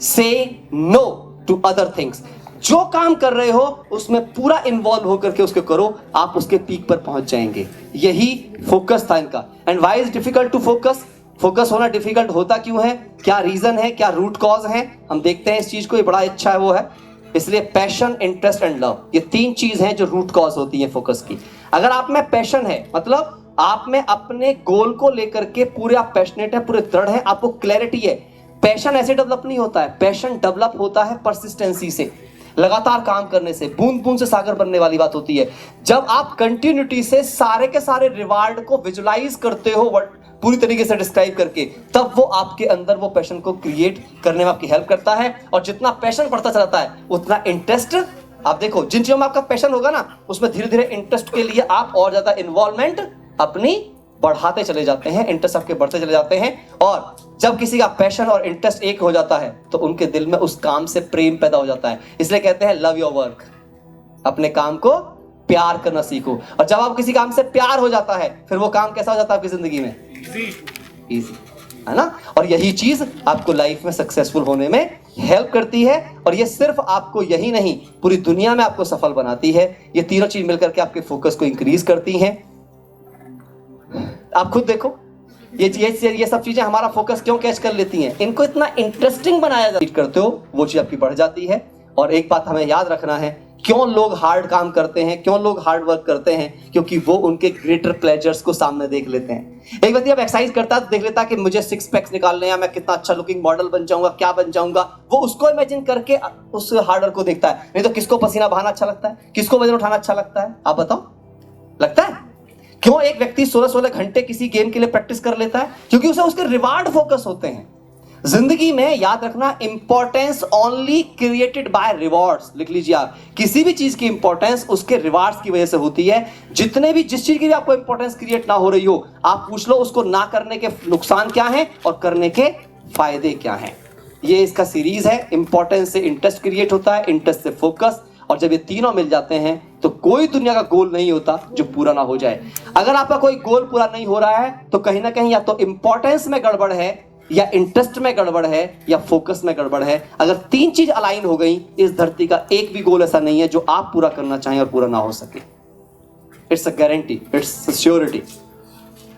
से नो टू अदर थिंग्स। जो काम कर रहे हो उसमें पूरा इन्वॉल्व होकर के उसको करो, आप उसके पीक पर पहुंच जाएंगे। यही फोकस था इनका। And why is difficult to focus? Focus होना डिफिकल्ट होता क्यों है, क्या रीजन है, क्या रूट कॉज है, हम देखते हैं इस चीज को। ये बड़ा अच्छा है वो है, इसलिए पैशन, इंटरेस्ट एंड लव, ये 3 चीज हैं जो रूट कॉज होती है फोकस की। अगर आप में पैशन है, मतलब आप में अपने गोल को लेकर के पूरे आप पैशनेट है, पूरे दृढ़ है, आपको क्लैरिटी है। पैशन ऐसे डेवलप नहीं होता है, पैशन डेवलप होता है परसिस्टेंसी से, लगातार काम करने से। बूंद बूंद से सागर बनने वाली बात होती है। जब आप कंटिन्यूटी से सारे के सारे रिवार्ड को विजुलाइज करते हो पूरी तरीके से डिस्क्राइब करके, तब वो आपके अंदर वो पैशन को क्रिएट करने में आपकी हेल्प करता है। और जितना पैशन बढ़ता चलता है उतना इंटरेस्ट, आप देखो जिन चीजों में आपका पैशन होगा ना, उसमें धीरे धीरे इंटरेस्ट के लिए आप और ज्यादा इन्वॉल्वमेंट अपनी बढ़ाते चले जाते हैं, इंटरेस्ट आपके बढ़ते चले जाते हैं। और जब किसी का पैशन और इंटरेस्ट एक हो जाता है तो उनके दिल में उस काम से प्रेम पैदा हो जाता है। इसलिए कहते हैं लव योर वर्क, अपने काम को प्यार करना सीखो। और जब आप किसी काम से प्यार हो जाता है, फिर वो काम कैसा हो जाता है आपकी जिंदगी में? इजी, है ना। और यही चीज आपको लाइफ में सक्सेसफुल होने में हेल्प करती है। और ये सिर्फ आपको यही नहीं, पूरी दुनिया में आपको सफल बनाती है। ये तीनों चीज मिलकर के आपके फोकस को इंक्रीज करती हैं। आप खुद देखो, ये सब चीजें हमारा फोकस क्यों कैच कर लेती हैं? इनको इतना इंटरेस्टिंग बनाया करते हो, वो चीज आपकी बढ़ जाती है। और एक बात हमें याद रखना है, क्यों लोग हार्ड काम करते हैं, क्यों लोग हार्ड वर्क करते हैं? क्योंकि वो उनके ग्रेटर प्लेजर्स को सामने देख लेते हैं। एक व्यक्ति अब एक्सरसाइज करता है तो देख लेता है कि मुझे 6 पैक्स निकालने हैं, मैं कितना अच्छा लुकिंग मॉडल बन जाऊंगा, क्या बन जाऊंगा। वो उसको इमेजिन करके उस हार्ड वर्क को देखता है। नहीं तो किसको पसीना बहाना अच्छा लगता है, किसको वजन उठाना अच्छा लगता है? आप बताओ, लगता है? क्यों एक व्यक्ति 16-16 घंटे किसी गेम के लिए प्रैक्टिस कर लेता है? क्योंकि उसे उसके रिवार्ड फोकस होते हैं। जिंदगी में याद रखना, importance only created by rewards. लिख लीजिए आप, किसी भी चीज की इंपॉर्टेंस उसके रिवार्ड्स की वजह से होती है। जितने भी जिस चीज की भी आपको इंपॉर्टेंस क्रिएट ना हो रही हो, आप पूछ लो उसको ना करने के नुकसान क्या है और करने के फायदे क्या हैं। ये इसका सीरीज है। इंपॉर्टेंस से इंटरेस्ट क्रिएट होता है, इंटरेस्ट से फोकस, और जब ये तीनों मिल जाते हैं तो कोई दुनिया का गोल नहीं होता जो पूरा ना हो जाए। अगर आपका कोई गोल पूरा नहीं हो रहा है तो कहीं ना कहीं या तो इंपॉर्टेंस में गड़बड़ है, या इंटरेस्ट में गड़बड़ है, या फोकस में गड़बड़ है। अगर 3 चीज अलाइन हो गई, इस धरती का एक भी गोल ऐसा नहीं है जो आप पूरा करना चाहें और पूरा ना हो सके। It's a guarantee, it's a surety.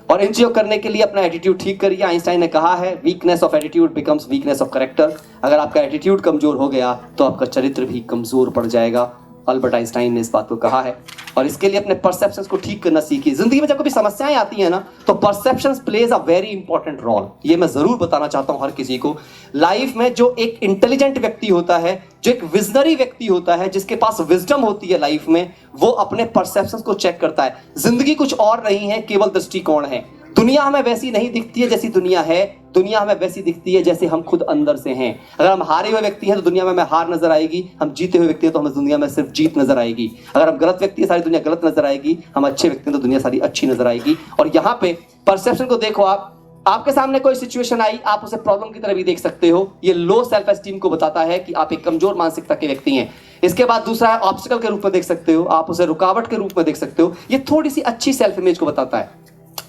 और इन चीजों करने के लिए अपना एटीट्यूड ठीक करिए। आइंस्टाइन ने कहा है, weakness of attitude becomes weakness of character. अगर आपका एटीट्यूड कमजोर हो गया तो आपका चरित्र भी कमजोर पड़ जाएगा। अल्बर्ट आइंस्टाइन ने इस बात को कहा है। और इसके लिए अपने परसेप्शंस को ठीक करना सीखिए। जिंदगी में जब कभी समस्याएं आती हैं ना, तो perceptions plays a very important role. ये मैं जरूर बताना चाहता हूं हर किसी को। लाइफ में जो एक इंटेलिजेंट व्यक्ति होता है, जो एक विजनरी व्यक्ति होता है, जिसके पास विजडम होती है लाइफ में, वो अपने परसेप्शंस को चेक करता है। जिंदगी कुछ और नहीं है, केवल दृष्टिकोण है। दुनिया हमें वैसी नहीं दिखती है जैसी दुनिया है, दुनिया हमें वैसी दिखती है जैसे हम खुद अंदर से हैं। अगर हम हारे हुए व्यक्ति हैं तो दुनिया में हमें हार नजर आएगी, हम जीते हुए व्यक्ति हैं तो हमें दुनिया में सिर्फ जीत नजर आएगी। अगर हम गलत व्यक्ति हैं, सारी दुनिया गलत नजर आएगी, हम अच्छे व्यक्ति हैं तो दुनिया सारी अच्छी नजर आएगी। और यहाँ पे परसेप्शन को देखो, आपके सामने कोई सिचुएशन आई, आप उसे प्रॉब्लम की तरह भी देख सकते हो। ये लो सेल्फ एस्टीम को बताता है कि आप एक कमजोर मानसिकता के व्यक्ति हैं। इसके बाद दूसरा है ऑब्स्टिकल के रूप में देख सकते हो, आप उसे रुकावट के रूप में देख सकते हो। ये थोड़ी सी अच्छी सेल्फ इमेज को बताता है।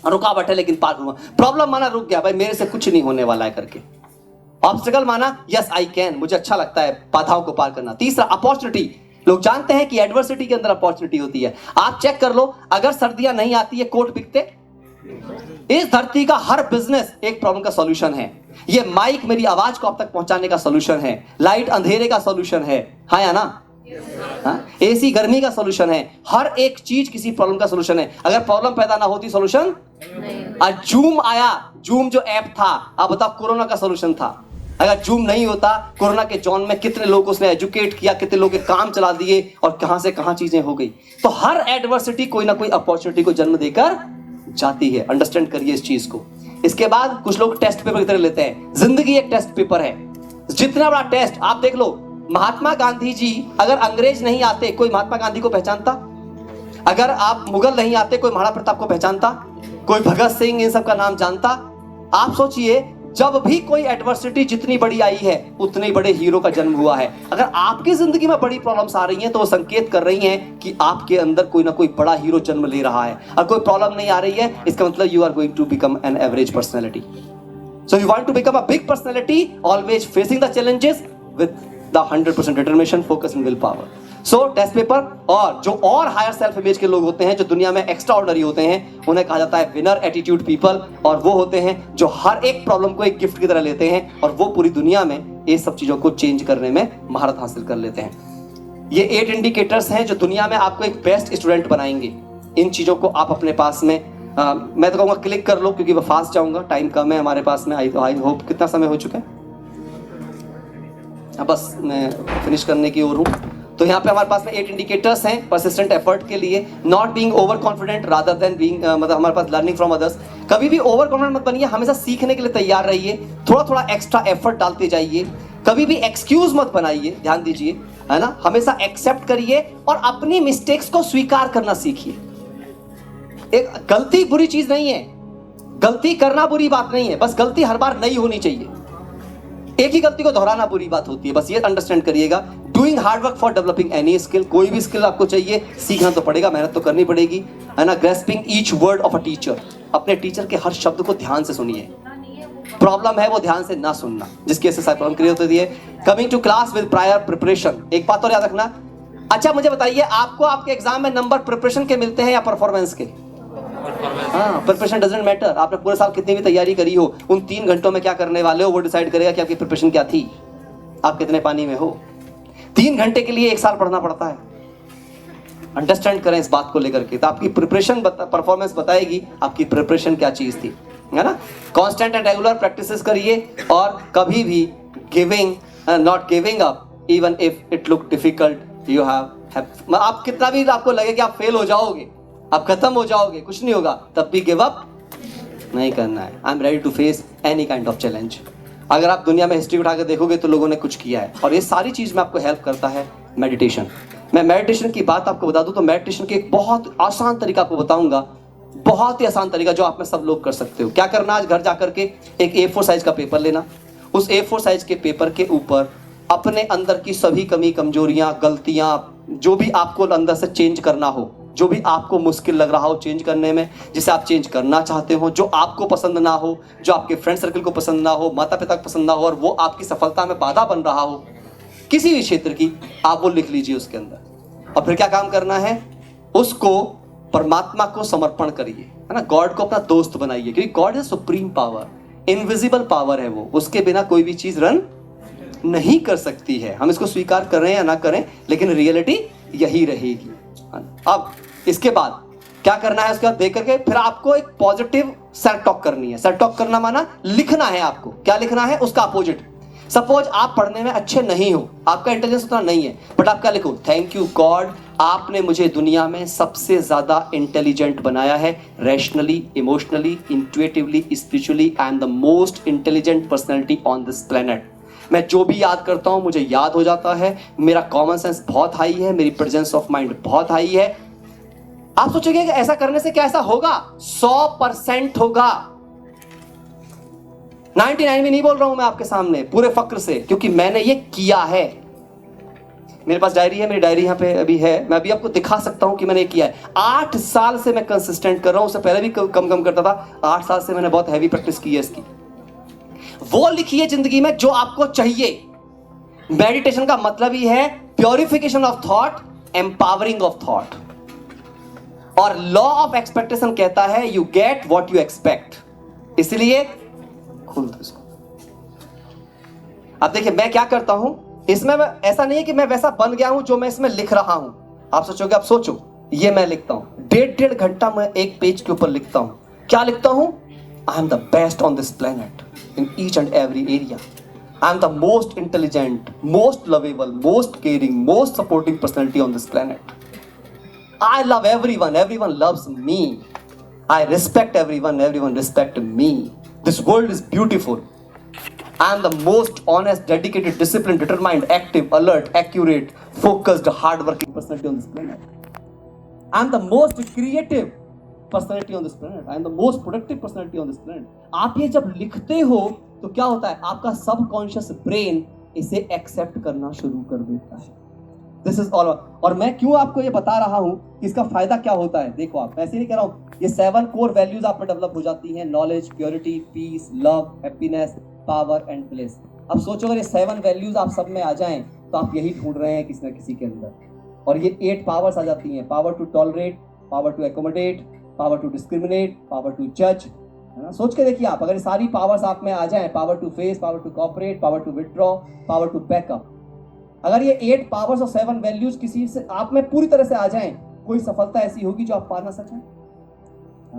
रुकावट है लेकिन पार करूंगा, प्रॉब्लम माना रुक गया भाई, मेरे से कुछ नहीं होने वाला है करके। ऑब्स्टिकल माना यस आई कैन, मुझे अच्छा लगता है बाधाओं को पार करना। तीसरा अपॉर्चुनिटी, लोग जानते हैं कि एडवर्सिटी के अंदर अपॉर्चुनिटी होती है। आप चेक कर लो, अगर सर्दियां नहीं आती है कोट बिकते। इस धरती का हर बिजनेस एक प्रॉब्लम का सॉल्यूशन है। ये माइक मेरी आवाज को आप तक पहुंचाने का सॉल्यूशन है, लाइट अंधेरे का सॉल्यूशन है, हाँ या ना? एसी गर्मी का सॉल्यूशन है। हर एक चीज किसी प्रॉब्लम का सॉल्यूशन है। अगर प्रॉब्लम पैदा ना होती सॉल्यूशन नहीं। जूम आया, जूम जो ऐप था, आप बताओ कोरोना का सॉल्यूशन था। अगर जूम नहीं होता, कोरोना के जोन में कितने लोग उसने एजुकेट किया, कितने लोग के काम चला दिए और कहां से कहां चीजें हो गई। तो हर एडवर्सिटी कोई ना कोई अपॉर्चुनिटी को जन्म देकर जाती है। अंडरस्टैंड करिए इस चीज को। इसके बाद कुछ लोग टेस्ट पेपर की तरह लेते हैं। जिंदगी एक टेस्ट पेपर है। जितना बड़ा टेस्ट आप देख लो, महात्मा गांधी जी, अगर अंग्रेज नहीं आते कोई महात्मा गांधी को पहचानता? अगर आप मुगल नहीं आते कोई महाराणा प्रताप को पहचानता? कोई भगत सिंह, इन सब का नाम जानता? आप सोचिए, जब भी कोई एडवर्सिटी जितनी बड़ी आई है उतने बड़े हीरो का जन्म हुआ है। अगर आपकी जिंदगी में बड़ी प्रॉब्लम्स आ रही हैं तो वो संकेत कर रही हैं कि आपके अंदर कोई ना कोई बड़ा हीरो जन्म ले रहा है। और कोई प्रॉब्लम नहीं आ रही है, इसका मतलब you are going to become an average personality. So you want to become a big personality, always facing the challenges with the 100% determination, focus and will power. So test paper, और जो और higher self image के लोग होते हैं, जो दुनिया में एक्स्ट्रा ऑर्डिनरी होते हैं, उन्हें कहा जाता है विनर एटीट्यूड पीपल। और वो होते हैं जो हर एक प्रॉब्लम को एक गिफ्ट की तरह लेते हैं और वो पूरी दुनिया में ये सब चीजों को चेंज करने में महारत हासिल कर लेते हैं। ये 8 इंडिकेटर्स हैं जो दुनिया में आपको एक बेस्ट स्टूडेंट बनाएंगे। इन चीजों को आप अपने पास में मैं तो कहूँगा क्लिक कर लो, क्योंकि मैं फास्ट जाऊंगा, टाइम कम है हमारे पास में। आई होप कितना समय हो चुका है, बस मैं फिनिश करने की ओर हूँ। तो यहाँ पे हमारे पास में 8 इंडिकेटर्स हैं परसिस्टेंट एफर्ट के लिए। Not being over confident rather than being, मतलब हमारे पास लर्निंग फ्रॉम अदर्स। कभी भी ओवर कॉन्फिडेंट मत बनिए, हमेशा सीखने के लिए तैयार रहिए, थोड़ा थोड़ा एक्स्ट्रा एफर्ट डालते जाइए। कभी भी एक्सक्यूज मत बनाइए, ध्यान दीजिए, है ना? हमेशा एक्सेप्ट करिए और अपनी मिस्टेक्स को स्वीकार करना सीखिए। एक गलती बुरी चीज नहीं है, गलती करना बुरी बात नहीं है, बस गलती हर बार नहीं होनी चाहिए। एक ही गलती को दोहराना बुरी बात होती है, बस ये अंडरस्टैंड करिएगा। Doing hard work for developing any skill, कोई भी स्किल आपको चाहिए, सीखना तो पड़ेगा, मेहनत तो करनी पड़ेगी, है ना? Grasping each word of a teacher, अपने टीचर के हर शब्द को ध्यान से सुनिए। प्रॉब्लम है वो ध्यान से ना सुनना, जिसकी वजह से प्रॉब्लम क्रिएट होती है। Coming to class with prior preparation, एक बात और याद रखना। अच्छा मुझे बताइए, आपको आपके एग्जाम में नंबर प्रिपरेशन के मिलते हैं या परफॉर्मेंस के? हाँ, प्रिपरेशन डजंट मैटर। आपने पूरे साल कितनी भी तैयारी करी हो, उन 3 घंटों में क्या करने वाले हो वो डिसाइड करेगा कि आपकी प्रिपरेशन क्या थी, आप कितने पानी में हो। 3 घंटे के लिए 1 साल पढ़ना पड़ता है। अंडरस्टैंड करें इस बात को लेकर के, तो आपकी प्रिपरेशन परफॉर्मेंस बताएगी आपकी प्रिपरेशन क्या चीज थी, है ना? कांस्टेंट एंड रेगुलर प्रैक्टिसेस करिए और कभी भी giving not giving up even if it look difficult. You have, आप कितना भी आपको लगे कि आप फेल हो जाओगे, आप खत्म हो जाओगे, कुछ नहीं होगा, तब भी गिव अप नहीं करना है। I am ready to face any kind of challenge. अगर आप दुनिया में हिस्ट्री उठा के देखोगे तो लोगों ने कुछ किया है, और ये सारी चीज में आपको हेल्प करता है मेडिटेशन। मैं मेडिटेशन की बात आपको बता दूं तो मेडिटेशन के एक बहुत आसान तरीका आपको बताऊंगा, बहुत ही आसान तरीका जो आप में सब लोग कर सकते हो। क्या करना, आज घर जाकर के एक A4 साइज का पेपर लेना, उस A4 साइज के पेपर के ऊपर अपने अंदर की सभी कमी कमजोरियां, गलतियां, जो भी आपको अंदर से चेंज करना हो, जो भी आपको मुश्किल लग रहा हो चेंज करने में, जिसे आप चेंज करना चाहते हो, जो आपको पसंद ना हो, जो आपके फ्रेंड सर्कल को पसंद ना हो, माता पिता को पसंद ना हो, और वो आपकी सफलता में बाधा बन रहा हो, किसी भी क्षेत्र की, आप वो लिख लीजिए उसके अंदर। और फिर क्या काम करना है, उसको परमात्मा को समर्पण करिए, है ना? गॉड को अपना दोस्त बनाइए, क्योंकि God is supreme power, invisible power है वो, उसके बिना कोई भी चीज रन नहीं कर सकती है। हम इसको स्वीकार करें या ना करें, लेकिन रियलिटी यही रहेगी। अब इसके बाद क्या करना है, उसके बाद देख करके फिर आपको एक पॉजिटिव सेल्फ टॉक करनी है। सेल्फ टॉक करना माना लिखना है आपको। क्या लिखना है? उसका अपोजिट। सपोज आप पढ़ने में अच्छे नहीं हो, आपका इंटेलिजेंस उतना नहीं है, बट आप क्या लिखो? थैंक यू गॉड, आपने मुझे दुनिया में सबसे ज्यादा इंटेलिजेंट बनाया है। Rationally, emotionally, intuitively, spiritually, I am the most intelligent personality on this planet. मैं जो भी याद करता हूं मुझे याद हो जाता है। मेरा कॉमन सेंस बहुत हाई है, मेरी प्रेजेंस ऑफ माइंड बहुत हाई है। आप सोचेंगे कि ऐसा करने से क्या ऐसा होगा? 100% होगा। 99 भी नहीं बोल रहा हूं मैं आपके सामने, पूरे फक्र से, क्योंकि मैंने ये किया है। मेरे पास डायरी है, मेरी डायरी यहां पे अभी है, मैं अभी आपको दिखा सकता हूं कि मैंने ये किया है। 8 साल से मैं कंसिस्टेंट कर रहा हूं, उससे पहले भी कम करता था। 8 साल से मैंने बहुत हैवी प्रैक्टिस की है इसकी। वो लिखिए जिंदगी में जो आपको चाहिए। मेडिटेशन का मतलब ही है purification of thought, empowering of thought. और लॉ ऑफ एक्सपेक्टेशन कहता है you get what you expect. इसलिए खोल दो इसको। अब देखिए मैं क्या करता हूं इसमें, ऐसा नहीं है कि मैं वैसा बन गया हूं जो मैं इसमें लिख रहा हूं। आप सोचोगे, आप सोचो, ये मैं लिखता हूं 1.5 घंटा मैं एक पेज के ऊपर लिखता हूं। क्या लिखता हूं? I am the best on this planet in each and every area. I am the most intelligent, most lovable, most caring, most supporting personality on this planet. I love everyone, everyone loves me. I respect everyone, everyone respects me. This world is beautiful. I am the most honest, dedicated, disciplined, determined, active, alert, accurate, focused, hardworking personality on this planet. I am the most creative personality on this planet. I am the most productive personality on this planet. आप ये जब लिखते हो तो क्या होता है? आपका सबकॉन्शियस ब्रेन इसे एक्सेप्ट करना शुरू कर देता है। This is all. और मैं क्यों आपको ये बता रहा हूं कि इसका फायदा क्या होता है? देखो, आप ऐसे नहीं कह रहा हूं, ये 7 कोर वैल्यूज आप में डेवलप हो जाती हैं। Knowledge, purity, peace, love, happiness, power and place. अब सोचो अगर ये 7 वैल्यूज आप सब में आ जाएं तो आप यही ढूंढ रहे हैं किसी न किसी के अंदर। और ये 8 पावर्स आ जाती हैं। Power to tolerate, power to accommodate, power to discriminate, power to जज, है ना? सोच के देखिए आप, अगर सारी पावर्स आप में आ जाएं, power to face, power to cooperate, power to withdraw, power to backup, अगर ये 8 पावर्स और 7 वैल्यूज किसी से आप में पूरी तरह से आ जाएं, कोई सफलता ऐसी होगी जो आप पा ना सकें?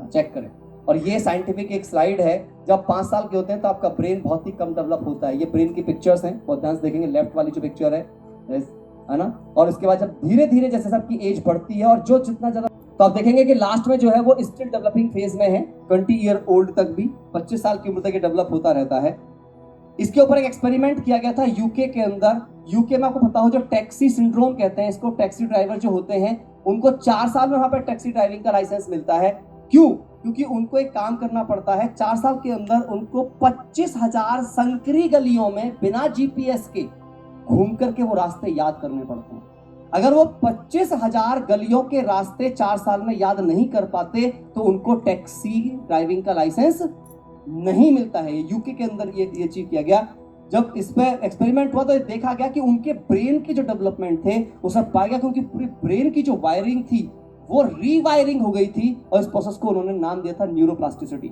चेक करें। और ये साइंटिफिक एक स्लाइड है। जब 5 साल के होते हैं तो आपका ब्रेन बहुत ही कम डेवलप होता है। ये ब्रेन की पिक्चर्स हैं, बहुत ध्यान से देखेंगे। लेफ्ट वाली जो पिक्चर है ना? और इसके बाद जब धीरे धीरे जैसे सबकी एज बढ़ती है और जो जितना ज्यादा, तो आप देखेंगे कि लास्ट में जो है वो स्टिल डेवलपिंग फेज में है। 20 ईयर ओल्ड तक भी, 25 साल की उम्र तक ये डेवलप होता रहता है। इसके ऊपर एक एक्सपेरिमेंट किया गया था यूके के अंदर। यूके में आपको पता हो जो टैक्सी सिंड्रोम कहते हैं इसको, टैक्सी ड्राइवर जो होते हैं उनको 4 साल में वहां पर टैक्सी ड्राइविंग का लाइसेंस मिलता है। क्यों? क्योंकि उनको एक काम करना पड़ता है। 4 साल के अंदर उनको 25,000 संकरी गलियों में बिना जीपीएस के घूम करके वो रास्ते याद करने पड़ते हैं। अगर वो 25,000 गलियों के रास्ते 4 साल में याद नहीं कर पाते तो उनको टैक्सी ड्राइविंग का लाइसेंस नहीं मिलता है। यूके के अंदर ये चीज किया गया। जब इस पे एक्सपेरिमेंट हुआ तो देखा गया कि उनके ब्रेन के जो डेवलपमेंट थे वो सब पाया गया कि उनकी पूरी ब्रेन की जो वायरिंग थी वो रीवायरिंग हो गई थी। और इस प्रोसेस को उन्होंने नाम दिया था न्यूरोप्लास्टिसिटी।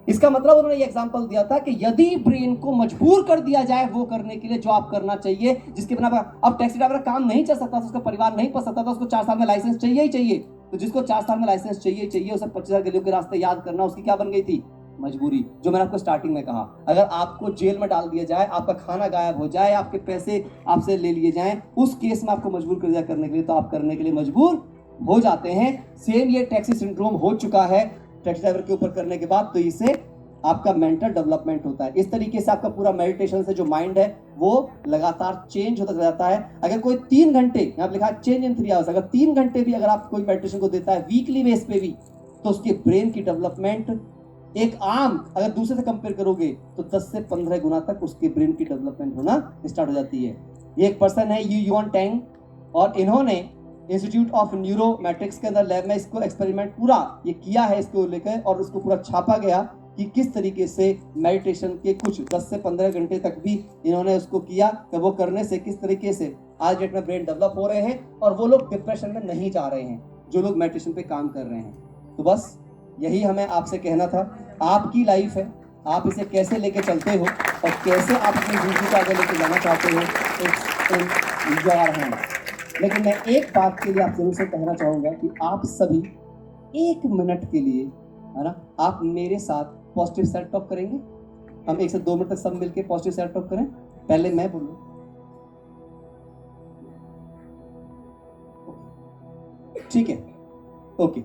इसका मतलब उन्होंने ये एग्जांपल दिया था कि यदि ब्रेन को मजबूर कर दिया जाए वो करने के लिए जो आप करना चाहिए, जिसके बिना अब टैक्सी ड्राइवर काम नहीं चल सकता, उसका परिवार नहीं पल सकता था, उसको 4 साल में लाइसेंस चाहिए ही चाहिए। तो जिसको 4 साल में लाइसेंस चाहिए उसे 25,000 गलियों के रास्ते याद करना उसकी क्या बन गई थी? मजबूरी। जो मैंने आपको स्टार्टिंग में कहा, अगर आपको जेल में डाल दिया जाए, आपका खाना गायब हो जाए, आपके पैसे आपसे ले लिए जाएं, उस केस में आपको मजबूर कर दिया करने के लिए, तो आप करने के लिए मजबूर हो जाते हैं। सेम ये टैक्सी सिंड्रोम हो चुका है टैक्सी ड्राइवर के ऊपर करने के बाद। तो इससे आपका मेंटल डेवलपमेंट होता है। इस तरीके से आपका पूरा मेडिटेशन से जो माइंड है वो लगातार चेंज होता जाता है। अगर कोई 3 घंटे, यहाँ लिखा चेंज इन 3 आवर्स, अगर 3 घंटे भी अगर आप कोई मेडिटेशन को देता है वीकली बेस पे भी, तो उसके ब्रेन की डेवलपमेंट एक आम, अगर दूसरे से कंपेयर करोगे तो 10 से 15 गुना तक उसके ब्रेन की डेवलपमेंट होना स्टार्ट हो जाती है। ये एक पर्सन है युआन टैंग, और इन्होंने इंस्टीट्यूट ऑफ न्यूरोमैट्रिक्स के अंदर लैब में इसको एक्सपेरिमेंट पूरा ये किया है इसको लेकर, और उसको पूरा छापा गया कि किस तरीके से मेडिटेशन के कुछ 10 से 15 घंटे तक भी इन्होंने उसको किया, कि वो करने से किस तरीके से आज डेट में ब्रेन डेवलप हो रहे हैं और वो लोग डिप्रेशन में नहीं जा रहे हैं जो लोग मेडिटेशन पे काम कर रहे हैं। तो बस यही हमें आपसे कहना था। आपकी लाइफ है, आप इसे कैसे लेके चलते हो और कैसे आप अपनी जिंदगी को आगे लेके जाना चाहते हो, इट्स इन योर हैंड। लेकिन मैं एक बात के लिए आप जरूर से कहना चाहूंगा कि आप सभी 1 मिनट के लिए, है ना, आप मेरे साथ पॉजिटिव सेल्फ टॉक करेंगे। हम 1 से 2 मिनट तक सब मिलके पॉजिटिव सेल्फ टॉक करें। पहले मैं बोलूं, ठीक है, ओके।